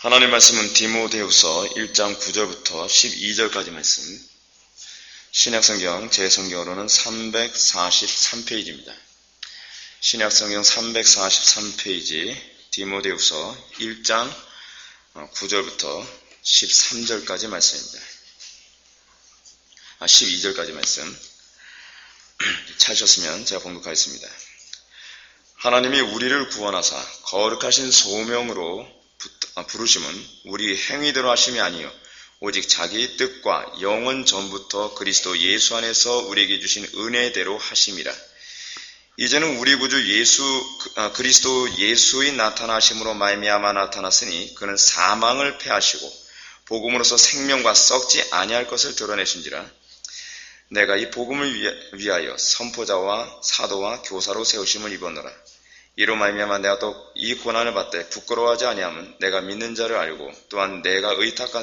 하나님 말씀은 디모데후서 1장 9절부터 12절까지 말씀, 신약성경 제 성경으로는 343페이지입니다. 신약성경 343페이지 디모데후서 1장 9절부터 13절까지 말씀입니다. 12절까지 말씀 찾으셨으면 제가 봉독하겠습니다. 하나님이 우리를 구원하사 거룩하신 소명으로 부르심은 우리 행위대로 하심이 아니요 오직 자기 뜻과 영원 전부터 그리스도 예수 안에서 우리에게 주신 은혜대로 하심이라. 이제는 우리 구주 그리스도 예수의 나타나심으로 말미암아 나타났으니 그는 사망을 패하시고 복음으로서 생명과 썩지 아니할 것을 드러내신지라. 내가 이 복음을 위하여 선포자와 사도와 교사로 세우심을 입었노라. 이로 말미암아 내가 또 이 고난을 받되 부끄러워하지 아니하면 내가 믿는 자를 알고 또한 내가 의탁한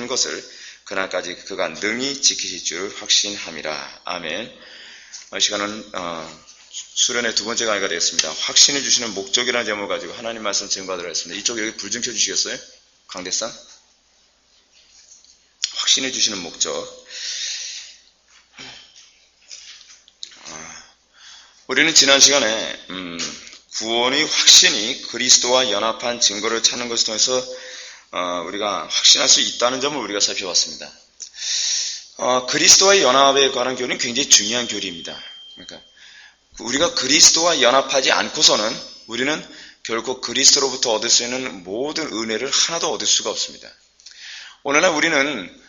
것을 그날까지 그가 능히 지키실 줄 확신함이라. 아멘. 이 시간은 수련의 두 번째 강의가 되겠습니다. 확신을 주시는 목적이라는 제목을 가지고 하나님 말씀 증거하도록 하겠습니다. 이쪽에 여기 불 좀 켜주시겠어요? 강대상? 확신을 주시는 목적. 우리는 지난 시간에 구원의 확신이 그리스도와 연합한 증거를 찾는 것을 통해서 우리가 확신할 수 있다는 점을 우리가 살펴봤습니다. 그리스도와의 연합에 관한 교리는 굉장히 중요한 교리입니다. 그러니까 우리가 그리스도와 연합하지 않고서는 우리는 결코 그리스도로부터 얻을 수 있는 모든 은혜를 하나도 얻을 수가 없습니다. 오늘날 우리는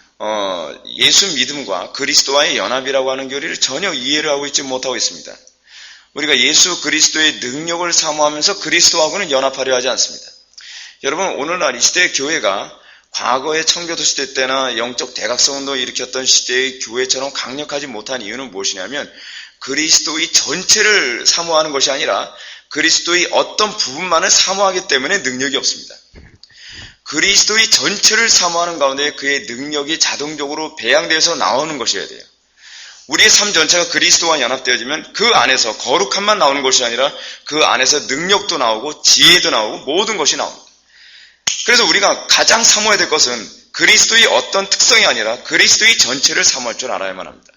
예수 믿음과 그리스도와의 연합이라고 하는 교리를 전혀 이해를 하고 있지 못하고 있습니다. 우리가 예수 그리스도의 능력을 사모하면서 그리스도하고는 연합하려 하지 않습니다. 여러분, 오늘날 이 시대의 교회가 과거의 청교도 시대 때나 영적 대각성운동을 일으켰던 시대의 교회처럼 강력하지 못한 이유는 무엇이냐면 그리스도의 전체를 사모하는 것이 아니라 그리스도의 어떤 부분만을 사모하기 때문에 능력이 없습니다. 그리스도의 전체를 사모하는 가운데 그의 능력이 자동적으로 배양되어서 나오는 것이어야 돼요. 우리의 삶 전체가 그리스도와 연합되어지면 그 안에서 거룩함만 나오는 것이 아니라 그 안에서 능력도 나오고 지혜도 나오고 모든 것이 나옵니다. 그래서 우리가 가장 사모해야 될 것은 그리스도의 어떤 특성이 아니라 그리스도의 전체를 사모할 줄 알아야만 합니다.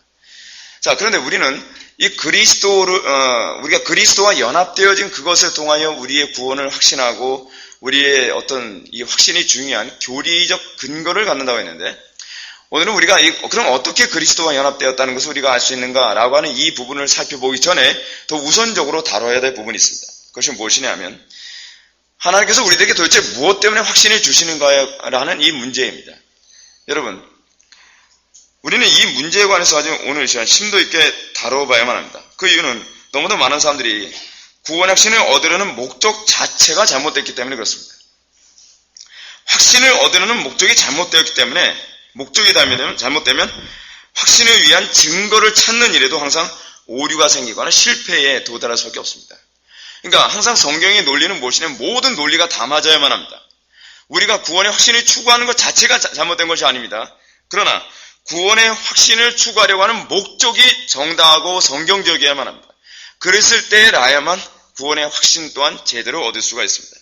자, 그런데 우리는 우리가 그리스도와 연합되어진 그것을 통하여 우리의 구원을 확신하고 우리의 어떤 이 확신이 중요한 교리적 근거를 갖는다고 했는데, 오늘은 우리가 그럼 어떻게 그리스도와 연합되었다는 것을 우리가 알 수 있는가라고 하는 이 부분을 살펴보기 전에 더 우선적으로 다뤄야 될 부분이 있습니다. 그것이 무엇이냐면 하나님께서 우리들에게 도대체 무엇 때문에 확신을 주시는가라는 이 문제입니다. 여러분, 우리는 이 문제에 관해서 아주 오늘 이 시간 심도 있게 다뤄봐야만 합니다. 그 이유는 너무도 많은 사람들이 구원의 확신을 얻으려는 목적 자체가 잘못됐기 때문에 그렇습니다. 확신을 얻으려는 목적이 잘못되었기 때문에 목적이 잘못되면 확신을 위한 증거를 찾는 일에도 항상 오류가 생기거나 실패에 도달할 수밖에 없습니다. 그러니까 항상 성경의 논리는 무엇이냐면 모든 논리가 다 맞아야만 합니다. 우리가 구원의 확신을 추구하는 것 자체가 잘못된 것이 아닙니다. 그러나 구원의 확신을 추구하려고 하는 목적이 정당하고 성경적이어야만 합니다. 그랬을 때라야만 구원의 확신 또한 제대로 얻을 수가 있습니다.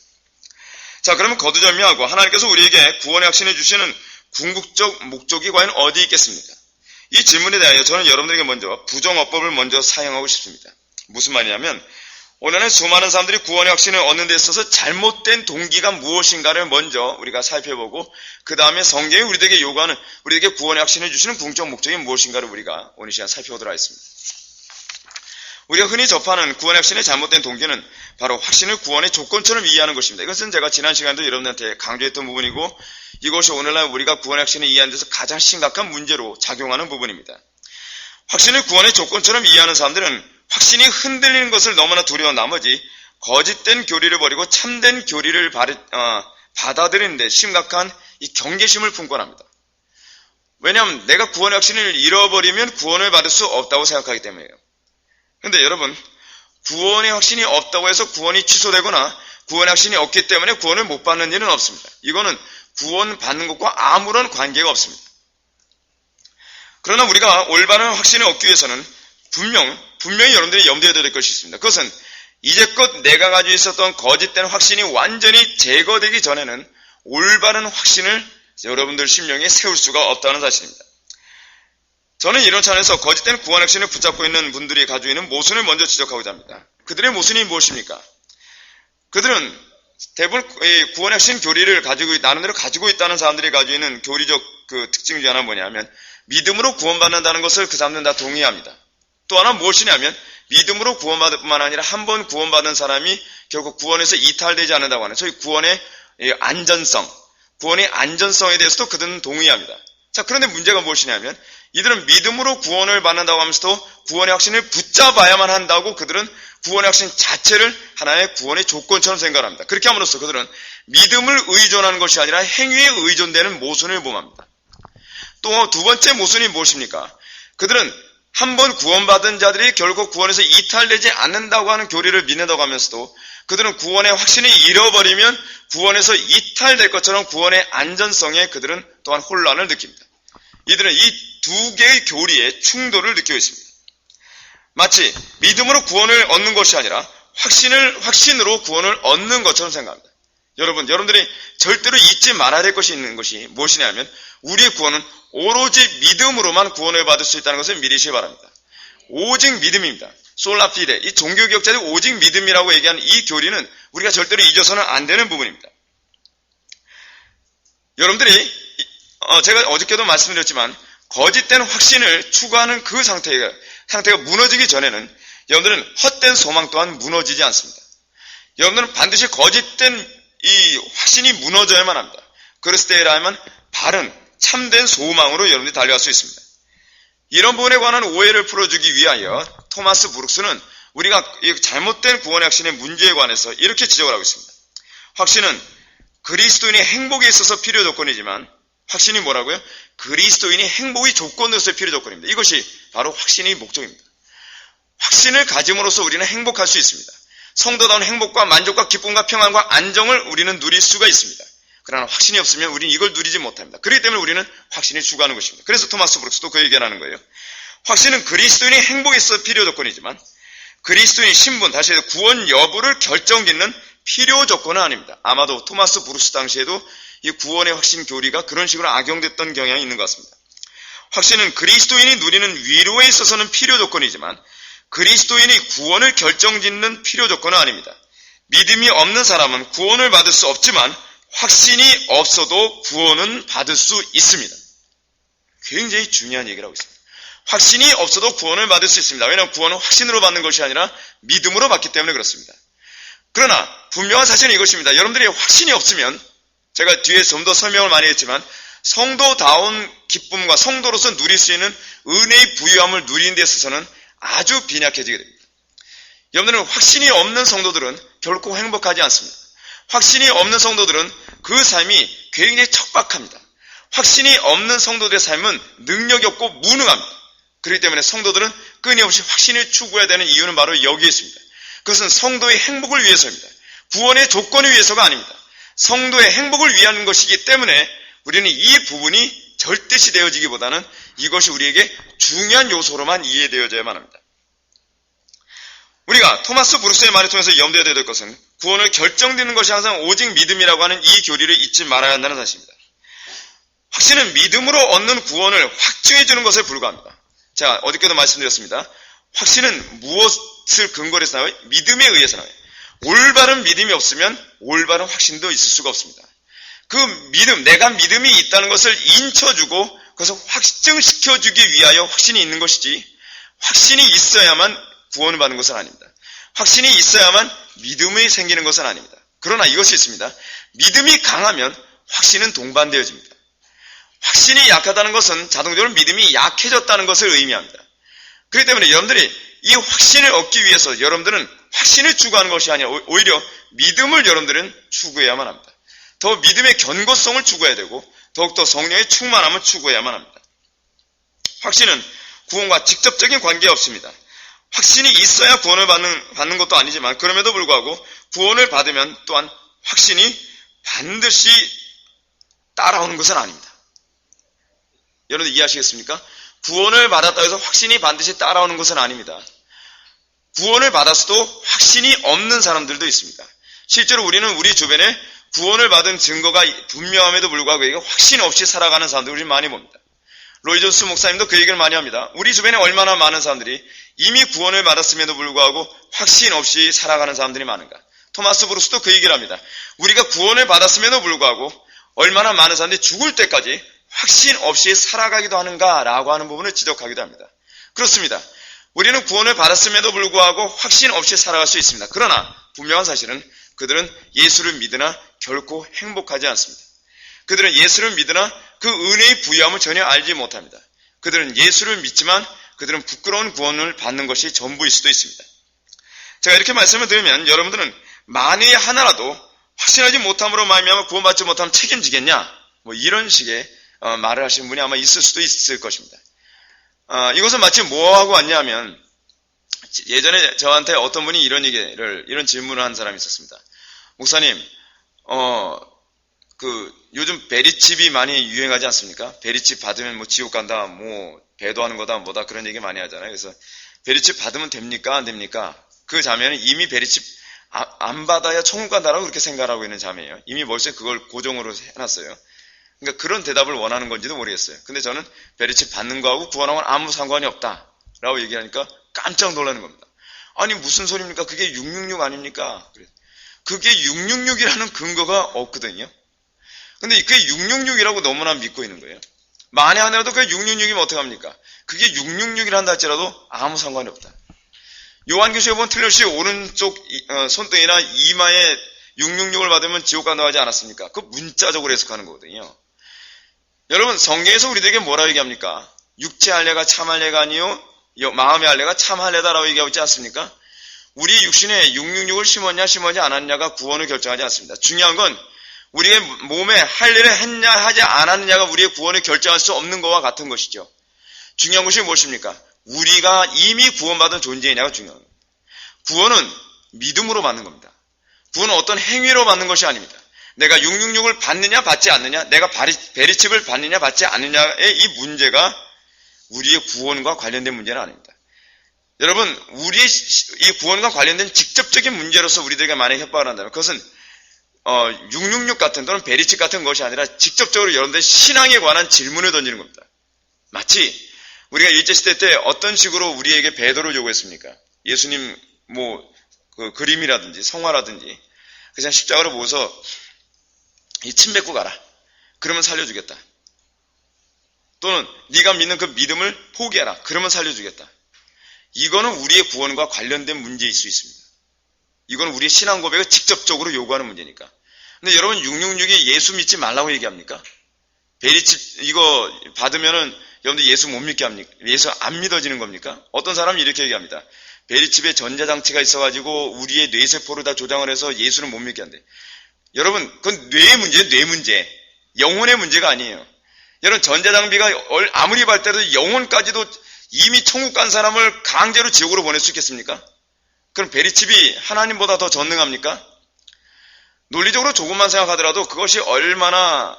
자, 그러면 거두절미하고 하나님께서 우리에게 구원의 확신을 주시는 궁극적 목적이 과연 어디 있겠습니까? 이 질문에 대하여 저는 여러분들에게 먼저 부정어법을 먼저 사용하고 싶습니다. 무슨 말이냐면 오늘은 수많은 사람들이 구원의 확신을 얻는 데 있어서 잘못된 동기가 무엇인가를 먼저 우리가 살펴보고 그 다음에 성경이 우리에게 구원의 확신을 주시는 궁극적 목적이 무엇인가를 우리가 오늘 시간 살펴보도록 하겠습니다. 우리가 흔히 접하는 구원의 확신의 잘못된 동기는 바로 확신을 구원의 조건처럼 이해하는 것입니다. 이것은 제가 지난 시간에도 여러분한테 강조했던 부분이고 이것이 오늘날 우리가 구원의 확신을 이해하는 데서 가장 심각한 문제로 작용하는 부분입니다. 확신을 구원의 조건처럼 이해하는 사람들은 확신이 흔들리는 것을 너무나 두려운 나머지 거짓된 교리를 버리고 참된 교리를 받아들이는 데 심각한 이 경계심을 품곤 합니다. 왜냐하면 내가 구원의 확신을 잃어버리면 구원을 받을 수 없다고 생각하기 때문이에요. 그런데 여러분, 구원의 확신이 없다고 해서 구원이 취소되거나 구원의 확신이 없기 때문에 구원을 못 받는 일은 없습니다. 이거는 구원 받는 것과 아무런 관계가 없습니다. 그러나 우리가 올바른 확신을 얻기 위해서는 분명히 여러분들이 염두에 둬야 될 것이 있습니다. 그것은 이제껏 내가 가지고 있었던 거짓된 확신이 완전히 제거되기 전에는 올바른 확신을 여러분들 심령에 세울 수가 없다는 사실입니다. 저는 이런 차원에서 거짓된 구원 확신을 붙잡고 있는 분들이 가지고 있는 모순을 먼저 지적하고자 합니다. 그들의 모순이 무엇입니까? 그들은 대부분 구원 확신 교리를 나름대로 가지고 있다는 사람들이 가지고 있는 교리적 특징 중 하나는 뭐냐면 믿음으로 구원받는다는 것을 그 사람들은 다 동의합니다. 또 하나 무엇이냐면 믿음으로 구원받을 뿐만 아니라 한 번 구원받은 사람이 결국 구원에서 이탈되지 않는다고 하는 소위 구원의 안전성에 대해서도 그들은 동의합니다. 자, 그런데 문제가 무엇이냐면 이들은 믿음으로 구원을 받는다고 하면서도 구원의 확신을 붙잡아야만 한다고 그들은 구원의 확신 자체를 하나의 구원의 조건처럼 생각합니다. 그렇게 함으로써 그들은 믿음을 의존하는 것이 아니라 행위에 의존되는 모순을 범합니다. 또 두 번째 모순이 무엇입니까? 그들은 한 번 구원받은 자들이 결국 구원에서 이탈되지 않는다고 하는 교리를 믿는다고 하면서도 그들은 구원의 확신을 잃어버리면 구원에서 이탈될 것처럼 구원의 안전성에 그들은 또한 혼란을 느낍니다. 이들은 이 두 개의 교리에 충돌을 느끼고 있습니다. 마치 믿음으로 구원을 얻는 것이 아니라 확신으로 구원을 얻는 것처럼 생각합니다. 여러분들이 절대로 잊지 말아야 될 것이 있는 것이 무엇이냐면 우리의 구원은 오로지 믿음으로만 구원을 받을 수 있다는 것을 믿으시기 바랍니다. 오직 믿음입니다. 솔라피데, 이 종교개혁자들이 오직 믿음이라고 얘기하는 이 교리는 우리가 절대로 잊어서는 안 되는 부분입니다. 여러분들이 제가 어저께도 말씀드렸지만 거짓된 확신을 추구하는 그 상태가 무너지기 전에는 여러분들은 헛된 소망 또한 무너지지 않습니다. 여러분들은 반드시 거짓된 이 확신이 무너져야만 합니다. 그랬을 때라면 바른 참된 소망으로 여러분들이 달려갈 수 있습니다. 이런 부분에 관한 오해를 풀어주기 위하여 토마스 브룩스는 우리가 이 잘못된 구원의 확신의 문제에 관해서 이렇게 지적을 하고 있습니다. 확신은 그리스도인의 행복에 있어서 필요 조건이지만 확신이 뭐라고요? 그리스도인이 행복의 조건으로서의 필요 조건입니다. 이것이 바로 확신의 목적입니다. 확신을 가짐으로써 우리는 행복할 수 있습니다. 성도다운 행복과 만족과 기쁨과 평안과 안정을 우리는 누릴 수가 있습니다. 그러나 확신이 없으면 우리는 이걸 누리지 못합니다. 그렇기 때문에 우리는 확신을 추구하는 것입니다. 그래서 토마스 브룩스도 그 얘기를 하는 거예요. 확신은 그리스도인의 행복에 있어서 필요 조건이지만 그리스도인의 신분, 다시 해서 구원 여부를 결정짓는 필요 조건은 아닙니다. 아마도 토마스 브룩스 당시에도 이 구원의 확신 교리가 그런 식으로 악용됐던 경향이 있는 것 같습니다. 확신은 그리스도인이 누리는 위로에 있어서는 필요 조건이지만 그리스도인이 구원을 결정짓는 필요 조건은 아닙니다. 믿음이 없는 사람은 구원을 받을 수 없지만 확신이 없어도 구원은 받을 수 있습니다. 굉장히 중요한 얘기를 하고 있습니다. 확신이 없어도 구원을 받을 수 있습니다. 왜냐하면 구원은 확신으로 받는 것이 아니라 믿음으로 받기 때문에 그렇습니다. 그러나 분명한 사실은 이것입니다. 여러분들이 확신이 없으면 제가 뒤에 좀 더 설명을 많이 했지만 성도다운 기쁨과 성도로서 누릴 수 있는 은혜의 부유함을 누리는 데 있어서는 아주 빈약해지게 됩니다. 여러분들은 확신이 없는 성도들은 결코 행복하지 않습니다. 확신이 없는 성도들은 그 삶이 굉장히 척박합니다. 확신이 없는 성도들의 삶은 능력이 없고 무능합니다. 그렇기 때문에 성도들은 끊임없이 확신을 추구해야 되는 이유는 바로 여기에 있습니다. 그것은 성도의 행복을 위해서입니다. 구원의 조건을 위해서가 아닙니다. 성도의 행복을 위한 것이기 때문에 우리는 이 부분이 절대시 되어지기보다는 이것이 우리에게 중요한 요소로만 이해되어져야만 합니다. 우리가 토마스 브룩스의 말을 통해서 염두에 둬야 될 것은 구원을 결정짓는 것이 항상 오직 믿음이라고 하는 이 교리를 잊지 말아야 한다는 사실입니다. 확신은 믿음으로 얻는 구원을 확증해 주는 것에 불과합니다. 제가 어저께도 말씀드렸습니다. 확신은 무엇을 근거로 해서 나와요? 믿음에 의해서 나와요. 올바른 믿음이 없으면 올바른 확신도 있을 수가 없습니다. 그 믿음, 내가 믿음이 있다는 것을 인쳐주고 그것을 확증시켜주기 위하여 확신이 있는 것이지 확신이 있어야만 구원을 받는 것은 아닙니다. 확신이 있어야만 믿음이 생기는 것은 아닙니다. 그러나 이것이 있습니다. 믿음이 강하면 확신은 동반되어집니다. 확신이 약하다는 것은 자동적으로 믿음이 약해졌다는 것을 의미합니다. 그렇기 때문에 여러분들이 이 확신을 얻기 위해서 여러분들은 확신을 추구하는 것이 아니라 오히려 믿음을 여러분들은 추구해야만 합니다. 더 믿음의 견고성을 추구해야 되고 더욱더 성령의 충만함을 추구해야만 합니다. 확신은 구원과 직접적인 관계가 없습니다. 확신이 있어야 구원을 받는 것도 아니지만 그럼에도 불구하고 구원을 받으면 또한 확신이 반드시 따라오는 것은 아닙니다. 여러분들 이해하시겠습니까? 구원을 받았다고 해서 확신이 반드시 따라오는 것은 아닙니다. 구원을 받았어도 확신이 없는 사람들도 있습니다. 실제로 우리는 우리 주변에 구원을 받은 증거가 분명함에도 불구하고 이게 확신 없이 살아가는 사람들 우리 많이 봅니다. 로이 존스 목사님도 그 얘기를 많이 합니다. 우리 주변에 얼마나 많은 사람들이 이미 구원을 받았음에도 불구하고 확신 없이 살아가는 사람들이 많은가. 토마스 브루스도 그 얘기를 합니다. 우리가 구원을 받았음에도 불구하고 얼마나 많은 사람들이 죽을 때까지 확신 없이 살아가기도 하는가라고 하는 부분을 지적하기도 합니다. 그렇습니다. 우리는 구원을 받았음에도 불구하고 확신 없이 살아갈 수 있습니다. 그러나 분명한 사실은 그들은 예수를 믿으나 결코 행복하지 않습니다. 그들은 예수를 믿으나 그 은혜의 부유함을 전혀 알지 못합니다. 그들은 예수를 믿지만 그들은 부끄러운 구원을 받는 것이 전부일 수도 있습니다. 제가 이렇게 말씀을 드리면 여러분들은 만일 하나라도 확신하지 못함으로 말미암아 구원받지 못하면 책임지겠냐? 뭐 이런 식의 말을 하시는 분이 아마 있을 수도 있을 것입니다. 이것은 마치 뭐하고 왔냐면 예전에 저한테 어떤 분이 이런 질문을 한 사람이 있었습니다. 목사님, 요즘 베리칩이 많이 유행하지 않습니까? 베리칩 받으면 뭐 지옥 간다, 뭐 배도하는 거다, 뭐다 그런 얘기 많이 하잖아요. 그래서 베리칩 받으면 됩니까? 안 됩니까? 그 자매는 이미 베리칩 안 받아야 천국 간다라고 그렇게 생각하고 있는 자매예요. 이미 벌써 그걸 고정으로 해놨어요. 그러니까 그런 대답을 원하는 건지도 모르겠어요. 근데 저는 베리칩 받는 거하고 구원하고는 아무 상관이 없다라고 얘기하니까 깜짝 놀라는 겁니다. 아니 무슨 소리입니까? 그게 666 아닙니까? 그게 666이라는 근거가 없거든요. 근데 그게 666이라고 너무나 믿고 있는 거예요. 만에 하나라도 그게 666이면 어떡합니까? 그게 666이란다 할지라도 아무 상관이 없다. 요한계시록에 보면 틀림없이 오른쪽 손등이나 이마에 666을 받으면 지옥 간다고 하지 않았습니까? 그 문자적으로 해석하는 거거든요. 여러분 성경에서 우리들에게 뭐라고 얘기합니까? 육체 할례가 참 할례가 아니요 마음의 할례가 참 할례다라고 얘기하고 있지 않습니까? 우리 육신에 666을 심었지 않았냐가 구원을 결정하지 않습니다. 중요한 건 우리의 몸에 할례를 했냐 하지 않았느냐가 우리의 구원을 결정할 수 없는 것과 같은 것이죠. 중요한 것이 무엇입니까? 우리가 이미 구원받은 존재이냐가 중요한 겁니다. 구원은 믿음으로 받는 겁니다. 구원은 어떤 행위로 받는 것이 아닙니다. 내가 666을 받느냐 받지 않느냐, 내가 베리칩을 받느냐 받지 않느냐의 이 문제가 우리의 구원과 관련된 문제는 아닙니다. 여러분, 우리의 이 구원과 관련된 직접적인 문제로서 우리들에게 만약에 협박을 한다면 그것은 666 같은 또는 베리칩 같은 것이 아니라 직접적으로 여러분들 신앙에 관한 질문을 던지는 겁니다. 마치 우리가 일제시대 때 어떤 식으로 우리에게 배도를 요구했습니까? 예수님 그 그림이라든지 성화라든지 그냥 십자가로 모아서 이 침 뱉고 가라. 그러면 살려주겠다. 또는 네가 믿는 그 믿음을 포기해라. 그러면 살려주겠다. 이거는 우리의 구원과 관련된 문제일 수 있습니다. 이거는 우리의 신앙 고백을 직접적으로 요구하는 문제니까. 근데 여러분 666이 예수 믿지 말라고 얘기합니까? 베리칩 이거 받으면은 여러분들 예수 못 믿게 합니까? 예수 안 믿어지는 겁니까? 어떤 사람이 이렇게 얘기합니다. 베리칩에 전자장치가 있어가지고 우리의 뇌세포를 다 조장을 해서 예수를 못 믿게 한대. 여러분 그건 뇌의 문제예요. 뇌 문제. 영혼의 문제가 아니에요. 여러분 전자장비가 아무리 발달해도 영혼까지도 이미 천국 간 사람을 강제로 지옥으로 보낼 수 있겠습니까? 그럼 베리칩이 하나님보다 더 전능합니까? 논리적으로 조금만 생각하더라도 그것이 얼마나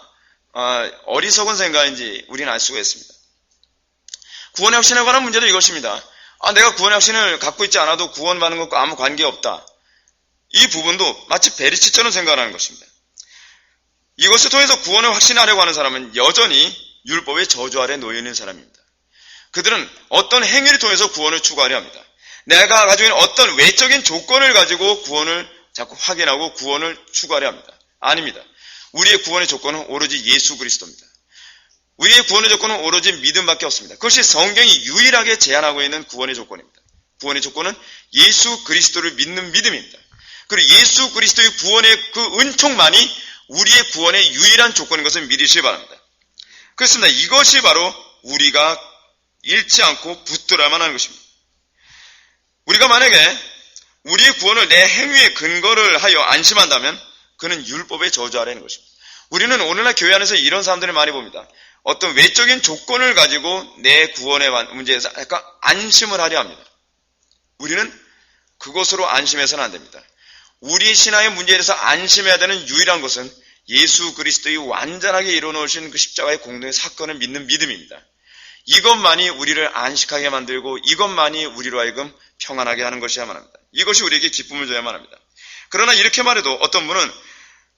어리석은 생각인지 우리는 알 수가 있습니다. 구원의 확신에 관한 문제도 이것입니다. 내가 구원의 확신을 갖고 있지 않아도 구원받는 것과 아무 관계없다. 이 부분도 마치 베리칩처럼 생각하는 것입니다. 이것을 통해서 구원을 확신하려고 하는 사람은 여전히 율법의 저주 아래 놓여 있는 사람입니다. 그들은 어떤 행위를 통해서 구원을 추구하려 합니다. 내가 가지고 있는 어떤 외적인 조건을 가지고 구원을 자꾸 확인하고 구원을 추구하려 합니다. 아닙니다. 우리의 구원의 조건은 오로지 예수 그리스도입니다. 우리의 구원의 조건은 오로지 믿음밖에 없습니다. 그것이 성경이 유일하게 제안하고 있는 구원의 조건입니다. 구원의 조건은 예수 그리스도를 믿는 믿음입니다. 그리고 예수 그리스도의 구원의 그 은총만이 우리의 구원의 유일한 조건인 것을 믿으시기 바랍니다. 그렇습니다. 이것이 바로 우리가 잃지 않고 붙들어야만 하는 것입니다. 우리가 만약에 우리의 구원을 내 행위의 근거를 하여 안심한다면 그는 율법의 저주 아래 있는 것입니다. 우리는 오늘날 교회 안에서 이런 사람들을 많이 봅니다. 어떤 외적인 조건을 가지고 내 구원의 문제에서 약간 안심을 하려 합니다. 우리는 그것으로 안심해서는 안 됩니다. 우리 신앙의 문제에 대해서 안심해야 되는 유일한 것은 예수 그리스도의 완전하게 이루어놓으신 그 십자가의 공동의 사건을 믿는 믿음입니다. 이것만이 우리를 안식하게 만들고 이것만이 우리로 하여금 평안하게 하는 것이야만 합니다. 이것이 우리에게 기쁨을 줘야만 합니다. 그러나 이렇게 말해도 어떤 분은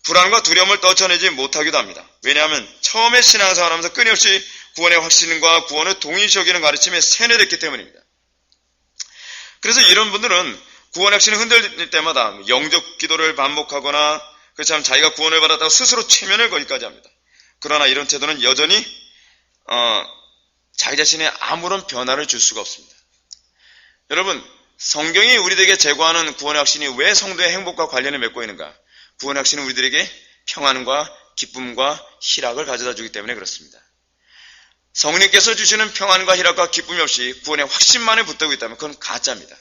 불안과 두려움을 떨쳐내지 못하기도 합니다. 왜냐하면 처음에 신앙생활을 하면서 끊임없이 구원의 확신과 구원을 동일시 여기는 가르침에 세뇌됐기 때문입니다. 그래서 이런 분들은 구원의 확신이 흔들릴 때마다 영적 기도를 반복하거나 그렇지만 자기가 구원을 받았다고 스스로 최면을 걸기까지 합니다. 그러나 이런 태도는 여전히 자기 자신에 아무런 변화를 줄 수가 없습니다. 여러분, 성경이 우리들에게 제공하는 구원의 확신이 왜 성도의 행복과 관련을 맺고 있는가? 구원의 확신은 우리들에게 평안과 기쁨과 희락을 가져다 주기 때문에 그렇습니다. 성령께서 주시는 평안과 희락과 기쁨이 없이 구원의 확신만에 붙들고 있다면 그건 가짜입니다.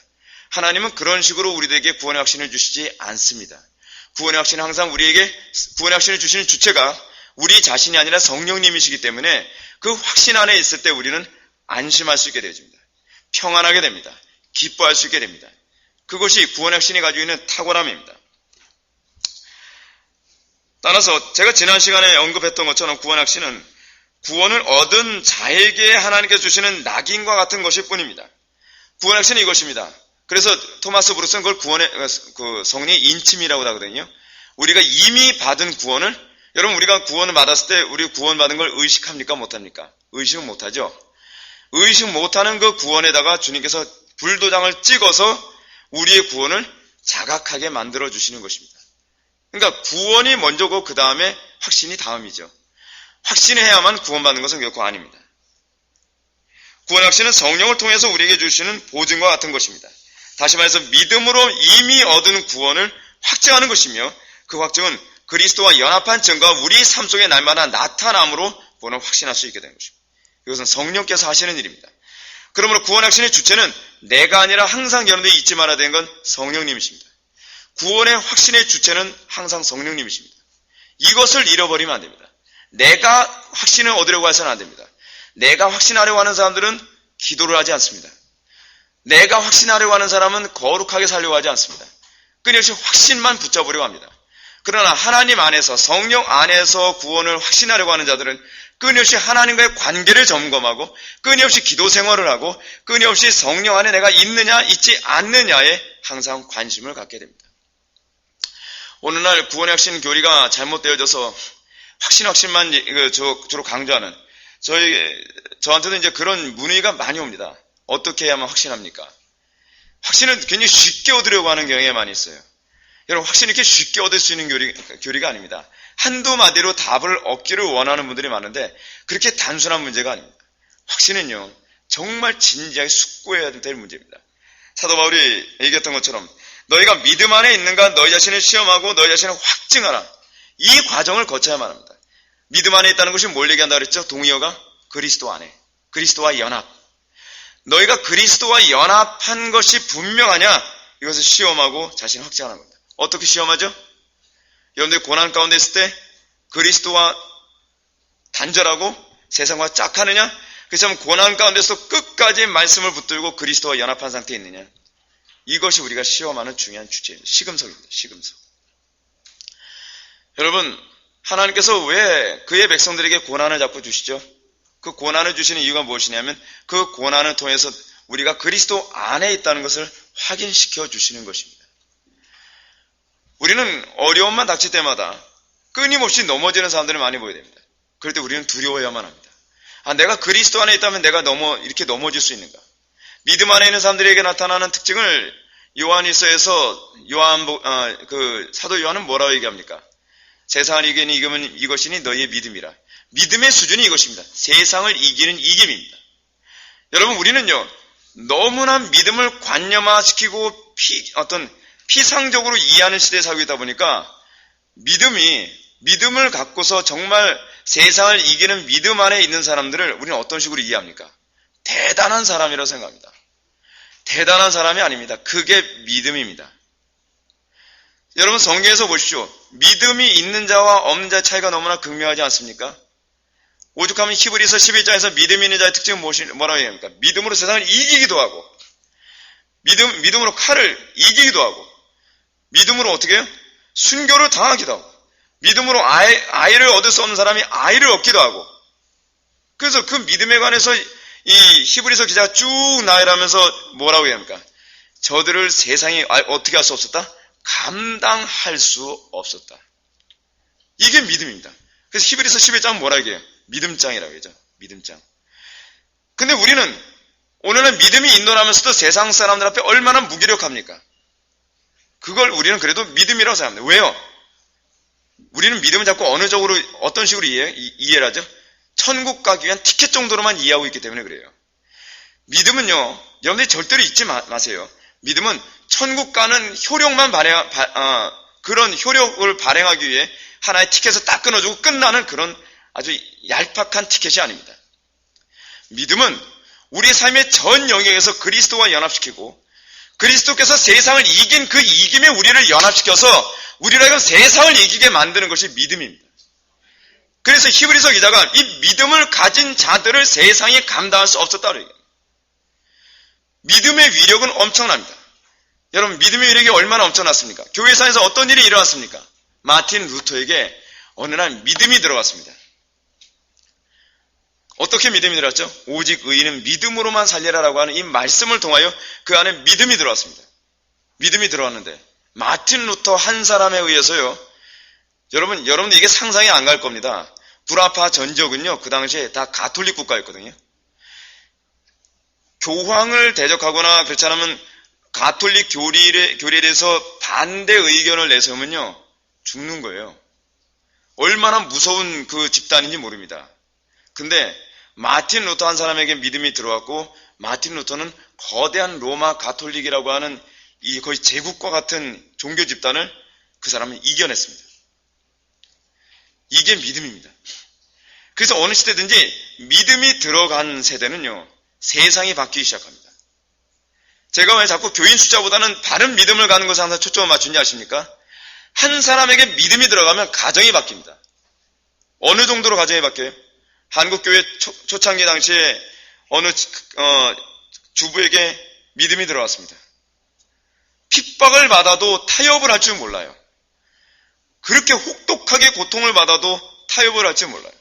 하나님은 그런 식으로 우리들에게 구원의 확신을 주시지 않습니다. 구원의 확신은 항상 우리에게 구원의 확신을 주시는 주체가 우리 자신이 아니라 성령님이시기 때문에 그 확신 안에 있을 때 우리는 안심할 수 있게 되어집니다. 평안하게 됩니다. 기뻐할 수 있게 됩니다. 그것이 구원의 확신이 가지고 있는 탁월함입니다. 따라서 제가 지난 시간에 언급했던 것처럼 구원의 확신은 구원을 얻은 자에게 하나님께서 주시는 낙인과 같은 것일 뿐입니다. 구원의 확신은 이것입니다. 그래서 토마스 브루스는 그걸 구원의 성령의 인침이라고 하거든요. 우리가 이미 받은 구원을, 여러분 우리가 구원을 받았을 때 우리 구원받은 걸 의식합니까? 못합니까? 의식은 못하죠. 의식 못하는 그 구원에다가 주님께서 불도장을 찍어서 우리의 구원을 자각하게 만들어 주시는 것입니다. 그러니까 구원이 먼저고 그 다음에 확신이 다음이죠. 확신해야만 구원받는 것은 결코 아닙니다. 구원의 확신은 성령을 통해서 우리에게 주시는 보증과 같은 것입니다. 다시 말해서 믿음으로 이미 얻은 구원을 확증하는 것이며 그 확증은 그리스도와 연합한 증거가 우리 삶 속에 날마다 나타남으로 구원을 확신할 수 있게 되는 것입니다. 이것은 성령께서 하시는 일입니다. 그러므로 구원의 확신의 주체는 내가 아니라 항상 여러분들이 잊지 말아야 되는 건 성령님이십니다. 구원의 확신의 주체는 항상 성령님이십니다. 이것을 잃어버리면 안 됩니다. 내가 확신을 얻으려고 해서는 안 됩니다. 내가 확신하려고 하는 사람들은 기도를 하지 않습니다. 내가 확신하려고 하는 사람은 거룩하게 살려고 하지 않습니다. 끊임없이 확신만 붙잡으려고 합니다. 그러나 하나님 안에서, 성령 안에서 구원을 확신하려고 하는 자들은 끊임없이 하나님과의 관계를 점검하고 끊임없이 기도 생활을 하고 끊임없이 성령 안에 내가 있느냐 있지 않느냐에 항상 관심을 갖게 됩니다. 오늘날 구원의 확신 교리가 잘못되어져서 확신만 주로 강조하는 저한테도 이제 그런 문의가 많이 옵니다. 어떻게 해야만 확신합니까? 확신은 굉장히 쉽게 얻으려고 하는 경향이 많이 있어요. 여러분, 확신이 이렇게 쉽게 얻을 수 있는 교리가 아닙니다. 한두 마디로 답을 얻기를 원하는 분들이 많은데 그렇게 단순한 문제가 아닙니다. 확신은요, 정말 진지하게 숙고해야 될 문제입니다. 사도 바울이 얘기했던 것처럼 너희가 믿음 안에 있는가 너희 자신을 시험하고 너희 자신을 확증하라. 이 과정을 거쳐야만 합니다. 믿음 안에 있다는 것이 뭘 얘기한다 그랬죠? 동의어가 그리스도 안에, 그리스도와 연합. 너희가 그리스도와 연합한 것이 분명하냐? 이것을 시험하고 자신을 확증하는 겁니다. 어떻게 시험하죠? 여러분들 고난 가운데 있을 때 그리스도와 단절하고 세상과 짝하느냐? 그렇다면 고난 가운데서 끝까지 말씀을 붙들고 그리스도와 연합한 상태에 있느냐? 이것이 우리가 시험하는 중요한 주제입니다. 시금석입니다. 시금석. 여러분, 하나님께서 왜 그의 백성들에게 고난을 자꾸 주시죠? 그 고난을 주시는 이유가 무엇이냐면 그 고난을 통해서 우리가 그리스도 안에 있다는 것을 확인시켜 주시는 것입니다. 우리는 어려움만 닥칠 때마다 끊임없이 넘어지는 사람들을 많이 보게 됩니다. 그럴 때 우리는 두려워야만 합니다. 내가 그리스도 안에 있다면 내가 이렇게 넘어질 수 있는가? 믿음 안에 있는 사람들에게 나타나는 특징을 요한일서에서 사도 요한은 뭐라고 얘기합니까? 세상을 이기면 이것이니 너희의 믿음이라. 믿음의 수준이 이것입니다. 세상을 이기는 이김입니다. 여러분, 우리는요, 너무나 믿음을 관념화시키고 피상적으로 이해하는 시대에 살고 있다 보니까 믿음을 갖고서 정말 세상을 이기는 믿음 안에 있는 사람들을 우리는 어떤 식으로 이해합니까? 대단한 사람이라고 생각합니다. 대단한 사람이 아닙니다. 그게 믿음입니다. 여러분, 성경에서 보십시오. 믿음이 있는 자와 없는 자의 차이가 너무나 극명하지 않습니까? 오죽하면 히브리서 11장에서 믿음이 있는 자의 특징은 뭐라고 얘기합니까? 믿음으로 세상을 이기기도 하고, 믿음으로 칼을 이기기도 하고, 믿음으로 어떻게 해요? 순교를 당하기도 하고, 믿음으로 아이를 얻을 수 없는 사람이 아이를 얻기도 하고, 그래서 그 믿음에 관해서 이 히브리서 기자가 쭉 나열하면서 뭐라고 얘기합니까? 저들을 세상이 어떻게 할 수 없었다? 감당할 수 없었다. 이게 믿음입니다. 그래서 히브리서 11장은 뭐라 얘기해요? 믿음장이라고 하죠. 믿음장. 근데 우리는 오늘은 믿음이 인도하면서도 세상 사람들 앞에 얼마나 무기력합니까? 그걸 우리는 그래도 믿음이라고 생각합니다. 왜요? 우리는 믿음을 자꾸 어느 쪽으로, 어떤 식으로 이해를 하죠? 천국 가기 위한 티켓 정도로만 이해하고 있기 때문에 그래요. 믿음은요, 여러분들이 절대로 잊지 마세요. 믿음은 천국 가는 효력만 그런 효력을 발행하기 위해 하나의 티켓을 딱 끊어주고 끝나는 그런 아주 얄팍한 티켓이 아닙니다. 믿음은 우리의 삶의 전 영역에서 그리스도와 연합시키고 그리스도께서 세상을 이긴 그 이김에 우리를 연합시켜서 우리로 하여금 세상을 이기게 만드는 것이 믿음입니다. 그래서 히브리서 기자가 이 믿음을 가진 자들을 세상이 감당할 수 없었다고 얘기합니다. 믿음의 위력은 엄청납니다. 여러분, 믿음의 위력이 얼마나 엄청났습니까? 교회사에서 어떤 일이 일어났습니까? 마틴 루터에게 어느 날 믿음이 들어왔습니다. 어떻게 믿음이 들어왔죠? 오직 의인은 믿음으로만 살리라라고 하는 이 말씀을 통하여 그 안에 믿음이 들어왔습니다. 믿음이 들어왔는데 마틴 루터 한 사람에 의해서요. 여러분 이게 상상이 안 갈 겁니다. 불아파 전 지역은요. 그 당시에 다 가톨릭 국가였거든요. 교황을 대적하거나 그렇지 않으면 가톨릭 교리에 대해서 반대 의견을 내세우면요. 죽는 거예요. 얼마나 무서운 그 집단인지 모릅니다. 근데 마틴 루터 한 사람에게 믿음이 들어왔고 마틴 루터는 거대한 로마 가톨릭이라고 하는 이 거의 제국과 같은 종교 집단을 그 사람은 이겨냈습니다. 이게 믿음입니다. 그래서 어느 시대든지 믿음이 들어간 세대는요. 세상이 바뀌기 시작합니다. 제가 왜 자꾸 교인 숫자보다는 바른 믿음을 가는 것에 항상 초점을 맞춘지 아십니까? 한 사람에게 믿음이 들어가면 가정이 바뀝니다. 어느 정도로 가정이 바뀌어요? 한국교회 초창기 당시에 어느 주부에게 믿음이 들어왔습니다. 핍박을 받아도 타협을 할 줄 몰라요. 그렇게 혹독하게 고통을 받아도 타협을 할 줄 몰라요.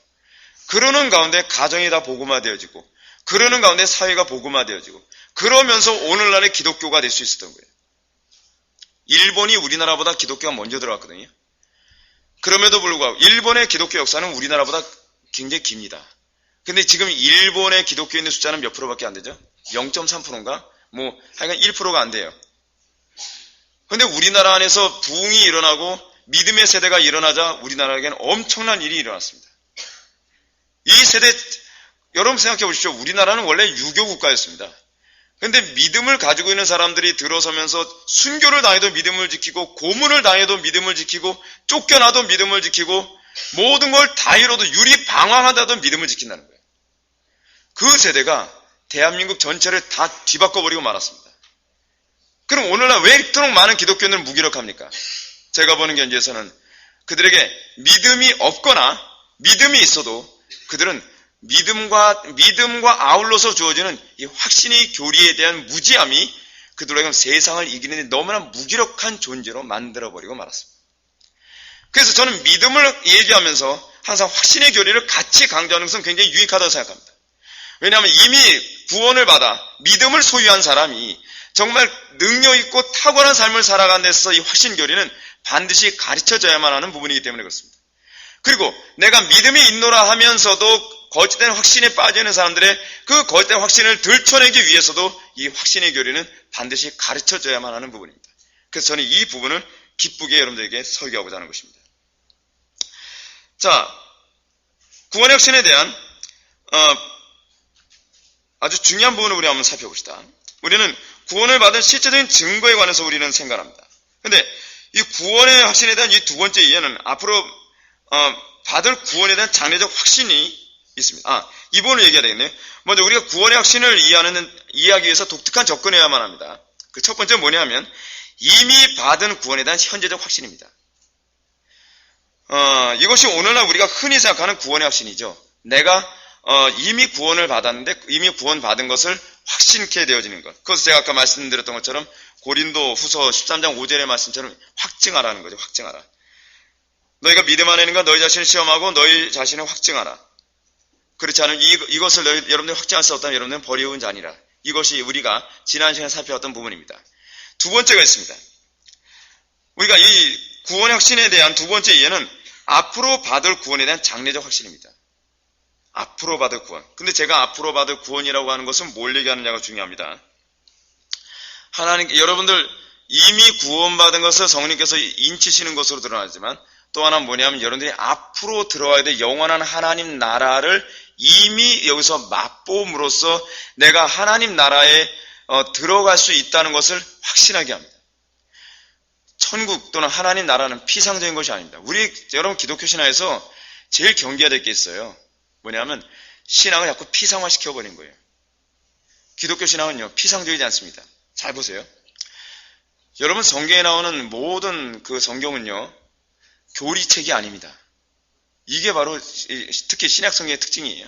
그러는 가운데 가정이 다 복음화되어지고 그러는 가운데 사회가 복음화되어지고 그러면서 오늘날의 기독교가 될 수 있었던 거예요. 일본이 우리나라보다 기독교가 먼저 들어왔거든요. 그럼에도 불구하고 일본의 기독교 역사는 우리나라보다 굉장히 깁니다. 근데 지금 일본의 기독교인의 숫자는 몇 프로밖에 안 되죠? 0.3%인가? 하여간 1%가 안 돼요. 근데 우리나라 안에서 부흥이 일어나고 믿음의 세대가 일어나자 우리나라에게는 엄청난 일이 일어났습니다. 이 세대, 여러분 생각해 보십시오. 우리나라는 원래 유교 국가였습니다. 근데 믿음을 가지고 있는 사람들이 들어서면서 순교를 당해도 믿음을 지키고 고문을 당해도 믿음을 지키고 쫓겨나도 믿음을 지키고 모든 걸 다 잃어도 유리방황하다도 믿음을 지킨다는 거예요. 그 세대가 대한민국 전체를 다 뒤바꿔버리고 말았습니다. 그럼 오늘날 왜 이토록 많은 기독교인들은 무기력합니까? 제가 보는 견지에서는 그들에게 믿음이 없거나 믿음이 있어도 그들은 믿음과 아울러서 주어지는 이 확신의 교리에 대한 무지함이 그들에게 세상을 이기는데 너무나 무기력한 존재로 만들어버리고 말았습니다. 그래서 저는 믿음을 얘기하면서 항상 확신의 교리를 같이 강조하는 것은 굉장히 유익하다고 생각합니다. 왜냐하면 이미 구원을 받아 믿음을 소유한 사람이 정말 능력 있고 탁월한 삶을 살아가는 데서 이 확신 교리는 반드시 가르쳐져야만 하는 부분이기 때문에 그렇습니다. 그리고 내가 믿음이 있노라 하면서도 거짓된 확신에 빠져있는 사람들의 그 거짓된 확신을 들춰내기 위해서도 이 확신의 교리는 반드시 가르쳐져야만 하는 부분입니다. 그래서 저는 이 부분을 기쁘게 여러분들에게 설교하고자 하는 것입니다. 자, 구원의 확신에 대한 아주 중요한 부분을 우리 한번 살펴봅시다. 우리는 구원을 받은 실제적인 증거에 관해서 우리는 생각합니다. 그런데 이 구원의 확신에 대한 이 두 번째 이해는 앞으로 받을 구원에 대한 장래적 확신이 있습니다. 이 부분을 얘기해야 되겠네요. 먼저 우리가 구원의 확신을 이해하기 위해서 독특한 접근해야만 합니다. 그 첫 번째는 뭐냐면 이미 받은 구원에 대한 현재적 확신입니다. 이것이 오늘날 우리가 흔히 생각하는 구원의 확신이죠. 내가 이미 구원을 받았는데 이미 구원 받은 것을 확신케 되어지는 것. 그것을 제가 아까 말씀드렸던 것처럼 고린도 후서 13장 5절의 말씀처럼 확증하라는 거죠. 확증하라. 너희가 믿음 안에 있는가 너희 자신을 시험하고 너희 자신을 확증하라. 그렇지 않으면 이것을 여러분들이 확증할 수 없다면 여러분들은 버리운 자니라. 이것이 우리가 지난 시간에 살펴봤던 부분입니다. 두 번째가 있습니다. 우리가 이 구원의 확신에 대한 두 번째 이해는 앞으로 받을 구원에 대한 장래적 확신입니다. 앞으로 받을 구원. 근데 제가 앞으로 받을 구원이라고 하는 것은 뭘 얘기하느냐가 중요합니다. 여러분들 이미 구원받은 것을 성령님께서 인치시는 것으로 드러나지만 또 하나는 뭐냐면 여러분들이 앞으로 들어와야 될 영원한 하나님 나라를 이미 여기서 맛봄으로써 내가 하나님 나라에 들어갈 수 있다는 것을 확신하게 합니다. 천국 또는 하나님 나라는 피상적인 것이 아닙니다. 여러분 기독교 신화에서 제일 경계해야 될 게 있어요. 뭐냐면 신앙을 자꾸 피상화시켜버린 거예요. 기독교 신앙은요, 피상적이지 않습니다. 잘 보세요. 여러분 성경에 나오는 모든 그 성경은요, 교리책이 아닙니다. 이게 바로 특히 신약 성경의 특징이에요.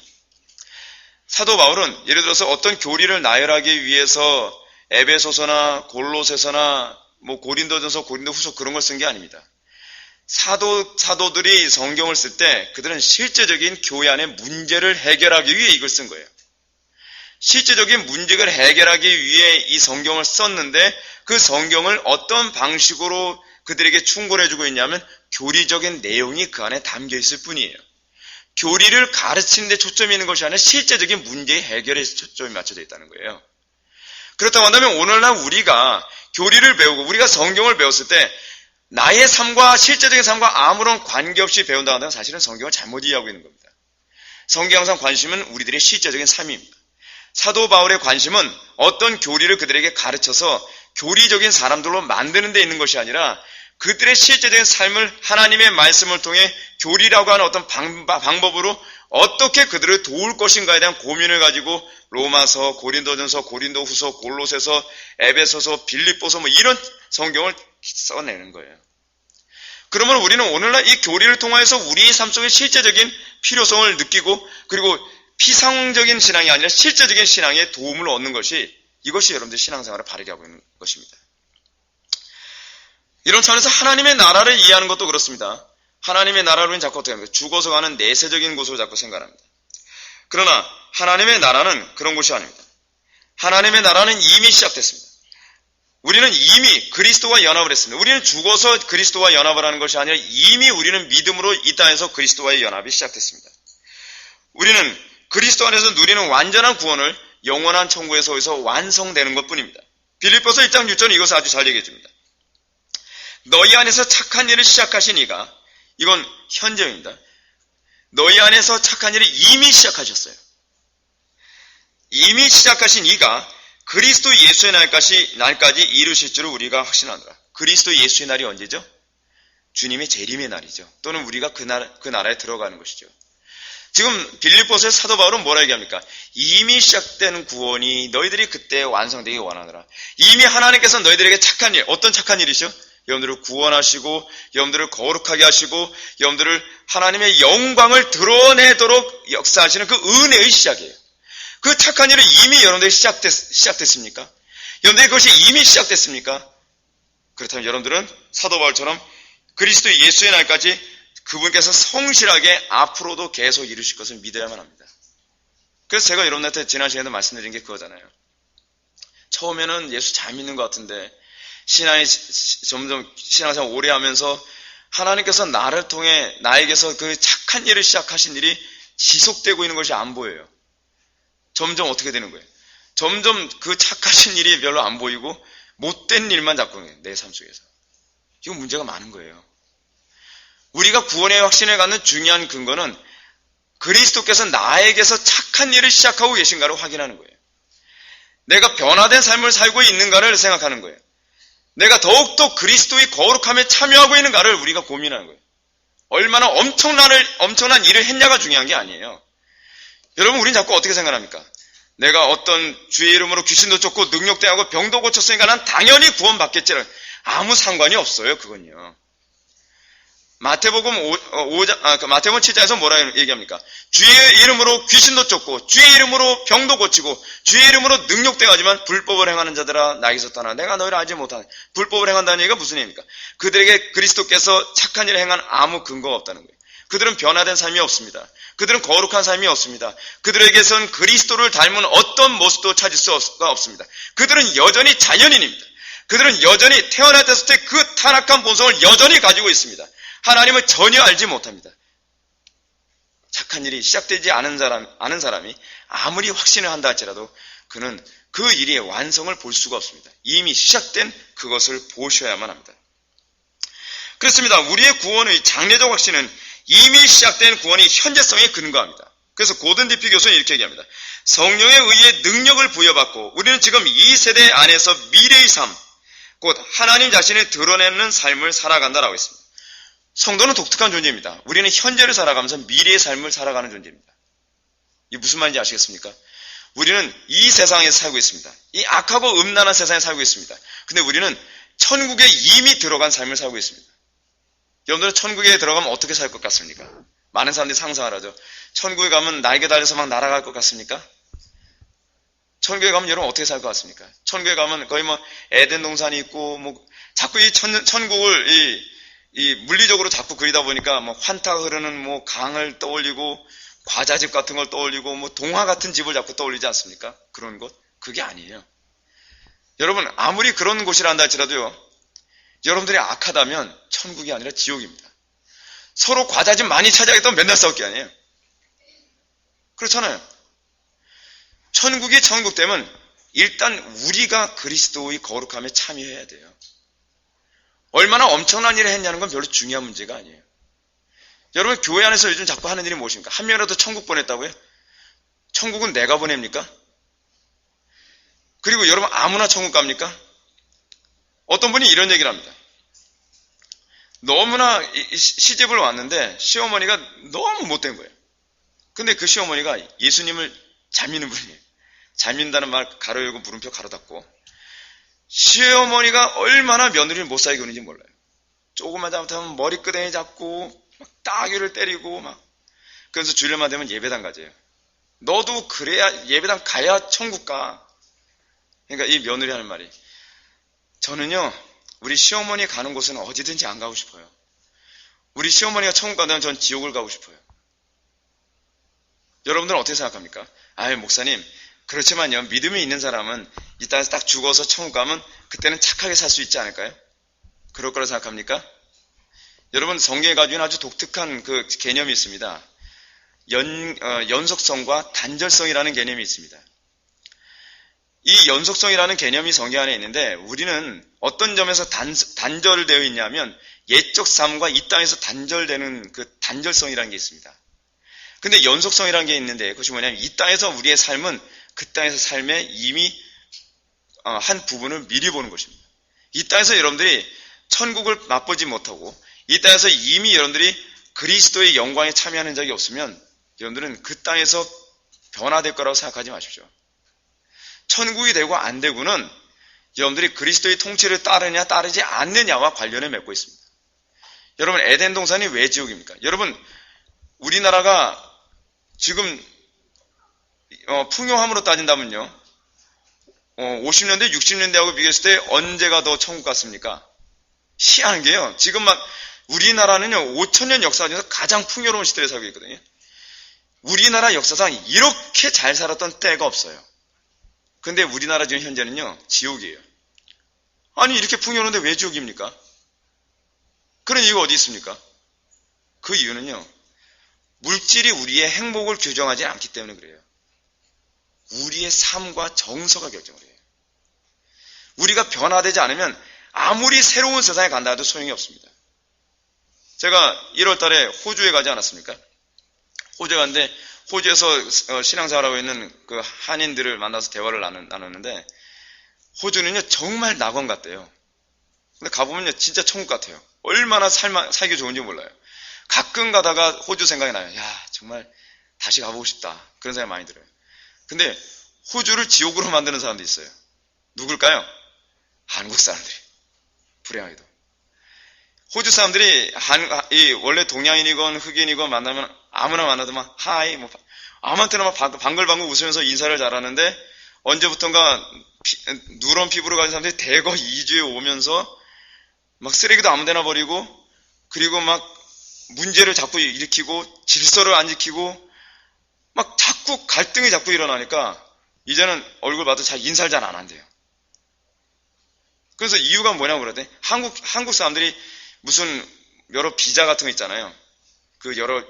사도 바울은 예를 들어서 어떤 교리를 나열하기 위해서 에베소서나 골로새서나 고린도전서, 고린도후서 그런 걸 쓴 게 아닙니다. 사도들이 성경을 쓸 때 그들은 실제적인 교회 안의 문제를 해결하기 위해 이걸 쓴 거예요. 실제적인 문제를 해결하기 위해 이 성경을 썼는데 그 성경을 어떤 방식으로 그들에게 충고를 해주고 있냐면 교리적인 내용이 그 안에 담겨 있을 뿐이에요. 교리를 가르치는 데 초점이 있는 것이 아니라 실제적인 문제의 해결에 초점이 맞춰져 있다는 거예요. 그렇다고 한다면 오늘날 우리가 교리를 배우고 우리가 성경을 배웠을 때 나의 삶과 실제적인 삶과 아무런 관계없이 배운다고 한다면 사실은 성경을 잘못 이해하고 있는 겁니다. 성경 항상 관심은 우리들의 실제적인 삶입니다. 사도 바울의 관심은 어떤 교리를 그들에게 가르쳐서 교리적인 사람들로 만드는 데 있는 것이 아니라 그들의 실제적인 삶을 하나님의 말씀을 통해 교리라고 하는 어떤 방법으로 어떻게 그들을 도울 것인가에 대한 고민을 가지고 로마서, 고린도전서, 고린도후서, 골로새서, 에베소서, 빌립보서 이런 성경을 써내는 거예요. 그러면 우리는 오늘날 이 교리를 통해서 우리의 삶 속에 실제적인 필요성을 느끼고 그리고 피상적인 신앙이 아니라 실제적인 신앙에 도움을 얻는 이것이 여러분들 신앙생활을 바르게 하고 있는 것입니다. 이런 차원에서 하나님의 나라를 이해하는 것도 그렇습니다. 하나님의 나라로는 자꾸 어떻게 합니까? 죽어서 가는 내세적인 곳으로 자꾸 생각합니다. 그러나 하나님의 나라는 그런 곳이 아닙니다. 하나님의 나라는 이미 시작됐습니다. 우리는 이미 그리스도와 연합을 했습니다. 우리는 죽어서 그리스도와 연합을 하는 것이 아니라 이미 우리는 믿음으로 이 땅에서 그리스도와의 연합이 시작됐습니다. 우리는 그리스도 안에서 누리는 완전한 구원을 영원한 천국에서 완성되는 것뿐입니다. 빌립보서 1장 6절은 이것을 아주 잘 얘기해 줍니다. 너희 안에서 착한 일을 시작하신 이가, 이건 현재입니다. 너희 안에서 착한 일을 이미 시작하셨어요. 이미 시작하신 이가 그리스도 예수의 날까지 이루실 줄을 우리가 확신하노라. 그리스도 예수의 날이 언제죠? 주님의 재림의 날이죠. 또는 우리가 그 나라에 들어가는 것이죠. 지금 빌립보서의 사도 바울은 뭐라 얘기합니까? 이미 시작되는 구원이 너희들이 그때 완성되기 원하노라. 이미 하나님께서 너희들에게 착한 일, 어떤 착한 일이죠? 여러분들을 구원하시고 여러분들을 거룩하게 하시고 여러분들을 하나님의 영광을 드러내도록 역사하시는 그 은혜의 시작이에요. 그 착한 일은 이미 여러분들이 시작됐습니까? 여러분들이 그것이 이미 시작됐습니까? 그렇다면 여러분들은 사도 바울처럼 그리스도 예수의 날까지 그분께서 성실하게 앞으로도 계속 이루실 것을 믿어야만 합니다. 그래서 제가 여러분한테 지난 시간에도 말씀드린 게 그거잖아요. 처음에는 예수 잘 믿는 것 같은데 점점 신앙생활 오래 하면서 하나님께서 나를 통해 나에게서 그 착한 일을 시작하신 일이 지속되고 있는 것이 안 보여요. 점점 어떻게 되는 거예요? 점점 그 착하신 일이 별로 안 보이고 못된 일만 자꾸 해요. 내 삶 속에서. 이건 문제가 많은 거예요. 우리가 구원의 확신을 갖는 중요한 근거는 그리스도께서 나에게서 착한 일을 시작하고 계신가를 확인하는 거예요. 내가 변화된 삶을 살고 있는가를 생각하는 거예요. 내가 더욱더 그리스도의 거룩함에 참여하고 있는가를 우리가 고민하는 거예요. 얼마나 엄청난 일을 했냐가 중요한 게 아니에요. 여러분, 우린 자꾸 어떻게 생각합니까? 내가 어떤 주의 이름으로 귀신도 쫓고 능력도 하고 병도 고쳤으니까 난 당연히 구원받겠지. 아무 상관이 없어요, 그건요. 마태복음 7장에서 뭐라 얘기합니까? 주의 이름으로 귀신도 쫓고 주의 이름으로 병도 고치고 주의 이름으로 능력도 하지만 불법을 행하는 자들아 나에게서 떠나 내가 너희를 알지 못하네. 불법을 행한다는 얘기가 무슨 얘기입니까? 그들에게 그리스도께서 착한 일을 행한 아무 근거가 없다는 거예요. 그들은 변화된 삶이 없습니다. 그들은 거룩한 삶이 없습니다. 그들에게선 그리스도를 닮은 어떤 모습도 찾을 수가 없습니다. 그들은 여전히 자연인입니다. 그들은 여전히 태어날 때부터 그 타락한 본성을 여전히 가지고 있습니다. 하나님을 전혀 알지 못합니다. 착한 일이 시작되지 않은 사람이 아무리 확신을 한다 할지라도 그는 그 일의 완성을 볼 수가 없습니다. 이미 시작된 그것을 보셔야만 합니다. 그렇습니다. 우리의 구원의 장래적 확신은 이미 시작된 구원의 현재성에 근거합니다. 그래서 고든 디피 교수는 이렇게 얘기합니다. 성령에 의해 능력을 부여받고 우리는 지금 이 세대 안에서 미래의 삶, 곧 하나님 자신을 드러내는 삶을 살아간다라고 했습니다. 성도는 독특한 존재입니다. 우리는 현재를 살아가면서 미래의 삶을 살아가는 존재입니다. 이게 무슨 말인지 아시겠습니까? 우리는 이 세상에 살고 있습니다. 이 악하고 음란한 세상에 살고 있습니다. 근데 우리는 천국에 이미 들어간 삶을 살고 있습니다. 여러분들은 천국에 들어가면 어떻게 살 것 같습니까? 많은 사람들이 상상을 하죠. 천국에 가면 날개 달려서 막 날아갈 것 같습니까? 천국에 가면 여러분 어떻게 살 것 같습니까? 천국에 가면 거의 뭐 에덴 동산이 있고 자꾸 이 천국을 이 물리적으로 자꾸 그리다 보니까 뭐 환타 흐르는 뭐 강을 떠올리고 과자집 같은 걸 떠올리고 뭐 동화 같은 집을 자꾸 떠올리지 않습니까? 그런 곳? 그게 아니에요. 여러분 아무리 그런 곳이라 한다 할지라도요. 여러분들이 악하다면 천국이 아니라 지옥입니다. 서로 과자집 많이 찾아야겠다면 맨날 싸울 게 아니에요. 그렇잖아요. 천국이 천국 되면 일단 우리가 그리스도의 거룩함에 참여해야 돼요. 얼마나 엄청난 일을 했냐는 건 별로 중요한 문제가 아니에요. 여러분 교회 안에서 요즘 자꾸 하는 일이 무엇입니까? 한 명이라도 천국 보냈다고요? 천국은 내가 보냅니까? 그리고 여러분 아무나 천국 갑니까? 어떤 분이 이런 얘기를 합니다. 너무나 시집을 왔는데 시어머니가 너무 못된 거예요. 근데 그 시어머니가 예수님을 잘 믿는 분이에요. 잘 믿는다는 말 가로 열고 물음표 가로 닫고. 시어머니가 얼마나 며느리를 못 살게 하는지 몰라요. 조금만 잘못하면 머리끄댕이 잡고 막 따귀를 때리고 막. 그래서 주일만 되면 예배당 가재요. 너도 그래야 예배당 가야 천국 가. 그러니까 이 며느리 하는 말이 저는요 우리 시어머니 가는 곳은 어디든지 안 가고 싶어요. 우리 시어머니가 천국 가면 전 지옥을 가고 싶어요. 여러분들은 어떻게 생각합니까? 아유 목사님 그렇지만요 믿음이 있는 사람은 이 땅에서 딱 죽어서 천국 가면 그때는 착하게 살 수 있지 않을까요? 그럴 거라 생각합니까? 여러분 성경에 가지고 있는 아주 독특한 그 개념이 있습니다. 연속성과 단절성이라는 개념이 있습니다. 이 연속성이라는 개념이 성경 안에 있는데 우리는 어떤 점에서 단절되어 있냐면 옛적 삶과 이 땅에서 단절되는 그 단절성이라는 게 있습니다. 근데 연속성이라는 게 있는데 그것이 뭐냐면 이 땅에서 우리의 삶은 그 땅에서 삶의 이미 한 부분을 미리 보는 것입니다. 이 땅에서 여러분들이 천국을 맛보지 못하고 이 땅에서 이미 여러분들이 그리스도의 영광에 참여하는 적이 없으면 여러분들은 그 땅에서 변화될 거라고 생각하지 마십시오. 천국이 되고 안 되고는 여러분들이 그리스도의 통치를 따르냐 따르지 않느냐와 관련을 맺고 있습니다. 여러분 에덴 동산이 왜 지옥입니까? 여러분 우리나라가 지금 풍요함으로 따진다면요 50년대 60년대하고 비교했을 때 언제가 더 천국 같습니까? 희한한 게요 지금 막 우리나라는요 5000년 역사 중에서 가장 풍요로운 시대에 살고 있거든요. 우리나라 역사상 이렇게 잘 살았던 때가 없어요. 근데 우리나라 지금 현재는요 지옥이에요. 아니 이렇게 풍요로운데 왜 지옥입니까? 그런 이유가 어디 있습니까? 그 이유는요 물질이 우리의 행복을 규정하지 않기 때문에 그래요. 우리의 삶과 정서가 결정을 해요. 우리가 변화되지 않으면 아무리 새로운 세상에 간다 해도 소용이 없습니다. 제가 1월 달에 호주에 가지 않았습니까? 호주에 갔는데 호주에서 신앙생활하고 있는 그 한인들을 만나서 대화를 나눴는데 호주는요 정말 낙원 같대요. 근데 가보면요 진짜 천국 같아요. 얼마나 살기 좋은지 몰라요. 가끔 가다가 호주 생각이 나요. 야 정말 다시 가보고 싶다. 그런 생각이 많이 들어요. 근데 호주를 지옥으로 만드는 사람도 있어요. 누굴까요? 한국 사람들이. 불행하게도. 호주 사람들이 원래 동양인이건 흑인이건 만나면 아무나 만나도 막 하이 뭐 아무한테나 막 방글방글 웃으면서 인사를 잘하는데 언제부턴가 누런 피부를 가진 사람들이 대거 2주에 오면서 막 쓰레기도 아무데나 버리고 그리고 막 문제를 자꾸 일으키고 질서를 안 지키고 막 자꾸 갈등이 자꾸 일어나니까 이제는 얼굴 봐도 잘 인사를 잘 안 한대요. 그래서 이유가 뭐냐고 그러더니 한국 사람들이 무슨 여러 비자 같은 거 있잖아요. 그 여러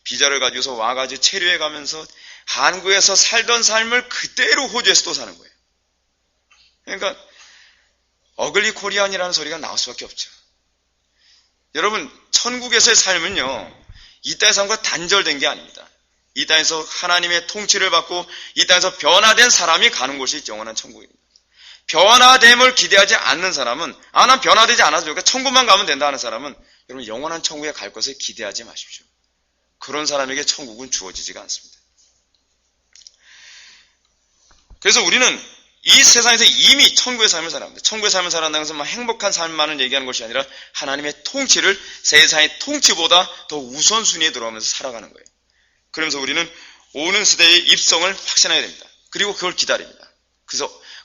비자를 가지고서 와가지고 체류해 가면서 한국에서 살던 삶을 그대로 호주에서 또 사는 거예요. 그러니까 어글리 코리안이라는 소리가 나올 수밖에 없죠. 여러분, 천국에서의 삶은요, 이 땅의 삶과 단절된 게 아닙니다. 이 땅에서 하나님의 통치를 받고 이 땅에서 변화된 사람이 가는 곳이 영원한 천국입니다. 변화됨을 기대하지 않는 사람은, 난 변화되지 않아도 좋으니까 천국만 가면 된다 하는 사람은 여러분 영원한 천국에 갈 것을 기대하지 마십시오. 그런 사람에게 천국은 주어지지가 않습니다. 그래서 우리는 이 세상에서 이미 천국의 삶을 살아갑니다. 천국의 삶을 살아간다는 것은 행복한 삶만을 얘기하는 것이 아니라 하나님의 통치를 세상의 통치보다 더 우선순위에 들어가면서 살아가는 거예요. 그러면서 우리는 오는 시대의 입성을 확신해야 됩니다. 그리고 그걸 기다립니다.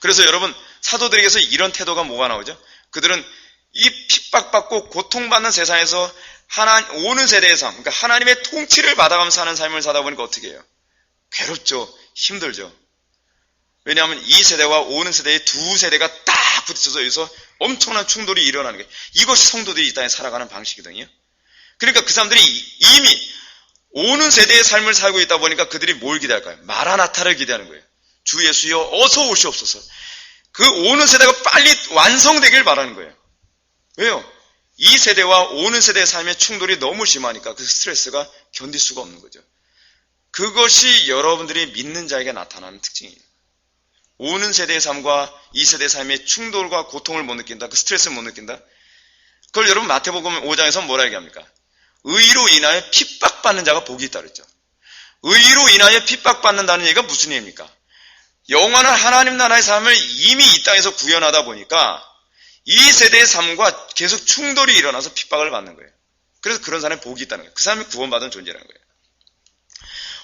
그래서 여러분, 사도들에게서 이런 태도가 뭐가 나오죠? 그들은 이 핍박받고 고통받는 세상에서 오는 세대의 삶, 그러니까 하나님의 통치를 받아가면서 사는 삶을 사다 보니까 어떻게 해요? 괴롭죠. 힘들죠. 왜냐하면 이 세대와 오는 세대의 두 세대가 딱 부딪혀서 여기서 엄청난 충돌이 일어나는 거예요. 이것이 성도들이 이 땅에 살아가는 방식이거든요. 그러니까 그 사람들이 이미 오는 세대의 삶을 살고 있다 보니까 그들이 뭘 기대할까요? 마라나타를 기대하는 거예요. 주 예수여 어서 오시옵소서. 그 오는 세대가 빨리 완성되길 바라는 거예요. 왜요? 이 세대와 오는 세대의 삶의 충돌이 너무 심하니까 그 스트레스가 견딜 수가 없는 거죠. 그것이 여러분들이 믿는 자에게 나타나는 특징이에요. 오는 세대의 삶과 이 세대의 삶의 충돌과 고통을 못 느낀다. 그 스트레스를 못 느낀다. 그걸 여러분 마태복음 5장에서 뭐라 얘기합니까? 의로 인하여 핍박받는 자가 복이 있다 그랬죠. 의로 인하여 핍박받는다는 얘기가 무슨 얘기입니까? 영원한 하나님 나라의 삶을 이미 이 땅에서 구현하다 보니까 이 세대의 삶과 계속 충돌이 일어나서 핍박을 받는 거예요. 그래서 그런 사람이 복이 있다는 거예요. 그 사람이 구원받은 존재라는 거예요.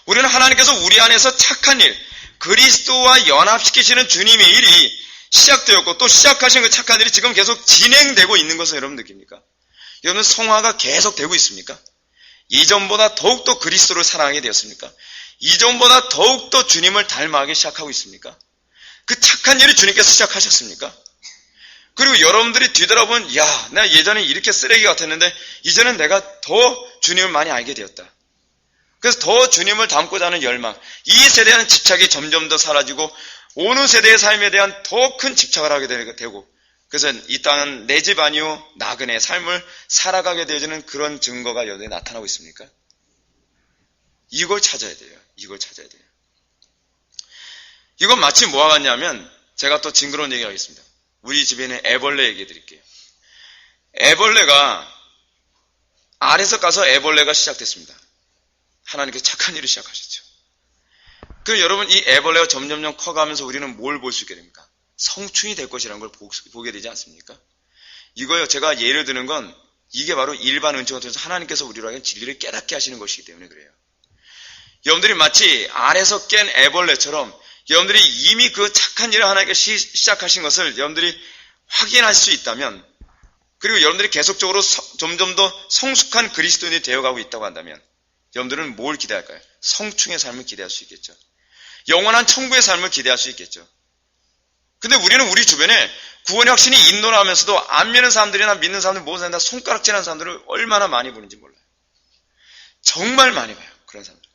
우리는 하나님께서 우리 안에서 착한 일, 그리스도와 연합시키시는 주님의 일이 시작되었고 또 시작하신 그 착한 일이 지금 계속 진행되고 있는 것을 여러분 느낍니까? 여러분 성화가 계속 되고 있습니까? 이전보다 더욱더 그리스도를 사랑하게 되었습니까? 이전보다 더욱더 주님을 닮아가기 시작하고 있습니까? 그 착한 일을 주님께서 시작하셨습니까? 그리고 여러분들이 뒤돌아보면 나 예전에 이렇게 쓰레기 같았는데 이제는 내가 더 주님을 많이 알게 되었다. 그래서 더 주님을 닮고자 하는 열망, 이 세대에 대한 집착이 점점 더 사라지고 오는 세대의 삶에 대한 더 큰 집착을 하게 되고 그래서 이 땅은 내 집 아니요 나그네 삶을 살아가게 되어지는 그런 증거가 여기에 나타나고 있습니까? 이걸 찾아야 돼요. 이걸 찾아야 돼요. 이건 마치 뭐와 같냐면 제가 또 징그러운 얘기를 하겠습니다. 우리 집에 있는 애벌레 얘기해 드릴게요. 애벌레가 알에서 가서 애벌레가 시작됐습니다. 하나님께서 착한 일을 시작하셨죠. 그럼 여러분 이 애벌레가 점점점 커가면서 우리는 뭘 볼 수 있게 됩니까? 성충이 될 것이라는 걸 보게 되지 않습니까? 이거요 제가 예를 드는 건 이게 바로 일반 은총을 통해서 하나님께서 우리로 하여금 진리를 깨닫게 하시는 것이기 때문에 그래요. 여러분들이 마치 알에서 깬 애벌레처럼 여러분들이 이미 그 착한 일을 하나님께서 시작하신 것을 여러분들이 확인할 수 있다면 그리고 여러분들이 계속적으로 점점 더 성숙한 그리스도인이 되어가고 있다고 한다면 여러분들은 뭘 기대할까요? 성충의 삶을 기대할 수 있겠죠. 영원한 천국의 삶을 기대할 수 있겠죠. 근데 우리는 우리 주변에 구원의 확신이 인도를 하면서도 안 믿는 사람들이나 믿는 사람들 모두 다 손가락질하는 사람들을 얼마나 많이 보는지 몰라요. 정말 많이 봐요. 그런 사람들.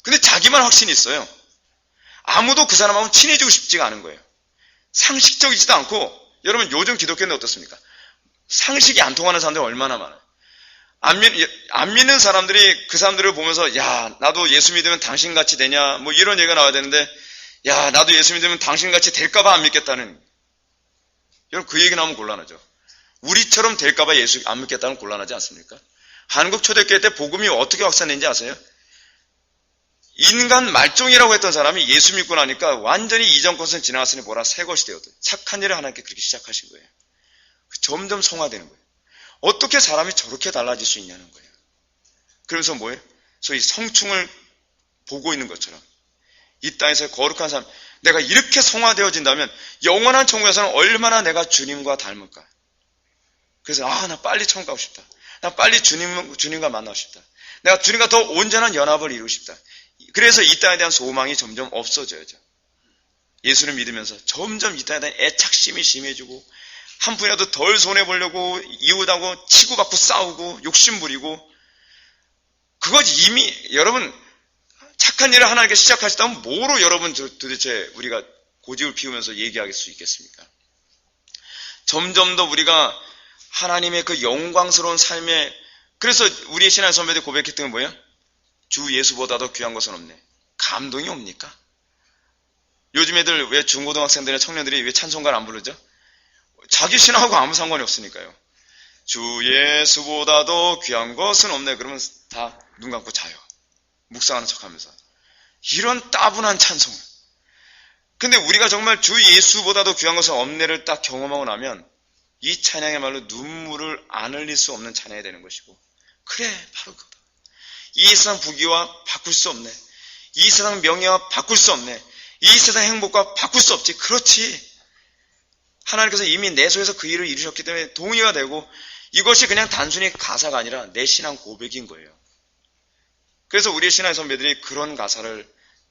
근데 자기만 확신이 있어요. 아무도 그 사람하고 친해지고 싶지가 않은 거예요. 상식적이지도 않고 여러분 요즘 기독교는 어떻습니까? 상식이 안 통하는 사람들이 얼마나 많아요. 안 믿는 사람들이 그 사람들을 보면서 나도 예수 믿으면 당신같이 되냐 뭐 이런 얘기가 나와야 되는데 나도 예수 믿으면 당신같이 될까봐 안 믿겠다는 여러분 그 얘기 나오면 곤란하죠. 우리처럼 될까봐 예수 안 믿겠다는 곤란하지 않습니까? 한국 초대교회 때 복음이 어떻게 확산된지 아세요? 인간 말종이라고 했던 사람이 예수 믿고 나니까 완전히 이전 것은 지나갔으니 뭐라 새 것이 되었다. 착한 일을 하나님께 그렇게 시작하신 거예요. 점점 성화되는 거예요. 어떻게 사람이 저렇게 달라질 수 있냐는 거예요. 그러면서 뭐예요? 소위 성충을 보고 있는 것처럼 이 땅에서 거룩한 삶, 내가 이렇게 성화되어진다면 영원한 천국에서는 얼마나 내가 주님과 닮을까? 그래서 나 빨리 천국 가고 싶다. 나 빨리 주님과 만나고 싶다. 내가 주님과 더 온전한 연합을 이루고 싶다. 그래서 이 땅에 대한 소망이 점점 없어져야죠. 예수를 믿으면서 점점 이 땅에 대한 애착심이 심해지고 한 푼이라도 덜 손해보려고 이웃하고 치고받고 싸우고 욕심부리고, 그것 이미 여러분 착한 일을 하나님께 시작하시다면 뭐로 여러분 도대체 우리가 고집을 피우면서 얘기할 수 있겠습니까? 점점 더 우리가 하나님의 그 영광스러운 삶에, 그래서 우리의 신앙 선배들이 고백했던 건 뭐예요? 주 예수보다도 귀한 것은 없네. 감동이 옵니까? 요즘 애들 왜 중고등학생들이나 청년들이 왜 찬송가를 안 부르죠? 자기 신앙하고 아무 상관이 없으니까요. 주 예수보다도 귀한 것은 없네. 그러면 다 눈 감고 자요. 묵상하는 척하면서. 이런 따분한 찬송. 근데 우리가 정말 주 예수보다도 귀한 것은 없네를 딱 경험하고 나면 이 찬양이야말로 눈물을 안 흘릴 수 없는 찬양이 되는 것이고, 그래, 바로 그거다. 이 세상 부귀와 바꿀 수 없네. 이 세상 명예와 바꿀 수 없네. 이 세상 행복과 바꿀 수 없지. 그렇지. 하나님께서 이미 내 속에서 그 일을 이루셨기 때문에 동의가 되고, 이것이 그냥 단순히 가사가 아니라 내 신앙 고백인 거예요. 그래서 우리의 신앙의 선배들이 그런 가사를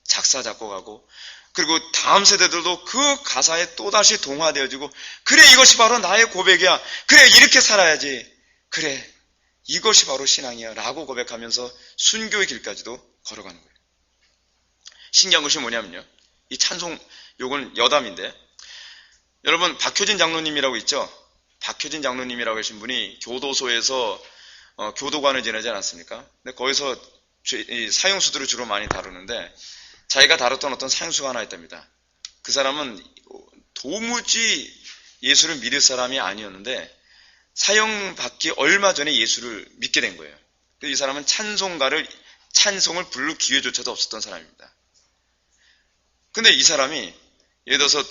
작사 작곡하고, 그리고 다음 세대들도 그 가사에 또다시 동화되어지고, 그래, 이것이 바로 나의 고백이야. 그래, 이렇게 살아야지. 그래, 이것이 바로 신앙이야 라고 고백하면서 순교의 길까지도 걸어가는 거예요. 신기한 것이 뭐냐면요, 이 찬송, 요건 여담인데, 여러분 박효진 장로님이라고 있죠? 박효진 장로님이라고 하신 분이 교도소에서 교도관을 지내지 않았습니까? 근데 거기서 사형수들을 주로 많이 다루는데, 자기가 다뤘던 어떤 사형수가 하나 있답니다. 그 사람은 도무지 예수를 믿을 사람이 아니었는데 사형받기 얼마 전에 예수를 믿게 된 거예요. 이 사람은 찬송을 부를 기회조차도 없었던 사람입니다. 근데 이 사람이 예를 들어서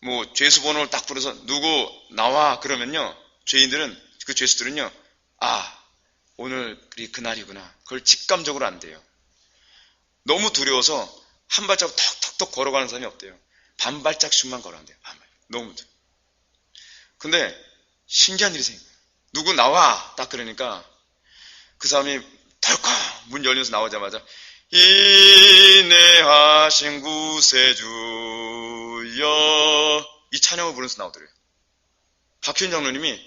뭐 죄수 번호를 딱 부르서 누구 나와 그러면요, 그 죄수들은요, 아, 오늘이 그날이구나. 그걸 직감적으로 안 돼요. 너무 두려워서 한 발자국 턱턱턱 걸어가는 사람이 없대요. 반발짝씩만 걸어간대요. 너무 두려워. 근데 신기한 일이 생겨요. 누구 나와 딱 그러니까 그 사람이 덜컥 문 열면서 나오자마자 인내하신 구세주여, 이 찬양을 부르면서 나오더래요. 박효인 장로님이,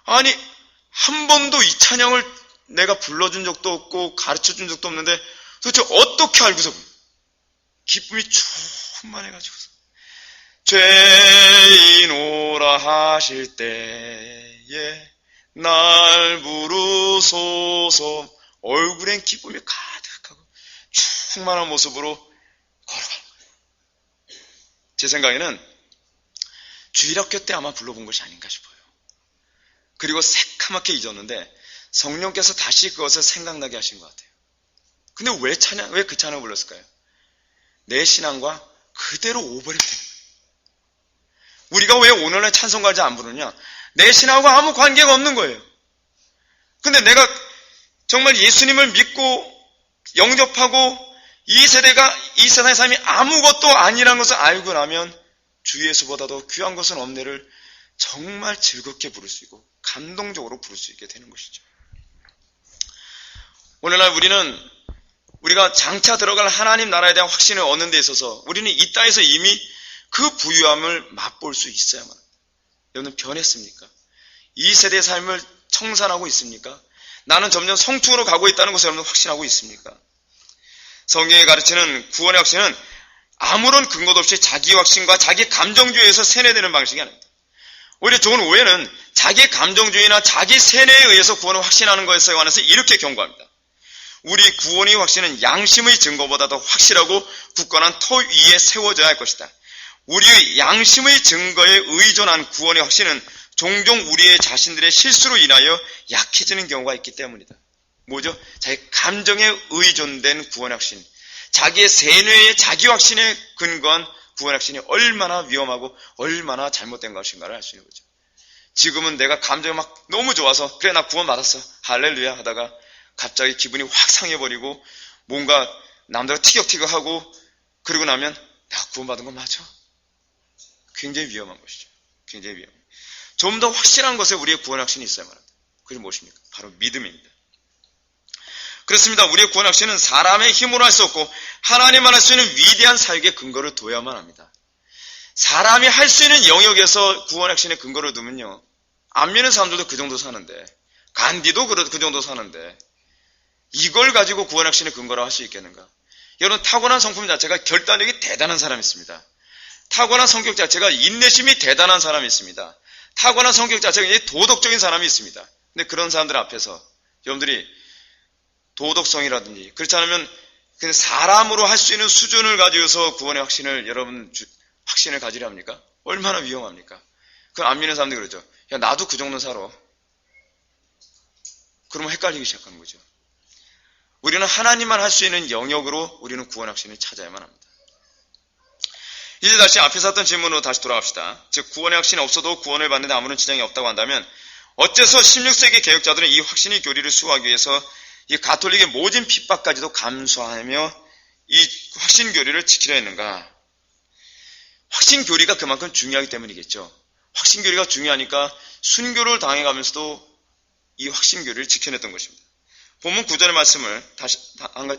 아니 한 번도 이 찬양을 내가 불러준 적도 없고 가르쳐준 적도 없는데 도대체 어떻게 알고서 기쁨이 충만해가지고서 죄인 오라 하실 때에 날 부르소서, 얼굴엔 기쁨이 가득하고 충만한 모습으로 걸어가는 거예요. 제 생각에는 주일학교 때 아마 불러본 것이 아닌가 싶어요. 그리고 새카맣게 잊었는데 성령께서 다시 그것을 생각나게 하신 것 같아요. 근데 왜 그 찬양을 불렀을까요? 내 신앙과 그대로 오버랩되는 거예요. 우리가 왜 오늘날 찬송가를 안 부르냐? 내 신앙과 아무 관계가 없는 거예요. 근데 내가 정말 예수님을 믿고 영접하고 이 세상의 삶이 아무것도 아니라는 것을 알고 나면 주 예수보다도 귀한 것은 없네를 정말 즐겁게 부를 수 있고 감동적으로 부를 수 있게 되는 것이죠. 오늘날 우리가 장차 들어갈 하나님 나라에 대한 확신을 얻는 데 있어서 우리는 이 땅에서 이미 그 부유함을 맛볼 수 있어야만 합니다. 여러분 변했습니까? 이 세대의 삶을 청산하고 있습니까? 나는 점점 성충으로 가고 있다는 것을 여러분 확신하고 있습니까? 성경이 가르치는 구원의 확신은 아무런 근거도 없이 자기 확신과 자기 감정주의에서 세뇌되는 방식이 아닙니다. 오히려 좋은 오해는 자기 감정주의나 자기 세뇌에 의해서 구원을 확신하는 것에 관해서 이렇게 경고합니다. 우리 구원의 확신은 양심의 증거보다 더 확실하고 굳건한 터 위에 세워져야 할 것이다. 우리의 양심의 증거에 의존한 구원의 확신은 종종 우리의 자신들의 실수로 인하여 약해지는 경우가 있기 때문이다. 뭐죠? 자기 감정에 의존된 구원의 확신, 자기의 세뇌의 자기 확신에 근거한 구원의 확신이 얼마나 위험하고 얼마나 잘못된 것인가를 알 수 있는 거죠. 지금은 내가 감정이 막 너무 좋아서 그래 나 구원 받았어 할렐루야 하다가 갑자기 기분이 확 상해버리고 뭔가 남들과 티격태격하고 그러고 나면 내가 구원받은 건 맞아? 굉장히 위험한 것이죠. 굉장히 위험해요. 좀 더 확실한 것에 우리의 구원 확신이 있어야만 합니다. 그게 무엇입니까? 바로 믿음입니다. 그렇습니다. 우리의 구원 확신은 사람의 힘으로 할 수 없고 하나님만 할 수 있는 위대한 사역의 근거를 둬야만 합니다. 사람이 할 수 있는 영역에서 구원의 확신의 근거를 두면요, 안 믿는 사람들도 그 정도 사는데, 간디도 그 정도 사는데, 이걸 가지고 구원의 확신의 근거라고 할 수 있겠는가? 여러분, 타고난 성품 자체가 결단력이 대단한 사람이 있습니다. 타고난 성격 자체가 인내심이 대단한 사람이 있습니다. 타고난 성격 자체가 도덕적인 사람이 있습니다. 근데 그런 사람들 앞에서 여러분들이 도덕성이라든지 그렇지 않으면 그냥 사람으로 할 수 있는 수준을 가지고서 구원의 확신을 여러분 확신을 가지려 합니까? 얼마나 위험합니까? 그럼 안 믿는 사람들이 그러죠. 야, 나도 그 정도는 살아. 그러면 헷갈리기 시작하는 거죠. 우리는 하나님만 할 수 있는 영역으로 우리는 구원의 확신을 찾아야만 합니다. 이제 다시 앞에서 했던 질문으로 다시 돌아갑시다. 즉 구원의 확신이 없어도 구원을 받는데 아무런 지장이 없다고 한다면 어째서 16세기 개혁자들은 이 확신의 교리를 수호하기 위해서 이 가톨릭의 모진 핍박까지도 감수하며 이 확신 교리를 지키려 했는가? 확신 교리가 그만큼 중요하기 때문이겠죠. 확신 교리가 중요하니까 순교를 당해가면서도 이 확신 교리를 지켜냈던 것입니다. 본문 9절의 말씀을 다시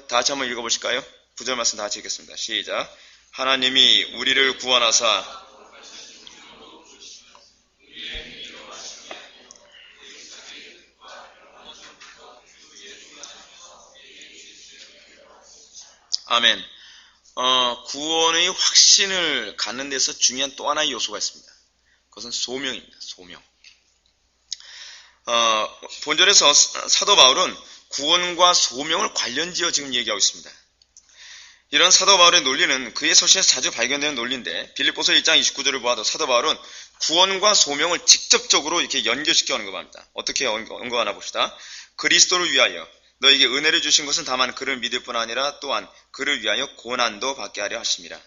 한번 읽어보실까요? 9절 말씀 다 같이 읽겠습니다. 시작. 하나님이 우리를 구원하사 아멘. 구원의 확신을 갖는 데서 중요한 또 하나의 요소가 있습니다. 그것은 소명입니다. 소명. 본절에서 사도 바울은 구원과 소명을 관련지어 지금 얘기하고 있습니다. 이런 사도 바울의 논리는 그의 서신에서 자주 발견되는 논리인데 빌립보서 1장 29절을 보아도 사도 바울은 구원과 소명을 직접적으로 이렇게 연결시켜 언급합니다. 어떻게 언급하나 봅시다. 그리스도를 위하여 너에게 은혜를 주신 것은 다만 그를 믿을 뿐 아니라 또한 그를 위하여 고난도 받게 하려 하심이라.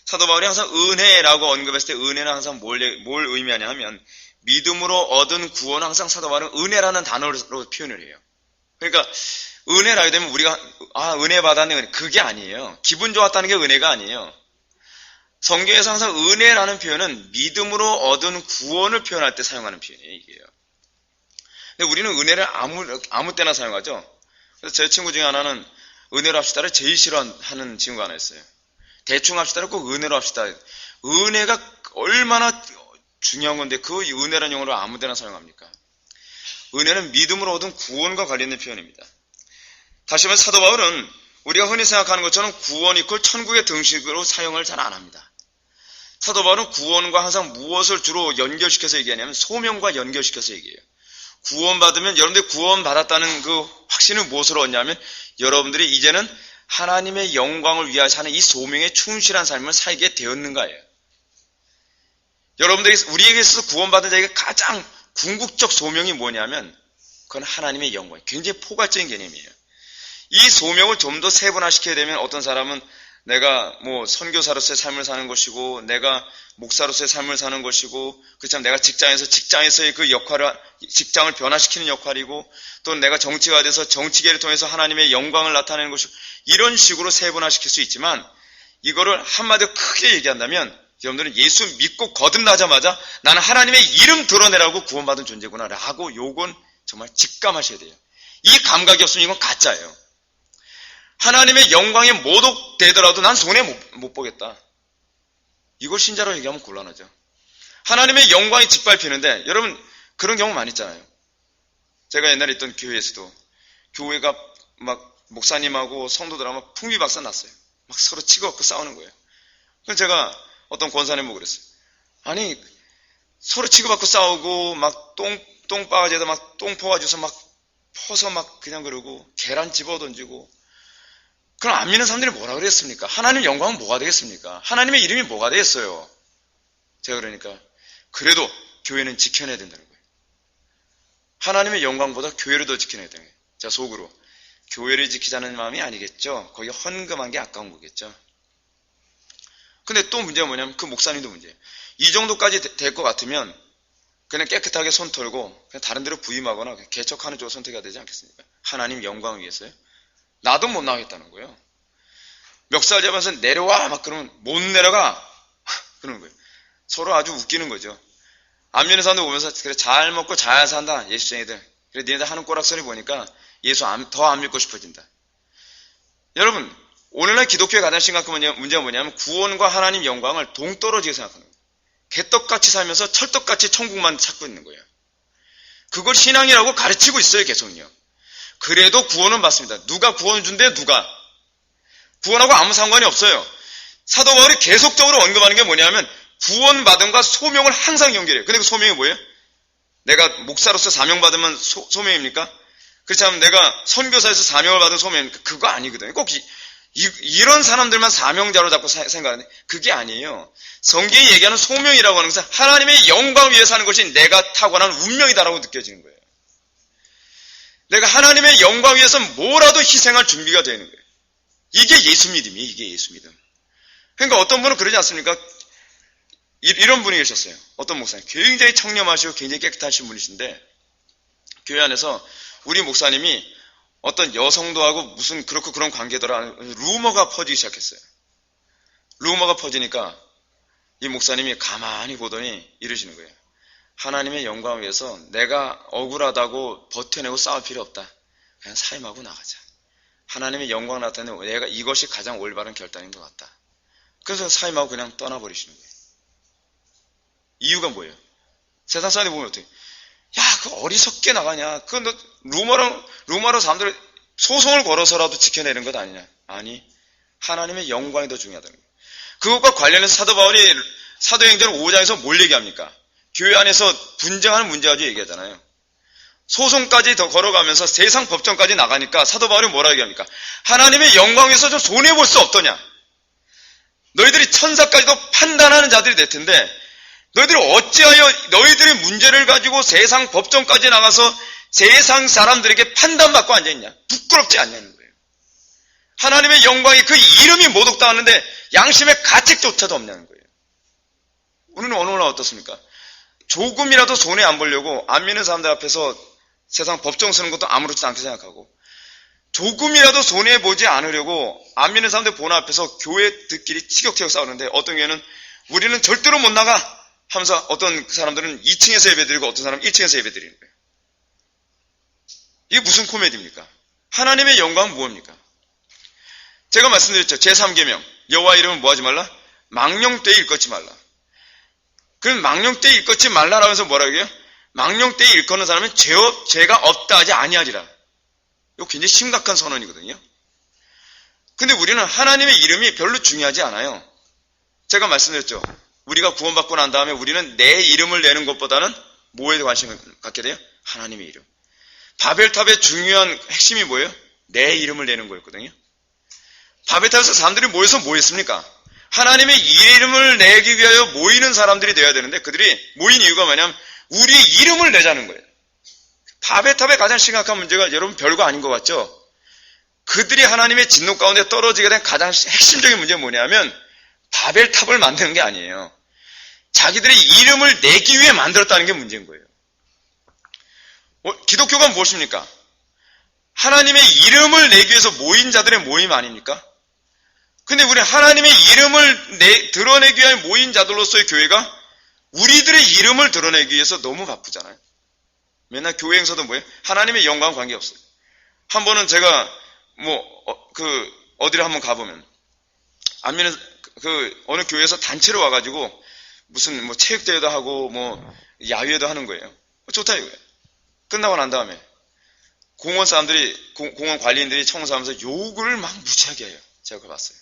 사도 바울이 항상 은혜라고 언급했을 때 은혜는 항상 뭘 의미하냐 하면 믿음으로 얻은 구원은 항상 사도 바울은 은혜라는 단어로 표현을 해요. 그러니까 은혜라 하게 되면 우리가 은혜 받았네 은혜 그게 아니에요. 기분 좋았다는 게 은혜가 아니에요. 성경에서 항상 은혜라는 표현은 믿음으로 얻은 구원을 표현할 때 사용하는 표현이에요. 이게요. 근데 우리는 은혜를 아무 때나 사용하죠. 그래서 제 친구 중에 하나는 은혜로 합시다를 제일 싫어하는 친구가 하나 있어요. 대충 합시다를 꼭 은혜로 합시다. 은혜가 얼마나 중요한 건데 그 은혜라는 용어를 아무 데나 사용합니까? 은혜는 믿음으로 얻은 구원과 관련된 표현입니다. 다시 말해 사도 바울은 우리가 흔히 생각하는 것처럼 구원 이퀄 천국의 등식으로 사용을 잘 안 합니다. 사도 바울은 구원과 항상 무엇을 주로 연결시켜서 얘기하냐면 소명과 연결시켜서 얘기해요. 구원받으면 여러분들이 구원받았다는 그 확신을 무엇으로 얻냐면 여러분들이 이제는 하나님의 영광을 위하여 사는 이 소명에 충실한 삶을 살게 되었는가예요. 여러분들이 우리에게 있어서 구원받은 자에게 가장 궁극적 소명이 뭐냐면 그건 하나님의 영광. 굉장히 포괄적인 개념이에요. 이 소명을 좀 더 세분화시켜야 되면 어떤 사람은 내가 선교사로서의 삶을 사는 것이고 내가 목사로서의 삶을 사는 것이고 그렇지만 내가 직장에서의 그 직장을 변화시키는 역할이고 또 내가 정치가 돼서 정치계를 통해서 하나님의 영광을 나타내는 것이고 이런 식으로 세분화시킬 수 있지만 이거를 한마디로 크게 얘기한다면 여러분들은 예수 믿고 거듭나자마자 나는 하나님의 이름 드러내라고 구원받은 존재구나 라고 요건 정말 직감하셔야 돼요. 이 감각이 없으면 이건 가짜예요. 하나님의 영광에 모독되더라도 난 손해 못 보겠다. 이걸 신자로 얘기하면 곤란하죠. 하나님의 영광이 짓밟히는데 여러분 그런 경우 많이 있잖아요. 제가 옛날에 있던 교회에서도 교회가 막 목사님하고 성도들하고 막 풍비박산 났어요. 막 서로 치고받고 싸우는 거예요. 그래서 제가 어떤 권사님 보고 그랬어요. 아니 서로 치고받고 싸우고 막 똥바가지에다 막 똥 퍼가지고서 막 퍼서 막 그냥 그러고 계란 집어던지고 그럼 안 믿는 사람들이 뭐라 그랬습니까? 하나님 영광은 뭐가 되겠습니까? 하나님의 이름이 뭐가 되겠어요? 제가 그러니까 그래도 교회는 지켜내야 된다는 거예요. 하나님의 영광보다 교회를 더 지켜내야 되는 거예요. 자, 속으로 교회를 지키자는 마음이 아니겠죠. 거기 헌금한 게 아까운 거겠죠. 근데 또 문제가 뭐냐면 그 목사님도 문제예요. 이 정도까지 될 것 같으면 그냥 깨끗하게 손 털고 그냥 다른 데로 부임하거나 개척하는 쪽을 선택해야 되지 않겠습니까? 하나님 영광을 위해서요. 나도 못 나가겠다는 거예요. 멱살 잡아서 내려와 막 그러면 못 내려가 그러는 거예요. 서로 아주 웃기는 거죠. 안 믿는 사람들 보면서 그래 잘 먹고 잘 산다 예수쟁이들. 그래 니네들 하는 꼬락서리 보니까 예수 더 안 믿고 싶어진다. 여러분 오늘날 기독교의 가장 심각한 문제가 뭐냐면 구원과 하나님 영광을 동떨어지게 생각하는 거예요. 개떡같이 살면서 철떡같이 천국만 찾고 있는 거예요. 그걸 신앙이라고 가르치고 있어요, 계속요. 그래도 구원은 받습니다. 누가 구원을 준대? 누가? 구원하고 아무 상관이 없어요. 사도 바울이 계속적으로 언급하는 게 뭐냐면 구원받음과 소명을 항상 연결해요. 근데 그 소명이 뭐예요? 내가 목사로서 사명받으면 소명입니까? 그렇지 않으면 내가 선교사에서 사명을 받은 소명입니까? 그거 아니거든요. 꼭 이런 사람들만 사명자로 자꾸 생각하는데 그게 아니에요. 성경이 얘기하는 소명이라고 하는 것은 하나님의 영광 위에 사는 것이 내가 타고난 운명이다라고 느껴지는 거예요. 내가 하나님의 영광 위해서 뭐라도 희생할 준비가 되는 거예요. 이게 예수 믿음이에요. 이게 예수 믿음. 그러니까 어떤 분은 그러지 않습니까? 이런 분이 계셨어요. 어떤 목사님. 굉장히 청렴하시고 굉장히 깨끗하신 분이신데 교회 안에서 우리 목사님이 어떤 여성도 하고 무슨 그렇고 그런 관계더라 루머가 퍼지기 시작했어요. 루머가 퍼지니까 이 목사님이 가만히 보더니 이러시는 거예요. 하나님의 영광을 위해서 내가 억울하다고 버텨내고 싸울 필요 없다. 그냥 사임하고 나가자. 하나님의 영광 나타내는 내가 이것이 가장 올바른 결단인 것 같다. 그래서 사임하고 그냥 떠나버리시는 거예요. 이유가 뭐예요? 세상 사람이 보면 어떻게? 야, 그 어리석게 나가냐? 그 너 루머로 사람들 소송을 걸어서라도 지켜내는 것 아니냐? 아니, 하나님의 영광이 더 중요하다는 거예요. 그것과 관련해서 사도 바울이 사도행전 5장에서 뭘 얘기합니까? 교회 안에서 분쟁하는 문제 가지고 얘기하잖아요. 소송까지 더 걸어가면서 세상 법정까지 나가니까 사도 바울이 뭐라 얘기합니까? 하나님의 영광에서 좀 손해볼 수 없더냐? 너희들이 천사까지도 판단하는 자들이 될 텐데 너희들이 어찌하여 너희들의 문제를 가지고 세상 법정까지 나가서 세상 사람들에게 판단받고 앉아있냐? 부끄럽지 않냐는 거예요. 하나님의 영광이 그 이름이 모독당하는데 양심의 가책조차도 없냐는 거예요. 우리는 어느 날 어떻습니까? 조금이라도 손해 안 보려고 안 믿는 사람들 앞에서 세상 법정 쓰는 것도 아무렇지도 않게 생각하고 조금이라도 손해보지 않으려고 안 믿는 사람들 보는 앞에서 교회들끼리 티격태격 싸우는데 어떤 교회는 우리는 절대로 못 나가 하면서 어떤 사람들은 2층에서 예배드리고 어떤 사람은 1층에서 예배드리는 거예요. 이게 무슨 코미디입니까? 하나님의 영광은 무엇입니까? 제가 말씀드렸죠. 제3계명 여호와 이름은 뭐하지 말라? 망령되이 일컫지 말라. 그럼 망령되이 일컫지 말라라고 해서 뭐라고 해요? 망령되이 일컫는 사람은 죄가 없다 하지 아니하리라. 이거 굉장히 심각한 선언이거든요. 근데 우리는 하나님의 이름이 별로 중요하지 않아요. 제가 말씀드렸죠. 우리가 구원받고 난 다음에 우리는 내 이름을 내는 것보다는 뭐에 관심을 갖게 돼요? 하나님의 이름. 바벨탑의 중요한 핵심이 뭐예요? 내 이름을 내는 거였거든요. 바벨탑에서 사람들이 모여서 뭐 했습니까? 하나님의 이름을 내기 위하여 모이는 사람들이 되어야 되는데 그들이 모인 이유가 뭐냐면 우리의 이름을 내자는 거예요. 바벨탑의 가장 심각한 문제가 여러분 별거 아닌 것 같죠? 그들이 하나님의 진노 가운데 떨어지게 된 가장 핵심적인 문제는 뭐냐면 바벨탑을 만드는 게 아니에요. 자기들의 이름을 내기 위해 만들었다는 게 문제인 거예요. 기독교가 무엇입니까? 하나님의 이름을 내기 위해서 모인 자들의 모임 아닙니까? 근데 우리 하나님의 이름을 드러내기 위해 모인 자들로서의 교회가 우리들의 이름을 드러내기 위해서 너무 바쁘잖아요. 맨날 교회 행사도 뭐예요? 하나님의 영광 관계없어요. 한 번은 제가 어디를 한번 가보면 안면에 어느 교회에서 단체로 와가지고 무슨 체육대회도 하고 야유회도 하는 거예요. 좋다 이거예요. 끝나고 난 다음에 공원 사람들이 공원 관리인들이 청소하면서 욕을 막 무지하게 해요. 제가 그거 봤어요.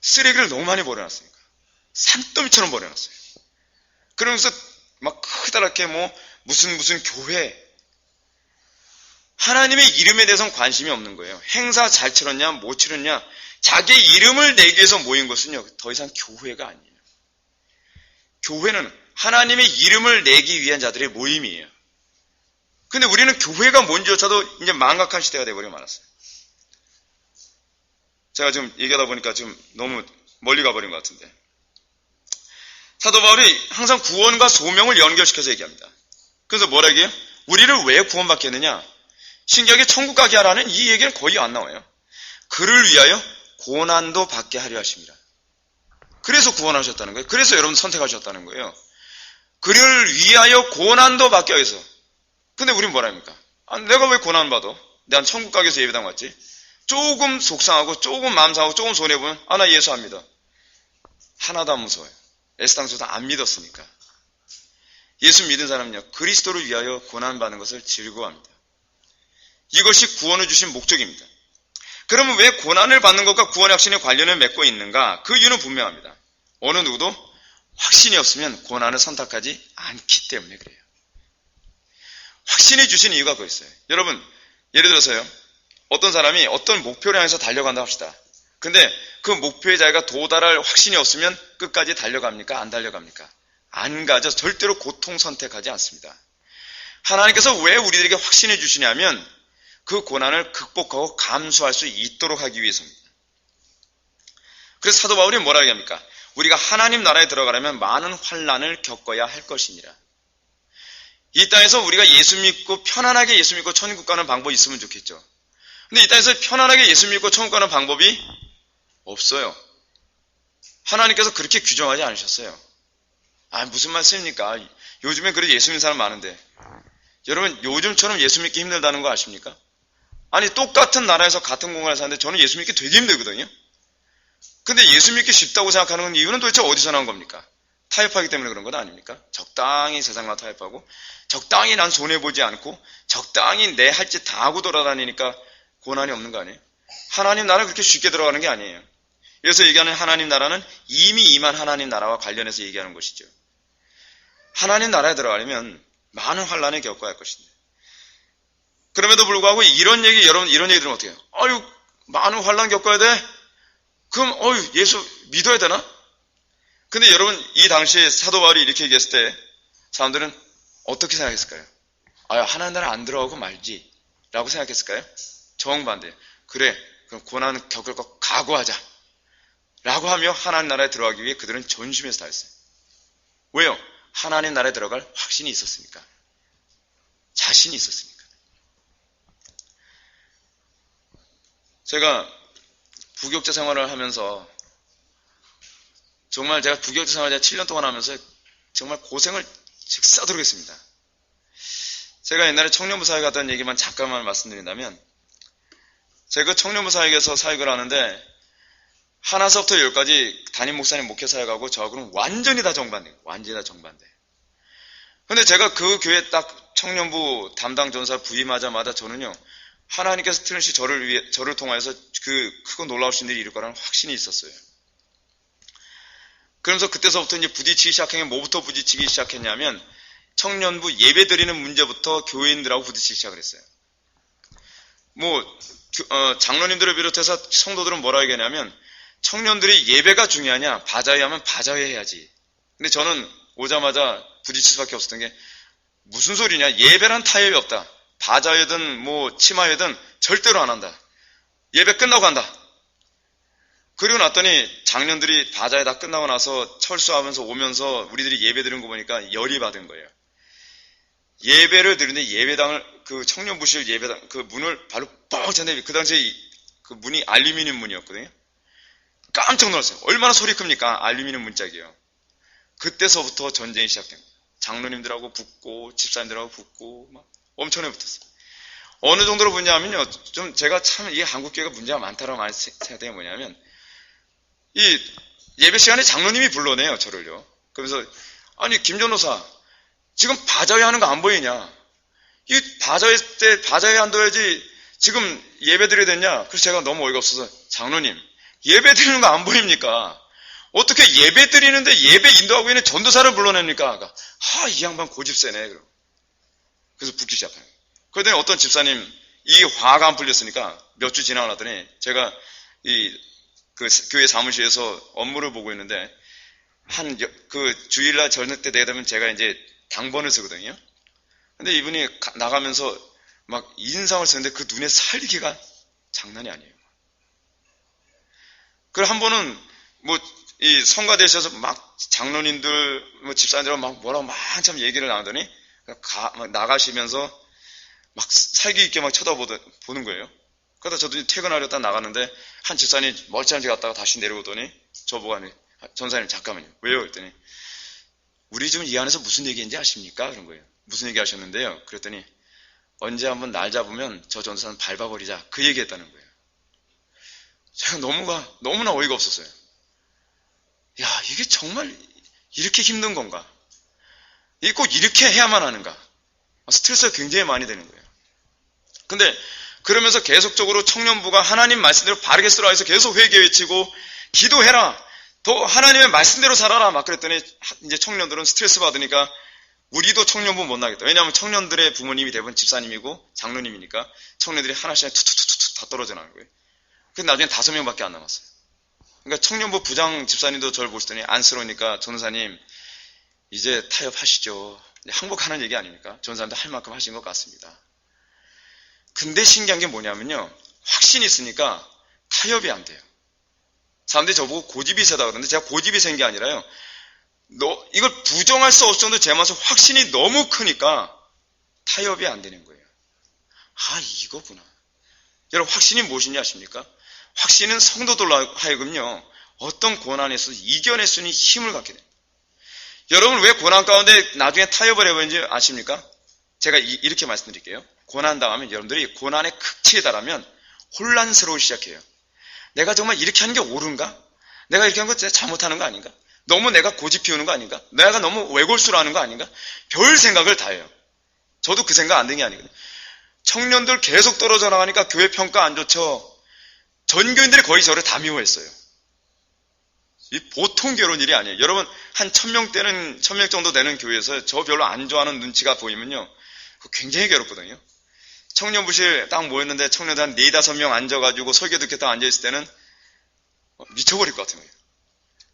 쓰레기를 너무 많이 버려놨으니까 산더미처럼 버려놨어요. 그러면서 막 크다랗게 무슨 교회 하나님의 이름에 대해서는 관심이 없는 거예요. 행사 잘 치렀냐 못 치렀냐 자기 이름을 내기 위해서 모인 것은요 더 이상 교회가 아니에요. 교회는 하나님의 이름을 내기 위한 자들의 모임이에요. 근데 우리는 교회가 뭔지조차도 이제 망각한 시대가 되어버려 말았어요. 제가 지금 얘기하다 보니까 지금 너무 멀리 가버린 것 같은데 사도 바울이 항상 구원과 소명을 연결시켜서 얘기합니다. 그래서 뭐라 얘기해요? 우리를 왜 구원받게 했느냐? 신기하게 천국 가게 하라는 이 얘기는 거의 안 나와요. 그를 위하여 고난도 받게 하려 하십니다. 그래서 구원하셨다는 거예요. 그래서 여러분 선택하셨다는 거예요. 그를 위하여 고난도 받게 위해서. 근데 우린 뭐라 합니까? 내가 왜 고난 받아? 난 천국 가게 해서 예배당 왔지? 조금 속상하고 조금 마음 상하고 조금 손해보면 나 예수합니다. 하나도 안 무서워요. 에스당초도 안 믿었으니까. 예수 믿은 사람은요, 그리스도를 위하여 고난받는 것을 즐거워합니다. 이것이 구원을 주신 목적입니다. 그러면 왜 고난을 받는 것과 구원의 확신의 관련을 맺고 있는가? 그 이유는 분명합니다. 어느 누구도 확신이 없으면 고난을 선택하지 않기 때문에 그래요. 확신이 주신 이유가 그거 있어요. 여러분, 예를 들어서요, 어떤 사람이 어떤 목표를 향해서 달려간다 합시다. 근데 그 목표의 자리가 도달할 확신이 없으면 끝까지 달려갑니까? 안 달려갑니까? 안 가죠. 절대로 고통 선택하지 않습니다. 하나님께서 왜 우리들에게 확신을 주시냐면 그 고난을 극복하고 감수할 수 있도록 하기 위해서입니다. 그래서 사도 바울이 뭐라 얘기합니까? 우리가 하나님 나라에 들어가려면 많은 환난을 겪어야 할 것이니라. 이 땅에서 우리가 예수 믿고 편안하게 예수 믿고 천국 가는 방법이 있으면 좋겠죠. 근데 이 땅에서 편안하게 예수 믿고 천국 가는 방법이 없어요. 하나님께서 그렇게 규정하지 않으셨어요. 무슨 말씀입니까? 요즘에 그래도 예수 믿는 사람 많은데. 여러분, 요즘처럼 예수 믿기 힘들다는 거 아십니까? 똑같은 나라에서 같은 공간에 사는데 저는 예수 믿기 되게 힘들거든요. 근데 예수 믿기 쉽다고 생각하는 이유는 도대체 어디서 나온 겁니까? 타협하기 때문에 그런 건 아닙니까? 적당히 세상과 타협하고 적당히 난 손해보지 않고 적당히 내 할 짓 다 하고 돌아다니니까 고난이 없는 거 아니에요? 하나님 나라는 그렇게 쉽게 들어가는 게 아니에요. 그래서 얘기하는 하나님 나라는 이미 임한 하나님 나라와 관련해서 얘기하는 것이죠. 하나님 나라에 들어가려면 많은 환난을 겪어야 할 것인데. 그럼에도 불구하고 이런 얘기, 여러분 이런 얘기 들으면 어떻게 해요? 많은 환난 겪어야 돼? 그럼 예수 믿어야 되나? 근데 여러분 이 당시에 사도 바울이 이렇게 얘기했을 때 사람들은 어떻게 생각했을까요? 하나님 나라 안 들어가고 말지 라고 생각했을까요? 정반대. 그래, 그럼 고난 겪을 거 각오하자 라고 하며 하나님 나라에 들어가기 위해 그들은 전심에서 다했어요. 왜요? 하나님 나라에 들어갈 확신이 있었으니까. 자신이 있었으니까. 제가 부교육자 생활을 하면서 정말 제가 부교육자 생활을 7년 동안 하면서 정말 고생을 직사도록 했습니다. 제가 옛날에 청년부 사역에 갔던 얘기만 잠깐만 말씀드린다면 제가 청년부 사역에서 사역을 하는데 하나서부터 10까지 담임 목사님 목회 사역하고 저하고는 완전히 다 정반대예요. 완전히 다 정반대. 근데 제가 그 교회 딱 청년부 담당 전사 부임하자마자 저는요, 하나님께서 틀림없이 저를 통하여서 그 크고 놀라우신 일이 이룰 거라는 확신이 있었어요. 그러면서 그때서부터 이제 부딪히기 시작한 게 뭐부터 부딪히기 시작했냐면 청년부 예배 드리는 문제부터 교인들하고 부딪히기 시작을 했어요. 장로님들을 비롯해서 성도들은 뭐라 얘기하냐면 청년들이 예배가 중요하냐? 바자회 하면 바자회 해야지. 근데 저는 오자마자 부딪힐 수밖에 없었던 게 무슨 소리냐? 예배란 타협이 없다. 바자회든 치마회든 절대로 안 한다. 예배 끝나고 한다. 그리고 났더니 장년들이 바자회 다 끝나고 나서 철수하면서 오면서 우리들이 예배 드리는 거 보니까 열이 받은 거예요. 예배를 드리는데 예배당을 그 청년부실 예배당 그 문을 발로 뻥 쳤는데 그 당시에 그 문이 알루미늄 문이었거든요. 깜짝 놀랐어요. 얼마나 소리 큽니까? 알루미늄 문짝이요. 그때서부터 전쟁이 시작된 거예요. 장로님들하고 붙고 집사님들하고 붙고 막 엄청나게 붙었어요. 어느 정도로 붙냐면요. 좀 제가 참 이 한국교회가 문제가 많다라고 많이 생각된 게 뭐냐면 이 예배 시간에 장로님이 불러내요. 저를요. 그러면서 김 전도사 지금 바자회 하는 거 안 보이냐? 이 바자회 때 바자회 안 둬야지 지금 예배 드려야 되냐? 그래서 제가 너무 어이가 없어서 장로님 예배 드리는 거 안 보입니까? 어떻게 예배 드리는데 예배 인도하고 있는 전도사를 불러냅니까? 이 양반 고집세네. 그래서 붙기 시작해요. 그러더니 어떤 집사님 이 화가 안 풀렸으니까 몇 주 지나고 나더니 제가 그 교회 사무실에서 업무를 보고 있는데 그 주일날 저녁 때 되면 제가 이제 당번을 쓰거든요. 근데 이분이 나가면서 막 인상을 쓰는데 그 눈에 살기가 장난이 아니에요. 그리고 한 번은 이 성가대에서 막 장로님들 집사님들하고 막 뭐라고 막 한참 얘기를 나누더니 막 나가시면서 막 살기 있게 막 쳐다보는 거예요. 그러다 저도 퇴근하려다 나갔는데 한 집사님 멀찌감치 갔다가 다시 내려오더니 저보고 전사님 잠깐만요. 왜요? 그랬더니 우리 지금 이 안에서 무슨 얘기인지 아십니까? 그런 거예요. 무슨 얘기 하셨는데요? 그랬더니 언제 한번 날 잡으면 저 전사는 밟아버리자. 그 얘기 했다는 거예요. 제가 너무나 어이가 없었어요. 야, 이게 정말 이렇게 힘든 건가? 이게 꼭 이렇게 해야만 하는가? 스트레스가 굉장히 많이 되는 거예요. 근데 그러면서 계속적으로 청년부가 하나님 말씀대로 바르게 쓰라 해서 계속 회개 외치고 기도해라. 더 하나님의 말씀대로 살아라. 막 그랬더니 이제 청년들은 스트레스 받으니까 우리도 청년부 못 나겠다. 왜냐하면 청년들의 부모님이 대부분 집사님이고 장로님이니까 청년들이 하나씩 투투투투 다 떨어져 나는 거예요. 근데 나중에 5명밖에 안 남았어요. 그러니까 청년부 부장 집사님도 저를 보시더니 안쓰러우니까 전사님 이제 타협하시죠. 항복하는 얘기 아닙니까? 전사님도 할 만큼 하신 것 같습니다. 근데 신기한 게 뭐냐면요. 확신이 있으니까 타협이 안 돼요. 사람들이 저보고 고집이 세다 그러는데 제가 고집이 센 게 아니라요. 이걸 부정할 수 없을 정도 제 마음속 확신이 너무 크니까 타협이 안 되는 거예요. 아, 이거구나. 여러분, 확신이 무엇인지 아십니까? 확신은 성도들로 하여금요, 어떤 고난에서 이겨낼 수 있는 힘을 갖게 돼요. 여러분, 왜 고난 가운데 나중에 타협을 해버리는지 아십니까? 제가 이렇게 말씀드릴게요. 고난 당하면 여러분들이 고난의 극치에 달하면 혼란스러우기 시작해요. 내가 정말 이렇게 하는 게 옳은가? 내가 이렇게 하는 거 잘못하는 거 아닌가? 너무 내가 고집 피우는 거 아닌가? 내가 너무 외골수로 하는 거 아닌가? 별 생각을 다 해요. 저도 그 생각 안 든 게 아니거든요. 청년들 계속 떨어져 나가니까 교회 평가 안 좋죠. 전교인들이 거의 저를 다 미워했어요. 이 보통 괴로운 일이 아니에요. 여러분, 한 1000명 정도 되는 교회에서 저 별로 안 좋아하는 눈치가 보이면요. 굉장히 괴롭거든요. 청년부실 딱 모였는데 청년들 한 4-5명 앉아가지고 설교 듣겠다 앉아있을 때는 미쳐버릴 것 같은 거예요.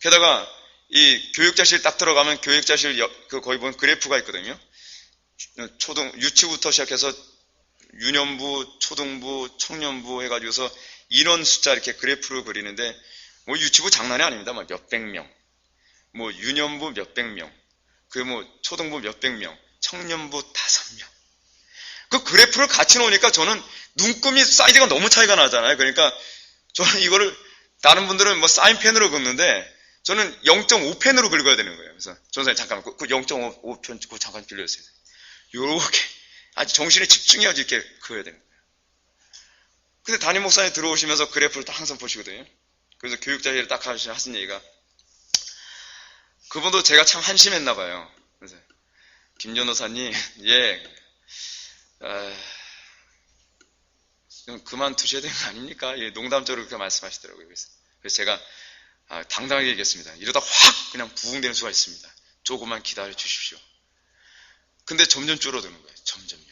게다가 이 교육자실 딱 들어가면 교육자실 거기 보면 그래프가 있거든요. 유치부터 시작해서 유년부, 초등부, 청년부 해가지고서 인원 숫자 이렇게 그래프를 그리는데 뭐 유치부 장난이 아닙니다. 막 몇백 명, 뭐 유년부 몇백 명, 초등부 몇백 명, 청년부 5명. 그 그래프를 같이 놓으니까 저는 눈금이 사이즈가 너무 차이가 나잖아요. 그러니까 저는 이거를 다른 분들은 뭐 사인펜으로 긋는데 저는 0.5펜으로 긁어야 되는 거예요. 그래서 전사님 잠깐만 그 0.5펜 그거 잠깐 빌려주세요. 요렇게 아주 정신에 집중해야지 이렇게 그어야 되는 거예요. 근데 담임 목사님 들어오시면서 그래프를 딱 항상 보시거든요. 그래서 교육자회를 딱 하신 얘기가 그분도 제가 참 한심했나 봐요. 그래서 김 전도사님, 그만 두셔야 되는 거 아닙니까? 예, 농담적으로 그렇게 말씀하시더라고요. 그래서 제가 당당하게 얘기했습니다. 이러다 확 그냥 부흥되는 수가 있습니다. 조금만 기다려 주십시오. 근데 점점 줄어드는 거예요. 점점요.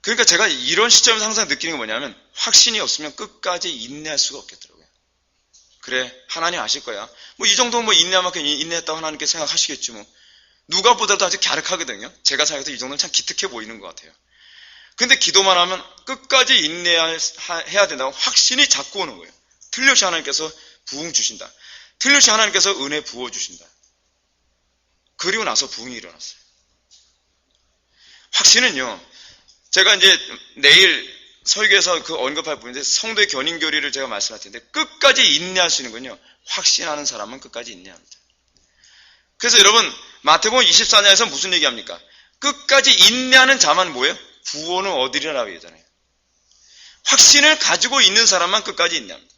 그러니까 제가 이런 시점에서 항상 느끼는 게 뭐냐면 확신이 없으면 끝까지 인내할 수가 없겠더라고요. 그래, 하나님 아실 거야. 뭐 이 정도 뭐 인내만큼 인내했다고 하나님께 생각하시겠지 뭐. 누가 보더라도 아주 갸륵하거든요. 제가 생각해도 이 정도는 참 기특해 보이는 것 같아요. 근데 기도만 하면 끝까지 인내해야 된다고 확신이 자꾸 오는 거예요. 틀림없이 하나님께서 부흥 주신다. 틀림없이 하나님께서 은혜 부어주신다. 그리고 나서 부흥이 일어났어요. 확신은요, 제가 이제 내일 설교에서 그 언급할 부분인데 성도의 견인교리를 제가 말씀할 텐데 끝까지 인내할 수 있는 건요, 확신하는 사람은 끝까지 인내합니다. 그래서 여러분, 마태복음 24장에서 무슨 얘기합니까? 끝까지 인내하는 자만 뭐예요? 구원을 얻으리라고 얘기하잖아요. 확신을 가지고 있는 사람만 끝까지 인내합니다.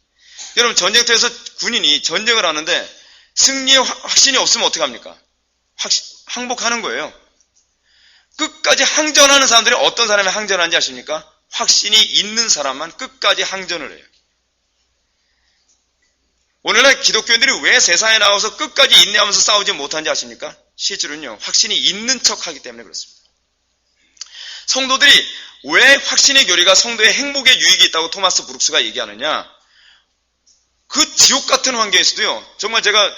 여러분, 전쟁터에서 군인이 전쟁을 하는데 승리의 확신이 없으면 어떻게 합니까? 항복하는 거예요. 끝까지 항전하는 사람들이 어떤 사람이 항전하는지 아십니까? 확신이 있는 사람만 끝까지 항전을 해요. 오늘날 기독교인들이 왜 세상에 나와서 끝까지 인내하면서 싸우지 못하는지 아십니까? 실제로는요, 확신이 있는 척 하기 때문에 그렇습니다. 성도들이 왜 확신의 교리가 성도의 행복에 유익이 있다고 토마스 브룩스가 얘기하느냐? 그 지옥 같은 환경에서도요, 정말 제가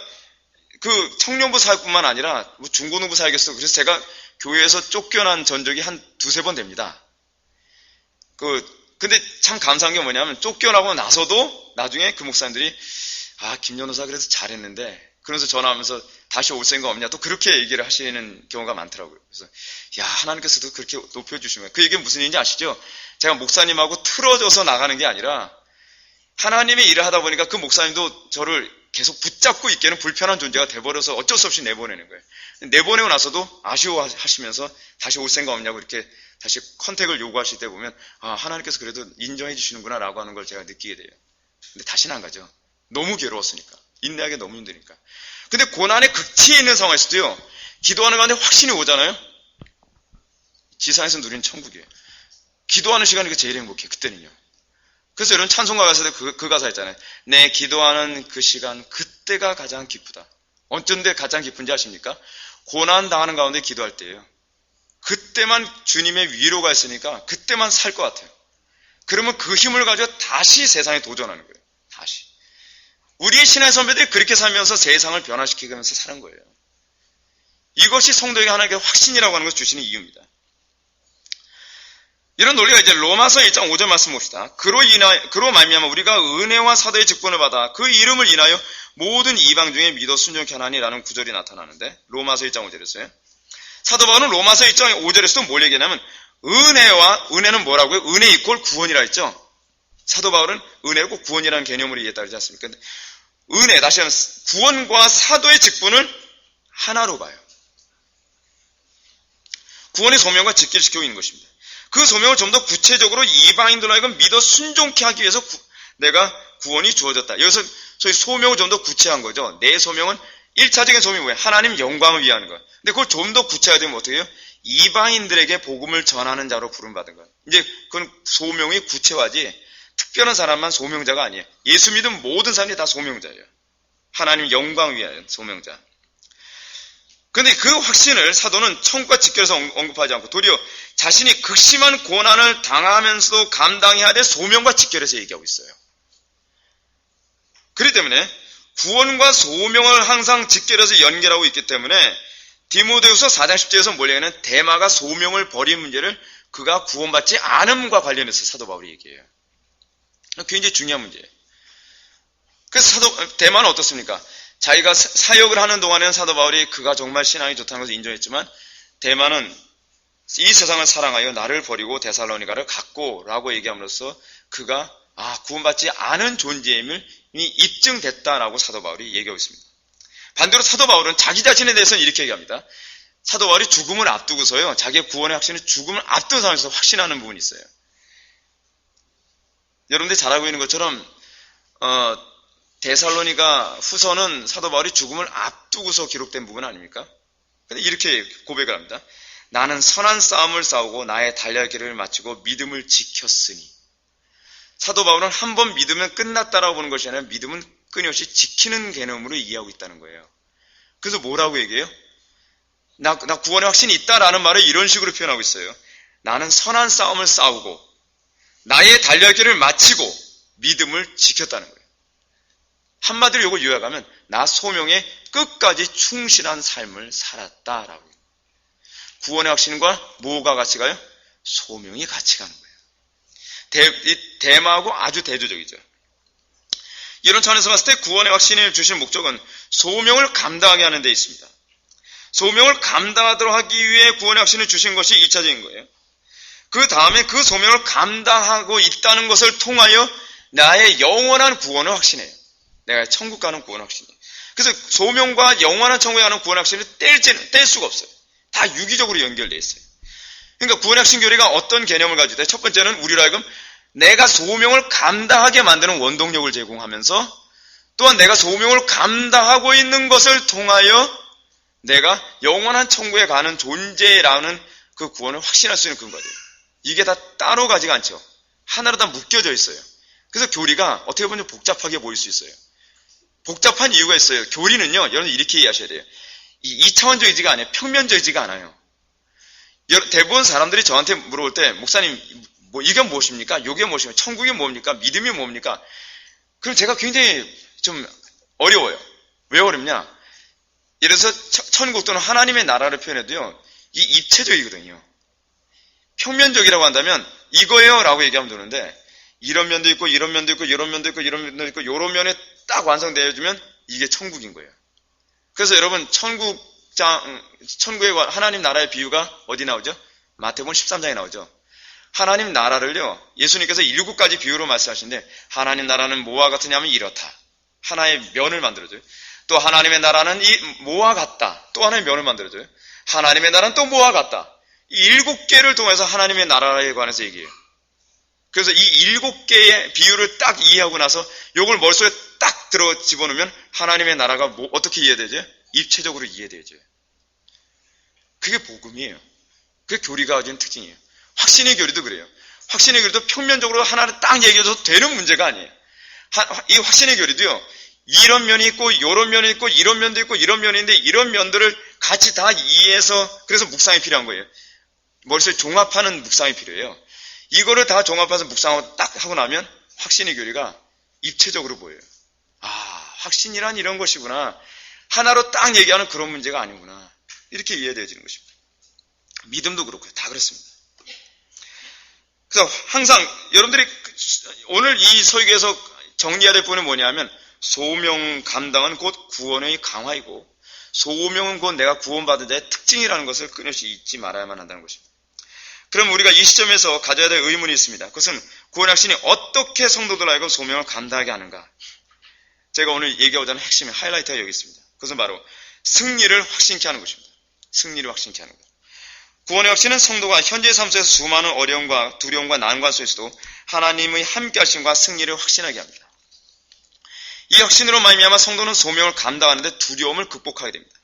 그 청년부 사역뿐만 아니라 뭐 중고등부 사역에서 그래서 제가 교회에서 쫓겨난 전적이 한 2-3번 됩니다. 근데 참 감사한 게 뭐냐면 쫓겨나고 나서도 나중에 그 목사님들이 김 전도사 그래서 잘했는데 그러면서 전화하면서 다시 올 생각 없냐 또 그렇게 얘기를 하시는 경우가 많더라고요. 그래서 하나님께서도 그렇게 높여주시면 그 얘기는 무슨 얘기인지 아시죠? 제가 목사님하고 틀어져서 나가는 게 아니라 하나님의 일을 하다 보니까 그 목사님도 저를 계속 붙잡고 있기에는 불편한 존재가 돼버려서 어쩔 수 없이 내보내는 거예요. 내보내고 나서도 아쉬워하시면서 다시 올 생각 없냐고 이렇게 다시 컨택을 요구하실 때 보면 하나님께서 그래도 인정해 주시는구나 라고 하는 걸 제가 느끼게 돼요. 근데 다시는 안 가죠. 너무 괴로웠으니까. 인내하기 너무 힘드니까. 근데 고난의 극치에 있는 상황에서도요, 기도하는 가운데 확신이 오잖아요. 지상에서 누리는 천국이에요. 기도하는 시간이 제일 행복해요. 그때는요. 그래서 여러분 찬송가 가사도 그 가사 있잖아요. 내 기도하는 그 시간, 그때가 가장 기쁘다. 어쩐데 가장 기쁜지 아십니까? 고난 당하는 가운데 기도할 때예요. 그때만 주님의 위로가 있으니까 그때만 살 것 같아요. 그러면 그 힘을 가지고 다시 세상에 도전하는 거예요. 다시. 우리의 신앙 선배들이 그렇게 살면서 세상을 변화시키면서 사는 거예요. 이것이 성도에게 하나님께 확신이라고 하는 것을 주시는 이유입니다. 이런 논리가 이제 로마서 1장 5절 말씀 봅시다. 그로 말미암아 우리가 은혜와 사도의 직분을 받아 그 이름을 인하여 모든 이방 중에 믿어 순종케 하나니라는 구절이 나타나는데, 로마서 1장 5절에서요. 사도 바울은 로마서 1장 5절에서도 뭘 얘기하냐면 은혜는 뭐라고요? 은혜 이퀄 구원이라 했죠. 사도 바울은 은혜고 구원이라는 개념으로 이해했다 그러지 않습니까? 은혜, 다시 한번 구원과 사도의 직분을 하나로 봐요. 구원의 소명과 직결시키고 있는 것입니다. 그 소명을 좀 더 구체적으로 이방인들로 하여금 믿어 순종케 하기 위해서 내가 구원이 주어졌다. 여기서 소위 소명을 좀 더 구체한 거죠. 내 소명은 1차적인 소명이 뭐예요? 하나님 영광을 위하는 거예요. 근데 그걸 좀 더 구체화되면 어떻게 해요? 이방인들에게 복음을 전하는 자로 부름받은 거예요. 이제 그건 소명이 구체화지 특별한 사람만 소명자가 아니에요. 예수 믿은 모든 사람이 다 소명자예요. 하나님 영광을 위하는 소명자. 그런데 그 확신을 사도는 천국과 직결해서 언급하지 않고 도리어 자신이 극심한 고난을 당하면서도 감당해야 될 소명과 직결해서 얘기하고 있어요. 그렇기 때문에 구원과 소명을 항상 직결해서 연결하고 있기 때문에 디모데후서 4장 10절에서 뭘 얘기하는 데마가 소명을 버린 문제를 그가 구원받지 않음과 관련해서 사도 바울이 얘기해요. 굉장히 중요한 문제예요. 그래서 데마는 어떻습니까? 자기가 사역을 하는 동안에는 사도 바울이 그가 정말 신앙이 좋다는 것을 인정했지만 데마는 이 세상을 사랑하여 나를 버리고 데살로니가를 갔고 라고 얘기함으로써 그가 구원받지 않은 존재임을 이미 입증됐다라고 사도 바울이 얘기하고 있습니다. 반대로 사도 바울은 자기 자신에 대해서는 이렇게 얘기합니다. 사도 바울이 죽음을 앞두고서요, 자기의 구원의 확신을 죽음을 앞둔 상황에서 확신하는 부분이 있어요. 여러분들이 잘 알고 있는 것처럼 데살로니가 후서는 사도 바울이 죽음을 앞두고서 기록된 부분 아닙니까? 근데 이렇게 고백을 합니다. 나는 선한 싸움을 싸우고 나의 달려갈 길을 마치고 믿음을 지켰으니. 사도 바울은 한 번 믿으면 끝났다라고 보는 것이 아니라 믿음은 끊임없이 지키는 개념으로 이해하고 있다는 거예요. 그래서 뭐라고 얘기해요? 나 구원의 확신이 있다라는 말을 이런 식으로 표현하고 있어요. 나는 선한 싸움을 싸우고 나의 달려갈 길을 마치고 믿음을 지켰다는 거예요. 한마디로 이걸 요약하면 나 소명에 끝까지 충실한 삶을 살았다라고. 구원의 확신과 뭐가 같이 가요? 소명이 같이 가는 거예요. 대마하고 아주 대조적이죠. 이런 차원에서 봤을 때 구원의 확신을 주신 목적은 소명을 감당하게 하는 데 있습니다. 소명을 감당하도록 하기 위해 구원의 확신을 주신 것이 1차적인 거예요. 그 다음에 그 소명을 감당하고 있다는 것을 통하여 나의 영원한 구원을 확신해요. 내가 천국 가는 구원 확신이에요. 그래서 소명과 영원한 천국에 가는 구원 확신을 뗄 수가 없어요. 다 유기적으로 연결되어 있어요. 그러니까 구원 확신 교리가 어떤 개념을 가지고 있다? 첫 번째는 우리로 하여금 내가 소명을 감당하게 만드는 원동력을 제공하면서 또한 내가 소명을 감당하고 있는 것을 통하여 내가 영원한 천국에 가는 존재라는 그 구원을 확신할 수 있는 근거예요. 이게 다 따로 가지가 않죠. 하나로 다 묶여져 있어요. 그래서 교리가 어떻게 보면 복잡하게 보일 수 있어요. 복잡한 이유가 있어요. 교리는요, 여러분 이렇게 이해하셔야 돼요. 이 2차원적이지가 않아요. 평면적이지가 않아요. 대부분 사람들이 저한테 물어볼 때, 목사님, 이게 무엇입니까? 요게 무엇입니까? 천국이 뭡니까? 믿음이 뭡니까? 그럼 제가 굉장히 좀 어려워요. 왜 어렵냐? 예를 들어서 천국 또는 하나님의 나라를 표현해도요, 이 입체적이거든요. 평면적이라고 한다면 이거예요 라고 얘기하면 되는데, 이런 면도 있고 이런 면도 있고 이런 면도 있고 이런 면도 있고 이런 면에 딱 완성되어주면 이게 천국인 거예요. 그래서 여러분 천국의 하나님 나라의 비유가 어디 나오죠? 마태복음 13장에 나오죠. 하나님 나라를요, 예수님께서 7가지 비유로 말씀하시는데 하나님 나라는 뭐와 같으냐면 이렇다. 하나의 면을 만들어줘요. 또 하나님의 나라는 이 뭐와 같다. 또 하나의 면을 만들어줘요. 하나님의 나라는 또 뭐와 같다. 이 7개를 통해서 하나님의 나라에 관해서 얘기해요. 그래서 이 7개의 비유를 딱 이해하고 나서 요걸 머릿속에 딱 들어 집어넣으면 하나님의 나라가 어떻게 이해되죠? 입체적으로 이해되죠. 그게 복음이에요. 그게 교리가 가진 특징이에요. 확신의 교리도 그래요. 확신의 교리도 평면적으로 하나를 딱 얘기해줘도 되는 문제가 아니에요. 이 확신의 교리도요, 이런 면이 있고, 이런 면이 있고, 이런 면도 있고, 이런 면이 있는데, 이런 면들을 같이 다 이해해서, 그래서 묵상이 필요한 거예요. 머릿속에 종합하는 묵상이 필요해요. 이거를 다 종합해서 묵상하고 딱 하고 나면, 확신의 교리가 입체적으로 보여요. 아, 확신이란 이런 것이구나. 하나로 딱 얘기하는 그런 문제가 아니구나. 이렇게 이해되어지는 것입니다. 믿음도 그렇고요. 다 그렇습니다. 그래서 항상 여러분들이 오늘 이 설교에서 정리해야 될 부분이 뭐냐면, 소명 감당은 곧 구원의 강화이고 소명은 곧 내가 구원받은 자의 특징이라는 것을 끊임없이 잊지 말아야만 한다는 것입니다. 그럼 우리가 이 시점에서 가져야 될 의문이 있습니다. 그것은 구원의 확신이 어떻게 성도들 알고 소명을 감당하게 하는가? 제가 오늘 얘기하고자 하는 핵심의 하이라이트가 여기 있습니다. 그것은 바로 승리를 확신케 하는 것입니다. 승리를 확신케 하는 것. 구원의 확신은 성도가 현재의 삶 속에서 수많은 어려움과 두려움과 난관 속에서도 하나님의 함께 하심과 승리를 확신하게 합니다. 이 확신으로 말미암아 성도는 소명을 감당하는데 두려움을 극복하게 됩니다.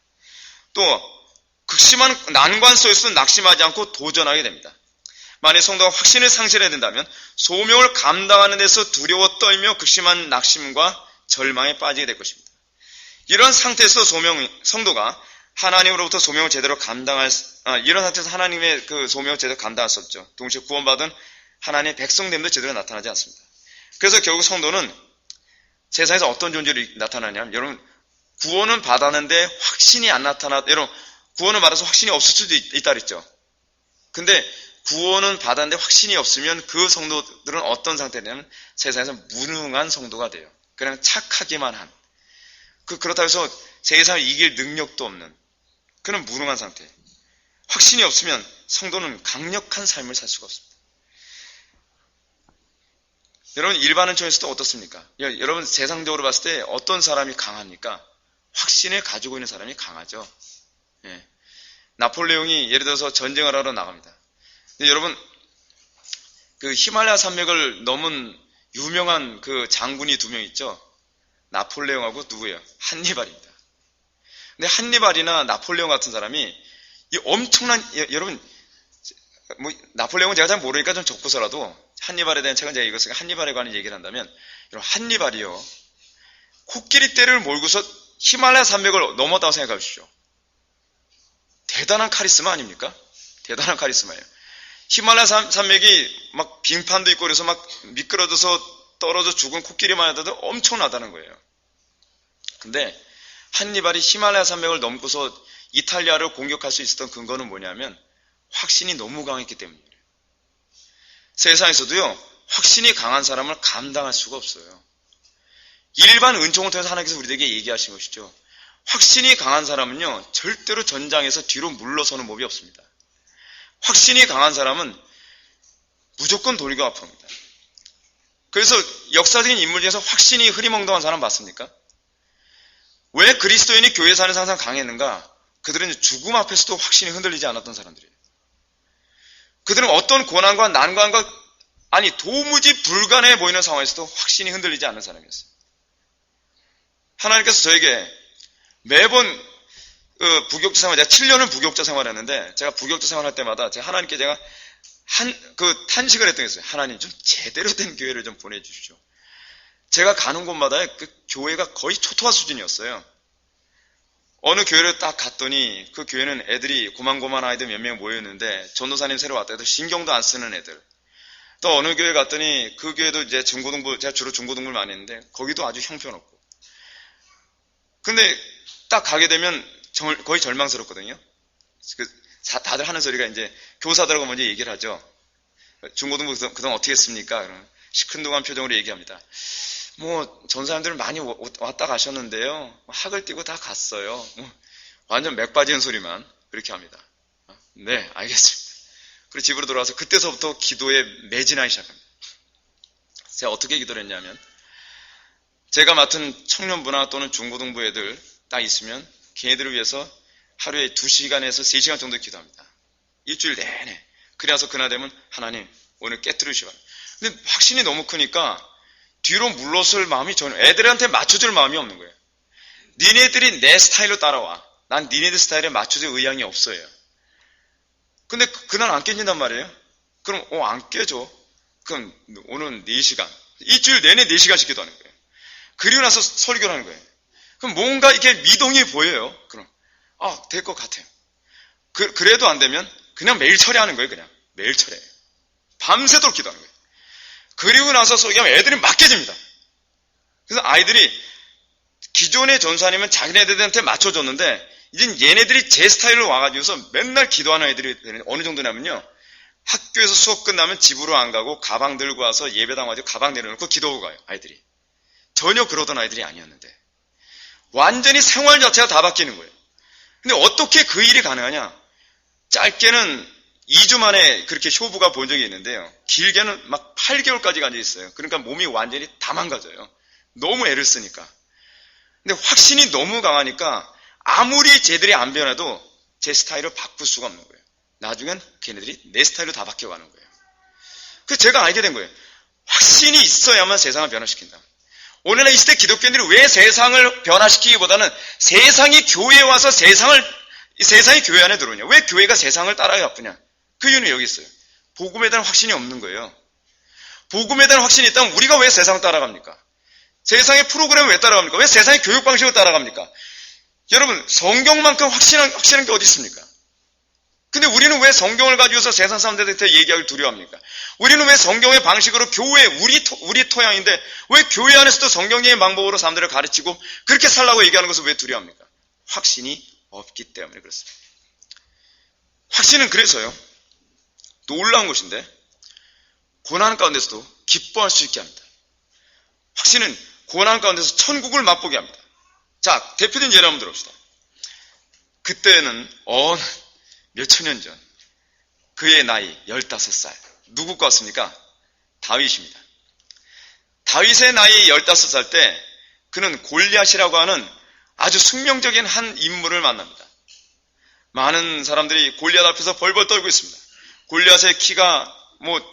또 극심한 난관 속에서도 낙심하지 않고 도전하게 됩니다. 만약 성도가 확신을 상실해야 된다면 소명을 감당하는 데서 두려워 떨며 극심한 낙심과 절망에 빠지게 될 것입니다. 이런 상태에서 성도가 하나님으로부터 소명을 제대로 이런 상태에서 하나님의 그 소명을 제대로 감당할 수 없죠. 동시에 구원받은 하나님의 백성됨도 제대로 나타나지 않습니다. 그래서 결국 성도는 세상에서 어떤 존재로 나타나냐면, 여러분, 구원은 받았는데 확신이 안 여러분, 구원을 받아서 확신이 없을 수도 있다 그랬죠. 근데 구원은 받았는데 확신이 없으면 그 성도들은 어떤 상태냐면 세상에서 무능한 성도가 돼요. 그냥 착하기만 한. 그렇다고 해서 세상을 이길 능력도 없는 그런 무능한 상태. 확신이 없으면 성도는 강력한 삶을 살 수가 없습니다. 여러분, 일반은총에서도 어떻습니까? 여러분, 세상적으로 봤을 때 어떤 사람이 강합니까? 확신을 가지고 있는 사람이 강하죠. 예. 나폴레옹이 예를 들어서 전쟁을 하러 나갑니다. 근데 여러분, 그 히말라야 산맥을 넘은 유명한 그 장군이 2명 있죠? 나폴레옹하고 누구예요? 한니발입니다. 근데 한니발이나 나폴레옹 같은 사람이 이 엄청난, 여러분, 뭐 나폴레옹은 제가 잘 모르니까 좀 적고서라도 한니발에 대한 책은 제가 읽었으니까 한니발에 관한 얘기를 한다면, 여러분, 한니발이요, 코끼리 떼를 몰고서 히말라야 산맥을 넘었다고 생각해 보십시오. 대단한 카리스마 아닙니까? 대단한 카리스마예요. 히말라야 산맥이 막 빙판도 있고 그래서 막 미끄러져서 떨어져 죽은 코끼리만 해도 엄청나다는 거예요. 근데 한니발이 히말라야 산맥을 넘고서 이탈리아를 공격할 수 있었던 근거는 뭐냐면 확신이 너무 강했기 때문이에요. 세상에서도요, 확신이 강한 사람을 감당할 수가 없어요. 일반 은총을 통해서 하나님께서 우리에게 얘기하신 것이죠. 확신이 강한 사람은요, 절대로 전장에서 뒤로 물러서는 법이 없습니다. 확신이 강한 사람은 무조건 돌고 앞으로입니다. 그래서 역사적인 인물 중에서 확신이 흐리멍덩한 사람 봤습니까? 왜 그리스도인이 교회 사는 항상 강했는가? 그들은 죽음 앞에서도 확신이 흔들리지 않았던 사람들이에요. 그들은 어떤 고난과 난관과 도무지 불가능해 보이는 상황에서도 확신이 흔들리지 않는 사람이었어요. 하나님께서 저에게 매번 부교육자 생활, 제가 7년을 부교육자 생활했는데, 제가 부교육자 생활할 때마다 하나님께 제가 탄식을 했던 게 있어요. 하나님, 좀 제대로 된 교회를 좀 보내주십시오. 제가 가는 곳마다 그 교회가 거의 초토화 수준이었어요. 어느 교회를 딱 갔더니 그 교회는 애들이 고만고만 아이들 몇 명 모였는데, 전도사님 새로 왔다 해도 신경도 안 쓰는 애들. 또 어느 교회 갔더니 그 교회도 이제 제가 주로 중고등부를 많이 했는데 거기도 아주 형편없고. 근데 딱 가게 되면 거의 절망스럽거든요. 다들 하는 소리가 이제 교사들하고 먼저 얘기를 하죠. 중고등부 그동안 어떻게 했습니까? 그러면 시큰둥한 표정으로 얘기합니다. 뭐 전사님들 많이 왔다 가셨는데요, 학을 띄고 다 갔어요. 완전 맥 빠지는 소리만 그렇게 합니다. 네, 알겠습니다. 그리고 집으로 돌아와서 그때서부터 기도에 매진하기 시작합니다. 제가 어떻게 기도를 했냐면, 제가 맡은 청년부나 또는 중고등부 애들 딱 있으면 걔네들을 위해서 하루에 2시간에서 3시간 정도 기도합니다. 일주일 내내. 그래서 그날 되면 하나님 오늘 깨뜨리시오. 근데 확신이 너무 크니까 뒤로 물러설 마음이 전혀, 애들한테 맞춰줄 마음이 없는 거예요. 니네들이 내 스타일로 따라와. 난 니네들 스타일에 맞춰줄 의향이 없어요. 근데 그날 안 깨진단 말이에요. 그럼 안 깨져. 그럼 오늘 4시간, 일주일 내내 4시간씩 기도하는 거예요. 그리고 나서 설교를 하는 거예요. 그럼 뭔가 이게 미동이 보여요. 그럼 될 것 같아요. 그래도 안 되면 그냥 매일 철회하는 거예요. 그냥 매일 철회. 밤새도록 기도하는 거예요. 그리고 나서 설교하면 애들이 막 깨집니다. 그래서 아이들이 기존의 전사님은 자기네들한테 맞춰줬는데 이젠 얘네들이 제 스타일로 와가지고서 맨날 기도하는 애들이 어느 정도냐면요, 학교에서 수업 끝나면 집으로 안 가고 가방 들고 와서 예배당 와서 가방 내려놓고 기도하고 가요. 아이들이 전혀 그러던 아이들이 아니었는데 완전히 생활 자체가 다 바뀌는 거예요. 근데 어떻게 그 일이 가능하냐? 짧게는 2주 만에 그렇게 효부가 본 적이 있는데요, 길게는 막 8개월까지 앉아 있어요. 그러니까 몸이 완전히 다 망가져요. 너무 애를 쓰니까. 근데 확신이 너무 강하니까 아무리 쟤들이 안 변해도 제 스타일을 바꿀 수가 없는 거예요. 나중엔 걔네들이 내 스타일로 다 바뀌어가는 거예요. 그래서 제가 알게 된 거예요. 확신이 있어야만 세상을 변화시킨다. 오늘날 이 시대 기독교인들이 왜 세상을 변화시키기보다는 세상이 교회에 와서 세상이 교회 안에 들어오냐? 왜 교회가 세상을 따라야 바쁘냐? 그 이유는 여기 있어요. 복음에 대한 확신이 없는 거예요. 복음에 대한 확신이 있다면 우리가 왜 세상을 따라갑니까? 세상의 프로그램을 왜 따라갑니까? 왜 세상의 교육 방식을 따라갑니까? 여러분, 성경만큼 확신한 게 어디 있습니까? 근데 우리는 왜 성경을 가지고서 세상 사람들한테 얘기하기 두려워합니까? 우리는 왜 성경의 방식으로 교회, 우리 토양인데 왜 교회 안에서도 성경의 방법으로 사람들을 가르치고 그렇게 살라고 얘기하는 것을 왜 두려워합니까? 확신이 없기 때문에 그렇습니다. 확신은 그래서요, 놀라운 것인데 고난 가운데서도 기뻐할 수 있게 합니다. 확신은 고난 가운데서 천국을 맛보게 합니다. 자, 대표적인 예를 한번 들어봅시다. 그때는 몇천 년 전, 그의 나이 15살. 누구 같습니까? 다윗입니다. 다윗의 나이 15살 때 그는 골리앗이라고 하는 아주 숙명적인 한 인물을 만납니다. 많은 사람들이 골리앗 앞에서 벌벌 떨고 있습니다. 골리앗의 키가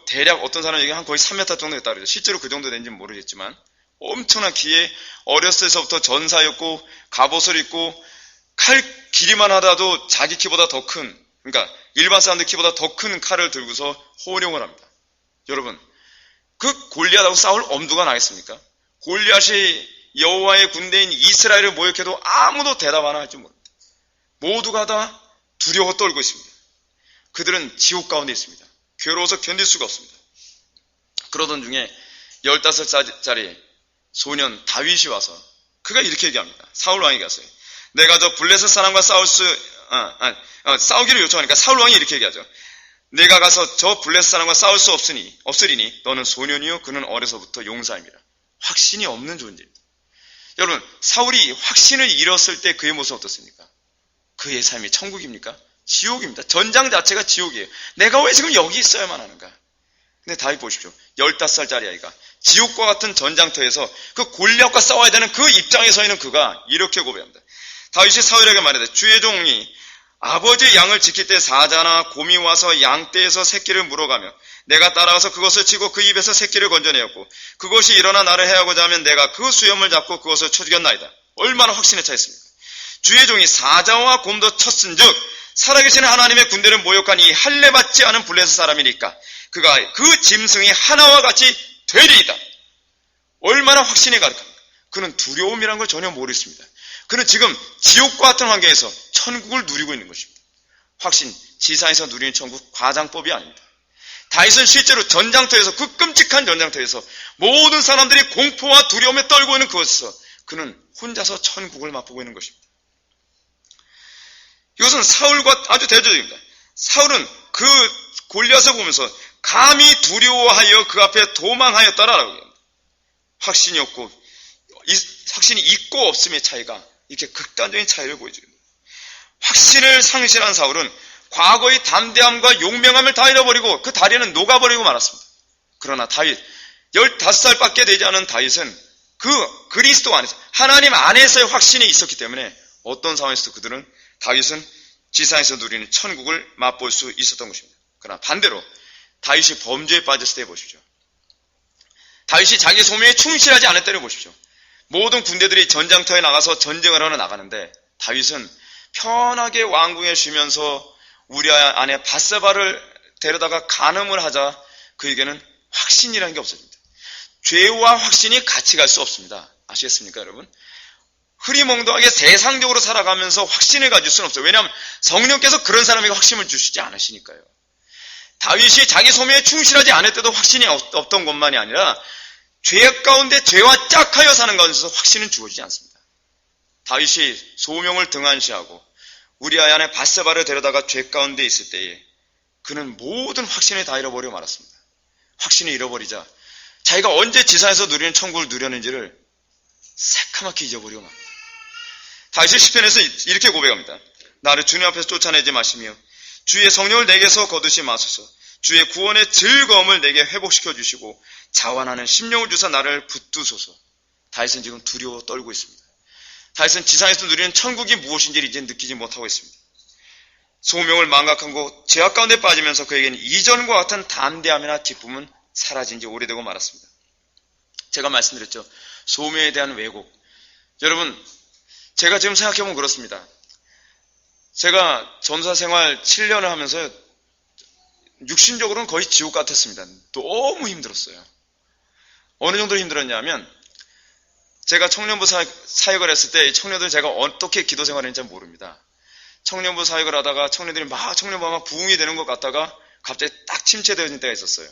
대략 어떤 사람 얘기하면 거의 3m 정도 됐다 그러죠. 실제로 그 정도 된지는 모르겠지만 엄청난 키에 어렸을 때서부터 전사였고 갑옷을 입고 칼 길이만 하다도 자기 키보다 더 큰, 그러니까 일반 사람들 키보다 더 큰 칼을 들고서 호령을 합니다. 여러분, 그 골리앗하고 싸울 엄두가 나겠습니까? 골리앗이 여호와의 군대인 이스라엘을 모욕해도 아무도 대답 안 할 줄 모릅니다. 모두가 다 두려워 떨고 있습니다. 그들은 지옥 가운데 있습니다. 괴로워서 견딜 수가 없습니다. 그러던 중에 15살짜리 소년 다윗이 와서 그가 이렇게 얘기합니다. 사울 왕이 가서요, 내가 저 블레셋 사람과 싸우기를 요청하니까 사울 왕이 이렇게 얘기하죠. 내가 가서 저 블레셋 사람과 싸울 수 없으리니 너는 소년이요 그는 어려서부터 용사입니다. 확신이 없는 존재입니다. 여러분, 사울이 확신을 잃었을 때 그의 모습은 어떻습니까? 그의 삶이 천국입니까? 지옥입니다. 전장 자체가 지옥이에요. 내가 왜 지금 여기 있어야만 하는가? 근데 다윗 보십시오. 15살짜리 아이가 지옥과 같은 전장터에서 그 골리앗과 싸워야 되는 그 입장에 서 있는 그가 이렇게 고백합니다. 다윗이 사울에게 말하되 주의 종이 아버지의 양을 지킬 때 사자나 곰이 와서 양떼에서 새끼를 물어가며 내가 따라가서 그것을 치고 그 입에서 새끼를 건져내었고 그것이 일어나 나를 해하고자 하면 내가 그 수염을 잡고 그것을 쳐 죽였나이다. 얼마나 확신에 차 있습니까? 주의 종이 사자와 곰도 쳤은즉 살아계시는 하나님의 군대를 모욕한 이 할례받지 않은 블레셋 사람이니까 그가 그 짐승이 하나와 같이 되리이다. 얼마나 확신이 가득합니까? 그는 두려움이란 걸 전혀 모르겠습니다. 그는 지금 지옥과 같은 환경에서 천국을 누리고 있는 것입니다. 확신, 지상에서 누리는 천국 과장법이 아닙니다. 다윗은 실제로 전장터에서, 그 끔찍한 전장터에서 모든 사람들이 공포와 두려움에 떨고 있는 그곳에서 그는 혼자서 천국을 맛보고 있는 것입니다. 이것은 사울과 아주 대조적입니다. 사울은 그 골리앗을 보면서 감히 두려워하여 그 앞에 도망하였다라고 합니다. 확신이 없고, 확신이 있고 없음의 차이가 이렇게 극단적인 차이를 보여줍니다. 확신을 상실한 사울은 과거의 담대함과 용맹함을 다 잃어버리고 그 다리는 녹아버리고 말았습니다. 그러나 다윗, 15살밖에 되지 않은 다윗은 그 그리스도 안에서, 하나님 안에서의 확신이 있었기 때문에 어떤 상황에서도 다윗은 지상에서 누리는 천국을 맛볼 수 있었던 것입니다. 그러나 반대로 다윗이 범죄에 빠졌을 때 보십시오. 다윗이 자기 소명에 충실하지 않을 때를 보십시오. 모든 군대들이 전장터에 나가서 전쟁을 하러 나가는데 다윗은 편하게 왕궁에 쉬면서 우리아 아내 밧세바를 데려다가 간음을 하자 그에게는 확신이라는 게 없어집니다. 죄와 확신이 같이 갈 수 없습니다. 아시겠습니까, 여러분? 흐리멍덩하게 세상적으로 살아가면서 확신을 가질 수는 없어요. 왜냐하면 성령께서 그런 사람에게 확신을 주시지 않으시니까요. 다윗이 자기 소명에 충실하지 않을 때도 확신이 없던 것만이 아니라 죄 가운데 죄와 짝하여 사는 가운데서 확신은 주어지지 않습니다. 다윗이 소명을 등한시하고 우리아의 아내 밧세바를 데려다가 죄 가운데 있을 때에 그는 모든 확신을 다 잃어버리고 말았습니다. 확신을 잃어버리자 자기가 언제 지상에서 누리는 천국을 누렸는지를 새카맣게 잊어버리고 맙니다. 다윗이 시편에서 이렇게 고백합니다. 나를 주님 앞에서 쫓아내지 마시며 주의 성령을 내게서 거두지 마소서. 주의 구원의 즐거움을 내게 회복시켜 주시고 자완하는 심령을 주사 나를 붙드소서. 다윗은 지금 두려워 떨고 있습니다. 다윗은 지상에서 누리는 천국이 무엇인지를 이제 느끼지 못하고 있습니다. 소명을 망각하고 죄악 가운데 빠지면서 그에게는 이전과 같은 담대함이나 기쁨은 사라진 지 오래되고 말았습니다. 제가 말씀드렸죠. 소명에 대한 왜곡. 여러분, 제가 지금 생각해보면 그렇습니다. 제가 전사 생활 7년을 하면서 육신적으로는 거의 지옥 같았습니다. 너무 힘들었어요. 어느 정도로 힘들었냐면 제가 청년부 사역을 했을 때 청년들 제가 어떻게 기도 생활을 했는지 모릅니다. 청년부 사역을 하다가 청년들이 막 청년부가 막 부흥이 되는 것 같다가 갑자기 딱 침체되어진 때가 있었어요.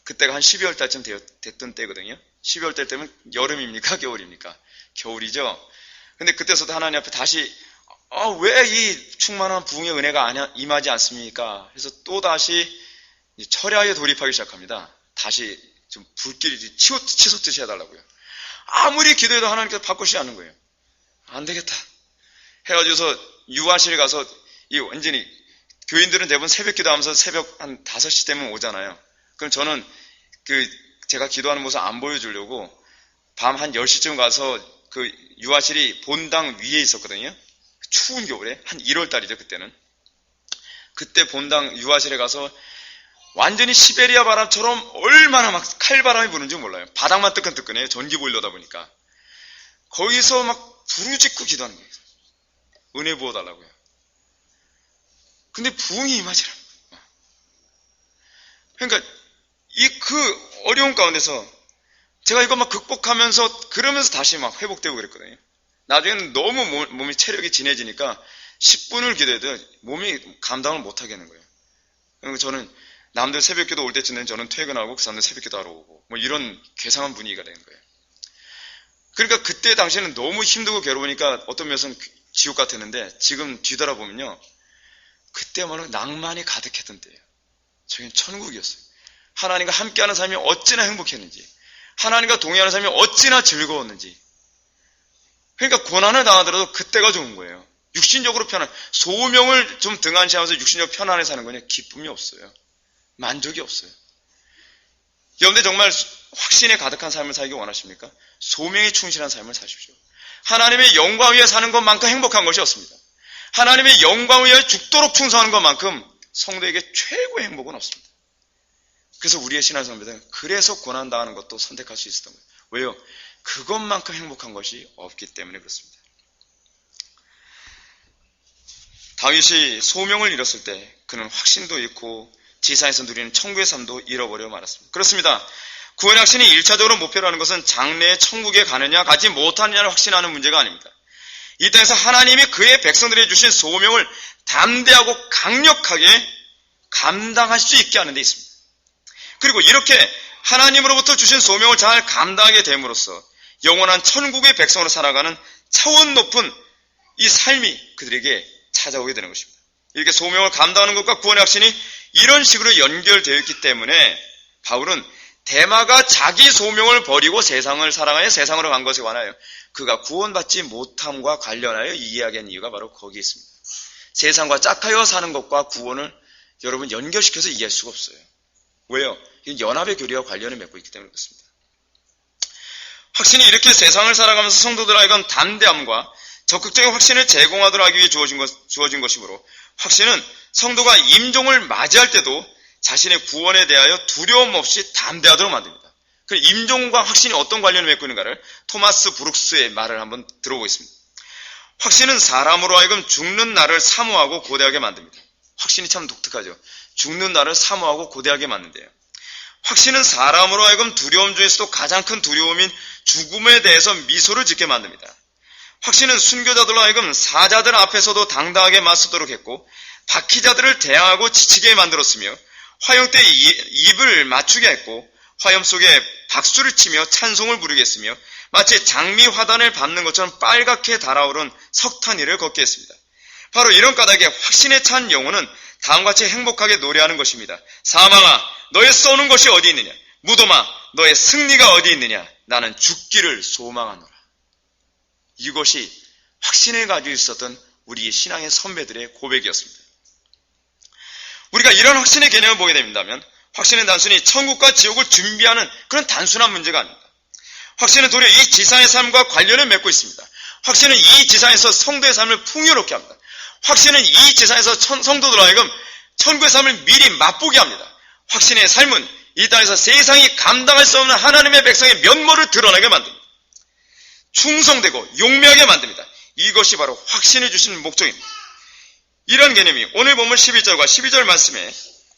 그때가 한 12월 달쯤 됐던 때거든요. 12월 달 때면 여름입니까? 겨울입니까? 겨울이죠. 근데 그때서도 하나님 앞에 다시 왜 이 충만한 부흥의 은혜가 임하지 않습니까? 그래서 또 다시 철야에 돌입하기 시작합니다. 다시 좀 불길이 치솟듯이 해달라고요. 아무리 기도해도 하나님께서 바꾸시지 않는 거예요. 안 되겠다. 해가지고서 유아실에 가서 완전히 교인들은 대부분 새벽 기도하면서 새벽 한 5시 되면 오잖아요. 그럼 저는 제가 기도하는 모습 안 보여주려고 밤 한 10시쯤 가서 그 유아실이 본당 위에 있었거든요. 추운 겨울에 한 1월 달이죠. 그때 본당 유아실에 가서 완전히 시베리아 바람처럼 얼마나 막 칼바람이 부는지 몰라요. 바닥만 뜨끈뜨끈해요. 전기 보일러다 보니까. 거기서 막 부르짖고 기도하는 거예요. 은혜 부어달라고요. 근데 부흥이 임하지라. 그러니까 그 어려운 가운데서 제가 이거 막 극복하면서 그러면서 다시 막 회복되고 그랬거든요. 나중에는 너무 몸이 체력이 진해지니까 10분을 기도해도 몸이 감당을 못 하겠는 거예요. 그러니까 저는 남들 새벽기도 올 때쯤 되면 저는 퇴근하고 그 사람들 새벽기도 하러 오고 뭐 이런 괴상한 분위기가 되는 거예요. 그러니까 그때 당시에는 너무 힘들고 괴로우니까 어떤 면에서는 지옥 같았는데 지금 뒤돌아보면요. 그때만은 낭만이 가득했던 때예요. 저희는 천국이었어요. 하나님과 함께하는 삶이 어찌나 행복했는지, 하나님과 동의하는 삶이 어찌나 즐거웠는지. 그러니까 고난을 당하더라도 그때가 좋은 거예요. 육신적으로 소명을 좀 등한시하면서 육신적으로 편안하게 사는 거냐? 기쁨이 없어요. 만족이 없어요. 여러분들 정말 확신에 가득한 삶을 살기 원하십니까? 소명에 충실한 삶을 사십시오. 하나님의 영광 위에 사는 것만큼 행복한 것이 없습니다. 하나님의 영광 위에 죽도록 충성하는 것만큼 성도에게 최고의 행복은 없습니다. 그래서 우리의 신앙생활은 그래서 고난당하는 것도 선택할 수 있었던 거예요. 왜요? 그것만큼 행복한 것이 없기 때문에 그렇습니다. 다윗이 소명을 잃었을 때 그는 확신도 잃고 지상에서 누리는 천국의 삶도 잃어버려 말았습니다. 그렇습니다. 구원의 확신이 1차적으로 목표로 하는 것은 장래의 천국에 가느냐 가지 못하느냐를 확신하는 문제가 아닙니다. 이 땅에서 하나님이 그의 백성들에게 주신 소명을 담대하고 강력하게 감당할 수 있게 하는 데 있습니다. 그리고 이렇게 하나님으로부터 주신 소명을 잘 감당하게 됨으로써 영원한 천국의 백성으로 살아가는 차원 높은 이 삶이 그들에게 찾아오게 되는 것입니다. 이렇게 소명을 감당하는 것과 구원의 확신이 이런 식으로 연결되어 있기 때문에 바울은 데마가 자기 소명을 버리고 세상을 사랑하여 세상으로 간 것에 관하여 그가 구원받지 못함과 관련하여 이야기한 이유가 바로 거기에 있습니다. 세상과 짝하여 사는 것과 구원을 여러분 연결시켜서 이해할 수가 없어요. 왜요? 이건 연합의 교리와 관련을 맺고 있기 때문에 그렇습니다. 확신이 이렇게 세상을 살아가면서 성도들 하여금 담대함과 적극적인 확신을 제공하도록 하기 위해 주어진 것이므로 확신은 성도가 임종을 맞이할 때도 자신의 구원에 대하여 두려움 없이 담대하도록 만듭니다. 그 임종과 확신이 어떤 관련을 맺고 있는가를 토마스 브룩스의 말을 한번 들어보겠습니다. 확신은 사람으로 하여금 죽는 날을 사모하고 고대하게 만듭니다. 확신이 참 독특하죠. 죽는 날을 사모하고 고대하게 만든대요. 확신은 사람으로 하여금 두려움 중에서도 가장 큰 두려움인 죽음에 대해서 미소를 짓게 만듭니다. 확신은 순교자들로 하여금 사자들 앞에서도 당당하게 맞서도록 했고 박희자들을 대항하고 지치게 만들었으며 화염 때 입을 맞추게 했고 화염 속에 박수를 치며 찬송을 부르게 했으며 마치 장미 화단을 밟는 것처럼 빨갛게 달아오른 석탄 위를 걷게 했습니다. 바로 이런 까닭에 확신에 찬 영혼은 다음같이 행복하게 노래하는 것입니다. 사망아, 너의 쏘는 것이 어디 있느냐? 무덤아, 너의 승리가 어디 있느냐? 나는 죽기를 소망하노라. 이것이 확신을 가지고 있었던 우리 신앙의 선배들의 고백이었습니다. 우리가 이런 확신의 개념을 보게 된다면 확신은 단순히 천국과 지옥을 준비하는 그런 단순한 문제가 아닙니다. 확신은 도리어 이 지상의 삶과 관련을 맺고 있습니다. 확신은 이 지상에서 성도의 삶을 풍요롭게 합니다. 확신은 이 지상에서 성도들로 하여금 천국의 삶을 미리 맛보게 합니다. 확신의 삶은 이 땅에서 세상이 감당할 수 없는 하나님의 백성의 면모를 드러나게 만듭니다. 충성되고 용맹하게 만듭니다. 이것이 바로 확신을 주시는 목적입니다. 이런 개념이 오늘 본문 11절과 12절 말씀에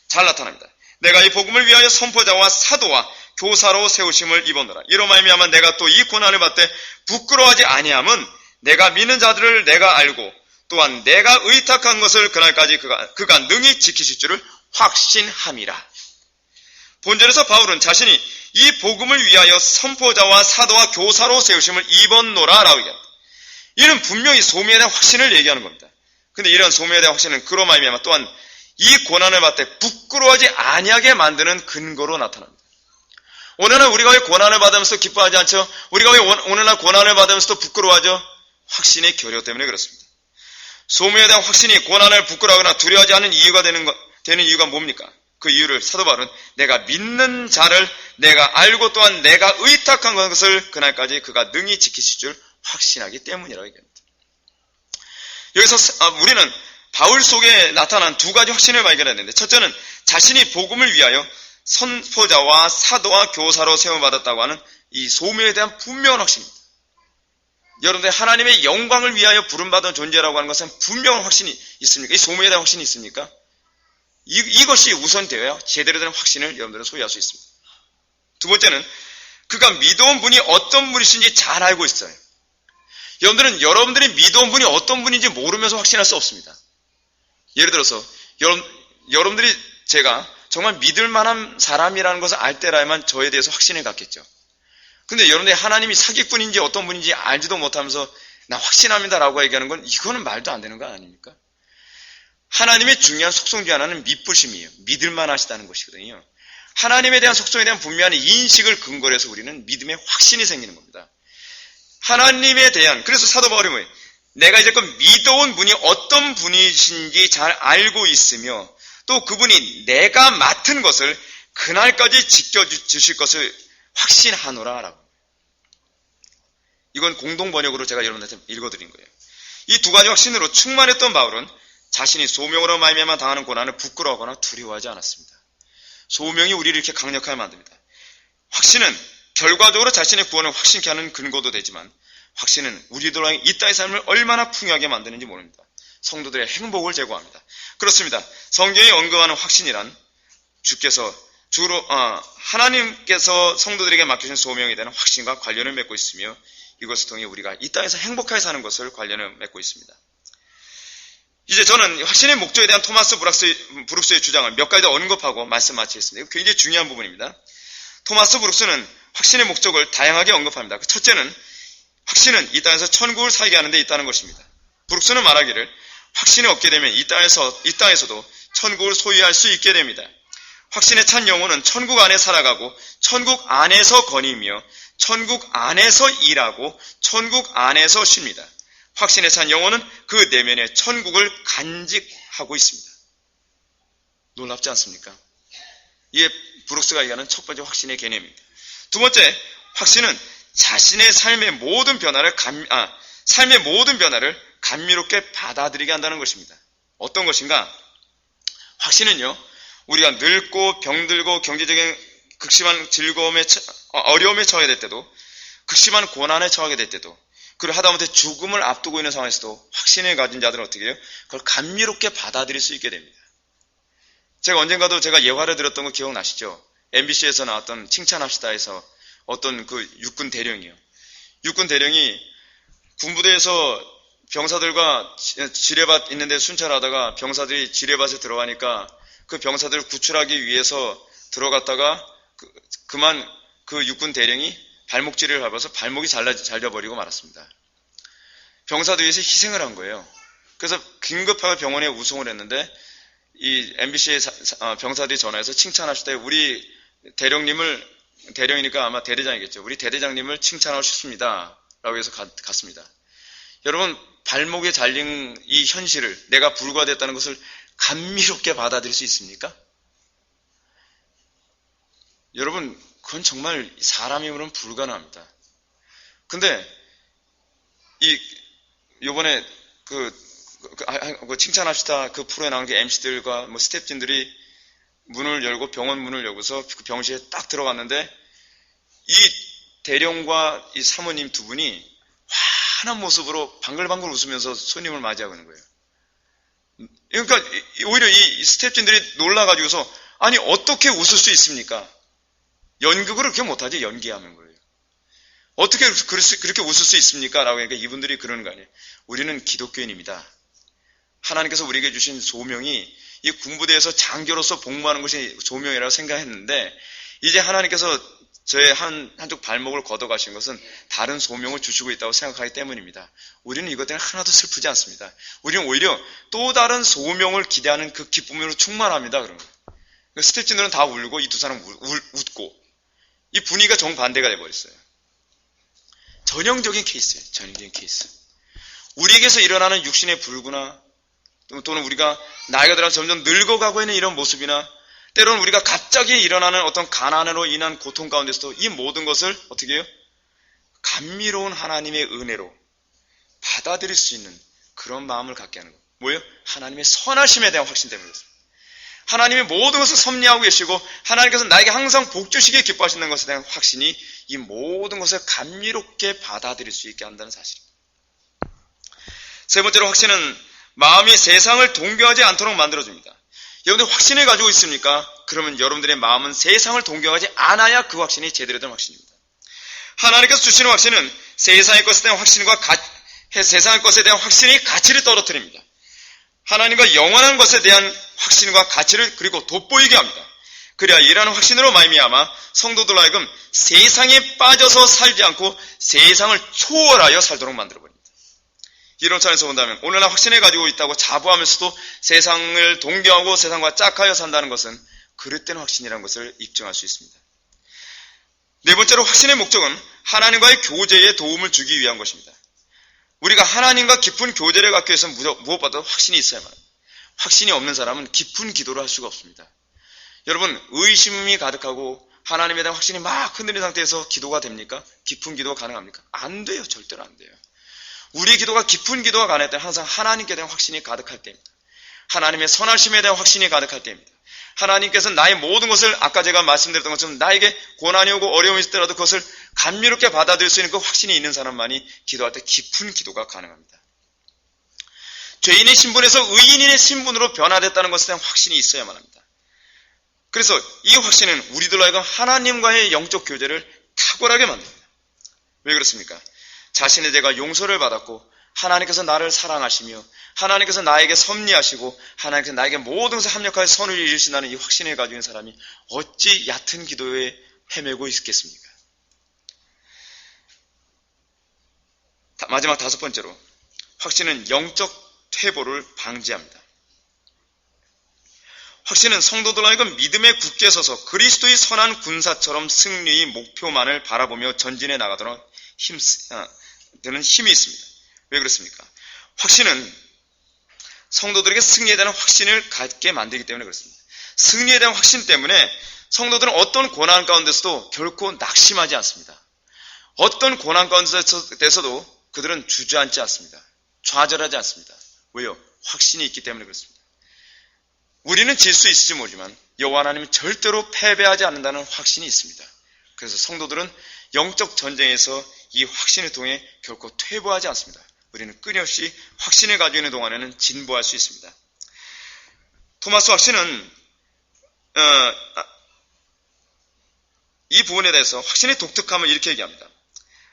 잘 나타납니다. 내가 이 복음을 위하여 선포자와 사도와 교사로 세우심을 입었노라. 이로 말미암아 내가 또 이 고난을 받되 부끄러워하지 아니함은 내가 믿는 자들을 내가 알고 또한 내가 의탁한 것을 그날까지 그가 능히 지키실 줄을 확신함이라. 본절에서 바울은 자신이 이 복음을 위하여 선포자와 사도와 교사로 세우심을 입었노라 라고 얘기합니다. 이는 분명히 소명에 대한 확신을 얘기하는 겁니다. 근데 이런 소명에 대한 확신은 그로 말미암아 또한 이 고난을 받되 부끄러워하지 아니하게 만드는 근거로 나타납니다. 오늘날 우리가 왜 고난을 받으면서 기뻐하지 않죠? 우리가 왜 오늘날 고난을 받으면서도 부끄러워하죠? 확신의 결여 때문에 그렇습니다. 소명에 대한 확신이 고난을 부끄러워하거나 두려워하지 않는 이유가 되는 이유가 뭡니까? 그 이유를 사도 바울은 내가 믿는 자를 내가 알고 또한 내가 의탁한 것을 그날까지 그가 능히 지키실 줄 확신하기 때문이라고 얘기합니다. 여기서 우리는 바울 속에 나타난 두 가지 확신을 발견했는데, 첫째는 자신이 복음을 위하여 선포자와 사도와 교사로 세움받았다고 하는 이 소명에 대한 분명한 확신입니다. 여러분들 하나님의 영광을 위하여 부름받은 존재라고 하는 것은 분명한 확신이 있습니까? 이 소명에 대한 확신이 있습니까? 이것이 우선되어야 제대로 된 확신을 여러분들은 소유할 수 있습니다. 두 번째는 그가 믿어온 분이 어떤 분이신지 잘 알고 있어요. 여러분들은 여러분들이 믿어온 분이 어떤 분인지 모르면서 확신할 수 없습니다. 예를 들어서 여러분들이 제가 정말 믿을 만한 사람이라는 것을 알 때라야만 저에 대해서 확신을 갖겠죠. 근데 여러분들이 하나님이 사기꾼인지 어떤 분인지 알지도 못하면서 나 확신합니다라고 얘기하는 건 이거는 말도 안 되는 거 아닙니까? 하나님의 중요한 속성 중 하나는 믿부심이에요. 믿을만 하시다는 것이거든요. 하나님에 대한 속성에 대한 분명한 인식을 근거로 해서 우리는 믿음의 확신이 생기는 겁니다. 하나님에 대한, 그래서 사도 바울이 뭐예요? 내가 이제껏 믿어온 분이 어떤 분이신지 잘 알고 있으며 또 그분이 내가 맡은 것을 그날까지 지켜주실 것을 확신하노라 라고. 이건 공동번역으로 제가 여러분한테 읽어드린 거예요. 이 두 가지 확신으로 충만했던 바울은 자신이 소명으로 말미암아 당하는 고난을 부끄러워하거나 두려워하지 않았습니다. 소명이 우리를 이렇게 강력하게 만듭니다. 확신은 결과적으로 자신의 구원을 확신케 하는 근거도 되지만 확신은 우리들로 이 땅의 삶을 얼마나 풍요하게 만드는지 모릅니다. 성도들의 행복을 제공합니다. 그렇습니다. 성경이 언급하는 확신이란 하나님께서 성도들에게 맡기신 소명에 대한 확신과 관련을 맺고 있으며 이것을 통해 우리가 이 땅에서 행복하게 사는 것을 관련을 맺고 있습니다. 이제 저는 확신의 목적에 대한 토마스 브룩스의 주장을 몇 가지 더 언급하고 말씀 마치겠습니다. 이거 굉장히 중요한 부분입니다. 토마스 브룩스는 확신의 목적을 다양하게 언급합니다. 첫째는 확신은 이 땅에서 천국을 살게 하는 데 있다는 것입니다. 브룩스는 말하기를 확신이 없게 되면 이 땅에서도 천국을 소유할 수 있게 됩니다. 확신에 찬 영혼은 천국 안에 살아가고 천국 안에서 거니며 천국 안에서 일하고 천국 안에서 쉽니다. 확신에 찬 영혼은 그 내면에 천국을 간직하고 있습니다. 놀랍지 않습니까? 이게 브룩스가 얘기하는 첫 번째 확신의 개념입니다. 두 번째, 확신은 자신의 삶의 모든 변화를 감미롭게 받아들이게 한다는 것입니다. 어떤 것인가? 확신은요, 우리가 늙고 병들고 경제적인 극심한 어려움에 처하게 될 때도, 극심한 고난에 처하게 될 때도, 그리고 하다못해 죽음을 앞두고 있는 상황에서도 확신을 가진 자들은 어떻게 해요? 그걸 감미롭게 받아들일 수 있게 됩니다. 제가 언젠가도 제가 예화를 들었던 거 기억나시죠? MBC에서 나왔던 칭찬합시다에서 어떤 그 육군 대령이요. 육군 대령이 군부대에서 병사들과 지뢰밭 있는데 순찰하다가 병사들이 지뢰밭에 들어가니까 그 병사들을 구출하기 위해서 들어갔다가 그만 그 육군 대령이 발목질을 밟아서 발목이 잘려버리고 말았습니다. 병사들 위해서 희생을 한 거예요. 그래서 긴급하게 병원에 우송을 했는데 이 MBC의 병사들이 전화해서 칭찬합시다. 우리 대령이니까 아마 대대장이겠죠. 우리 대대장님을 칭찬하고 싶습니다. 라고 해서 갔습니다. 여러분, 발목에 잘린 이 현실을, 내가 불과됐다는 것을 감미롭게 받아들일 수 있습니까? 여러분, 그건 정말 사람 힘으로는 불가능합니다. 근데 요번에 칭찬합시다 그 프로에 나온 게 MC들과 뭐 스태프진들이 문을 열고 병원 문을 열고서 그 병실에 딱 들어갔는데 이 대령과 이 사모님 두 분이 환한 모습으로 방글방글 웃으면서 손님을 맞이하고 있는 거예요. 그러니까 오히려 이 스태프진들이 놀라가지고서 아니 어떻게 웃을 수 있습니까? 연극을 그렇게 못하지 연기하는 거예요. 어떻게 그렇게 웃을 수 있습니까? 라고 하니까 이분들이 그러는 거 아니에요. 우리는 기독교인입니다. 하나님께서 우리에게 주신 소명이 이 군부대에서 장교로서 복무하는 것이 소명이라고 생각했는데 이제 하나님께서 저의 한쪽 발목을 걷어가신 것은 다른 소명을 주시고 있다고 생각하기 때문입니다. 우리는 이것 때문에 하나도 슬프지 않습니다. 우리는 오히려 또 다른 소명을 기대하는 그 기쁨으로 충만합니다. 그런 거예요. 스태프진들은 다 울고 이 두 사람 웃고 이 분위기가 정반대가 돼버렸어요. 전형적인 케이스예요. 전형적인 케이스. 우리에게서 일어나는 육신의 불구나 또는 우리가 나이가 들어 점점 늙어가고 있는 이런 모습이나 때로는 우리가 갑자기 일어나는 어떤 가난으로 인한 고통 가운데서도 이 모든 것을 어떻게 해요? 감미로운 하나님의 은혜로 받아들일 수 있는 그런 마음을 갖게 하는 거예요. 뭐예요? 하나님의 선하심에 대한 확신 때문에 그렇습니다. 하나님이 모든 것을 섭리하고 계시고 하나님께서 나에게 항상 복 주시기에 기뻐하시는 것에 대한 확신이 이 모든 것을 감미롭게 받아들일 수 있게 한다는 사실입니다. 세 번째로 확신은 마음이 세상을 동경하지 않도록 만들어줍니다. 여러분들 확신을 가지고 있습니까? 그러면 여러분들의 마음은 세상을 동경하지 않아야 그 확신이 제대로 된 확신입니다. 하나님께서 주시는 확신은 세상의 것에 대한 확신이 가치를 떨어뜨립니다. 하나님과 영원한 것에 대한 확신과 가치를 그리고 돋보이게 합니다. 그래야 이러한 확신으로 말미암아 성도들 하여금 세상에 빠져서 살지 않고 세상을 초월하여 살도록 만들어버립니다. 이런 차원에서 본다면 오늘날 확신을 가지고 있다고 자부하면서도 세상을 동경하고 세상과 짝하여 산다는 것은 그릇된 확신이라는 것을 입증할 수 있습니다. 네 번째로 확신의 목적은 하나님과의 교제에 도움을 주기 위한 것입니다. 우리가 하나님과 깊은 교제를 갖기 위해서 무엇보다도 확신이 있어야만 합니다. 확신이 없는 사람은 깊은 기도를 할 수가 없습니다. 여러분, 의심이 가득하고 하나님에 대한 확신이 막 흔들린 상태에서 기도가 됩니까? 깊은 기도가 가능합니까? 안 돼요. 절대로 안 돼요. 우리의 기도가 깊은 기도가 가능할 때는 항상 하나님께 대한 확신이 가득할 때입니다. 하나님의 선하심에 대한 확신이 가득할 때입니다. 하나님께서 나의 모든 것을 아까 제가 말씀드렸던 것처럼 나에게 고난이 오고 어려움이 있더라도 그것을 감미롭게 받아들일 수 있는 그 확신이 있는 사람만이 기도할 때 깊은 기도가 가능합니다. 죄인의 신분에서 의인의 신분으로 변화됐다는 것에 대한 확신이 있어야만 합니다. 그래서 이 확신은 우리들로 하여금 하나님과의 영적 교제를 탁월하게 만듭니다. 왜 그렇습니까? 자신의 죄가 용서를 받았고 하나님께서 나를 사랑하시며 하나님께서 나에게 섭리하시고 하나님께서 나에게 모든 것을 합력하여 선을 이루신다는 이 확신을 가지고 있는 사람이 어찌 얕은 기도에 헤매고 있겠습니까? 마지막 다섯 번째로 확신은 영적 퇴보를 방지합니다. 확신은 성도들 하여금 믿음에 굳게 서서 그리스도의 선한 군사처럼 승리의 목표만을 바라보며 전진해 나가도록 되는 힘이 있습니다. 왜 그렇습니까? 확신은 성도들에게 승리에 대한 확신을 갖게 만들기 때문에 그렇습니다. 승리에 대한 확신 때문에 성도들은 어떤 고난 가운데서도 결코 낙심하지 않습니다. 어떤 고난 가운데서도 그들은 주저앉지 않습니다. 좌절하지 않습니다. 왜요? 확신이 있기 때문에 그렇습니다. 우리는 질 수 있을지 모르지만 여호와 하나님은 절대로 패배하지 않는다는 확신이 있습니다. 그래서 성도들은 영적 전쟁에서 이 확신을 통해 결코 퇴보하지 않습니다. 우리는 끊임없이 확신을 가지고 있는 동안에는 진보할 수 있습니다. 토마스 확신은 이 부분에 대해서 확신의 독특함을 이렇게 얘기합니다.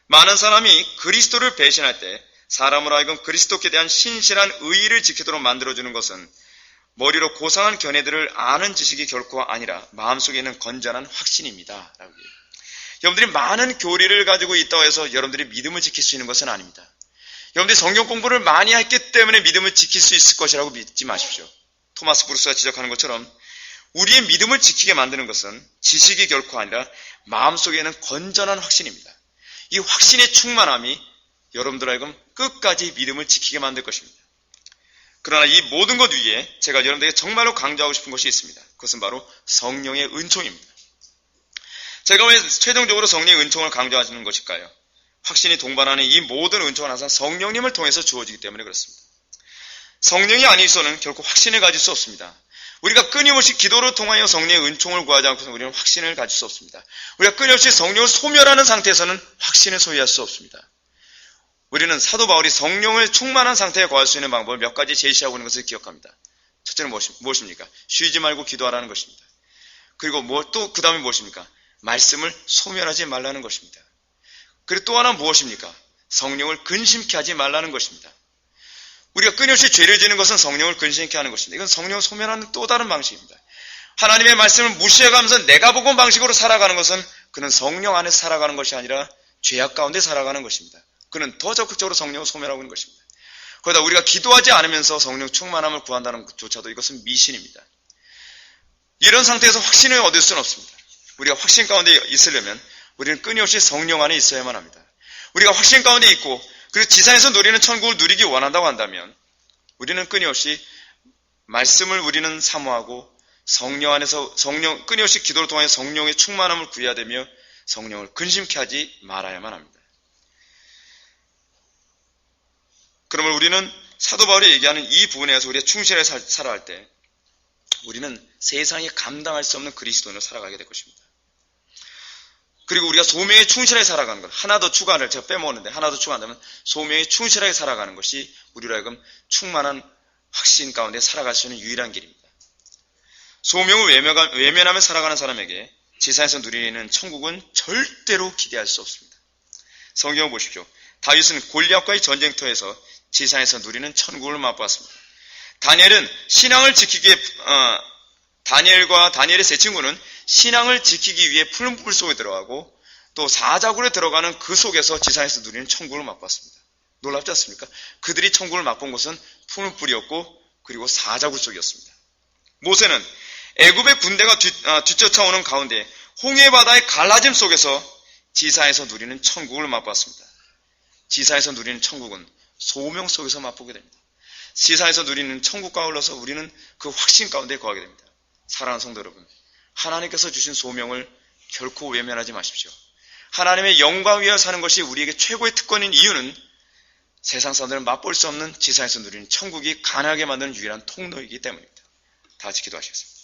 많은 사람이 그리스도를 배신할 때 사람으로 하여금 그리스도께 대한 신실한 의의를 지키도록 만들어주는 것은 머리로 고상한 견해들을 아는 지식이 결코 아니라 마음속에 있는 건전한 확신입니다. 라고 얘기해요. 여러분들이 많은 교리를 가지고 있다고 해서 여러분들이 믿음을 지킬 수 있는 것은 아닙니다. 여러분들이 성경 공부를 많이 했기 때문에 믿음을 지킬 수 있을 것이라고 믿지 마십시오. 토마스 브루스가 지적하는 것처럼 우리의 믿음을 지키게 만드는 것은 지식이 결코 아니라 마음속에 있는 건전한 확신입니다. 이 확신의 충만함이 여러분들 하여금 끝까지 믿음을 지키게 만들 것입니다. 그러나 이 모든 것 위에 제가 여러분들에게 정말로 강조하고 싶은 것이 있습니다. 그것은 바로 성령의 은총입니다. 제가 왜 최종적으로 성령의 은총을 강조하시는 것일까요? 확신이 동반하는 이 모든 은총은 항상 성령님을 통해서 주어지기 때문에 그렇습니다. 성령이 아니고서는 결코 확신을 가질 수 없습니다. 우리가 끊임없이 기도를 통하여 성령의 은총을 구하지 않고서 우리는 확신을 가질 수 없습니다. 우리가 끊임없이 성령을 소멸하는 상태에서는 확신을 소유할 수 없습니다. 우리는 사도 바울이 성령을 충만한 상태에 거할 수 있는 방법을 몇 가지 제시하고 있는 것을 기억합니다. 첫째는 무엇입니까? 쉬지 말고 기도하라는 것입니다. 그리고 또 그 다음에 무엇입니까? 말씀을 소멸하지 말라는 것입니다. 그리고 또 하나 무엇입니까? 성령을 근심케 하지 말라는 것입니다. 우리가 끊임없이 죄를 지는 것은 성령을 근심케 하는 것입니다. 이건 성령을 소멸하는 또 다른 방식입니다. 하나님의 말씀을 무시해가면서 내가 보고 방식으로 살아가는 것은 그는 성령 안에서 살아가는 것이 아니라 죄악 가운데 살아가는 것입니다. 그는 더 적극적으로 성령을 소멸하고 있는 것입니다. 그러다 우리가 기도하지 않으면서 성령 충만함을 구한다는 것조차도 이것은 미신입니다. 이런 상태에서 확신을 얻을 수는 없습니다. 우리가 확신 가운데 있으려면 우리는 끊임없이 성령 안에 있어야만 합니다. 우리가 확신 가운데 있고 그리고 지상에서 누리는 천국을 누리기 원한다고 한다면 우리는 끊임없이 말씀을 우리는 사모하고 성령 안에서 끊임없이 기도를 통해 성령의 충만함을 구해야 되며 성령을 근심케 하지 말아야만 합니다. 그러면 우리는 사도 바울이 얘기하는 이 부분에서 우리가 충실하게 살아갈 때 우리는 세상에 감당할 수 없는 그리스도인으로 살아가게 될 것입니다. 그리고 우리가 소명에 충실하게 살아가는 것, 하나 더 추가를 제가 빼먹었는데 하나 더 추가한다면 소명에 충실하게 살아가는 것이 우리로 하여금 충만한 확신 가운데 살아갈 수 있는 유일한 길입니다. 소명을 외면하며 살아가는 사람에게 지상에서 누리는 천국은 절대로 기대할 수 없습니다. 성경을 보십시오. 다윗은 골리앗과의 전쟁터에서 지상에서 누리는 천국을 맛보았습니다. 다니엘과 다니엘의 세 친구는 신앙을 지키기 위해 푸른 불 속에 들어가고 또 사자굴에 들어가는 그 속에서 지상에서 누리는 천국을 맛봤습니다. 놀랍지 않습니까? 그들이 천국을 맛본 것은 푸른 불이었고 그리고 사자굴 속이었습니다. 모세는 애굽의 군대가 뒤쫓아오는 가운데 홍해바다의 갈라짐 속에서 지상에서 누리는 천국을 맛봤습니다. 지상에서 누리는 천국은 소명 속에서 맛보게 됩니다. 지상에서 누리는 천국과 어울러서 우리는 그 확신 가운데 거하게 됩니다. 사랑하는 성도 여러분, 하나님께서 주신 소명을 결코 외면하지 마십시오. 하나님의 영광 위에 사는 것이 우리에게 최고의 특권인 이유는 세상 사람들은 맛볼 수 없는 지상에서 누리는 천국이 가능하게 만드는 유일한 통로이기 때문입니다. 다 같이 기도하시겠습니다.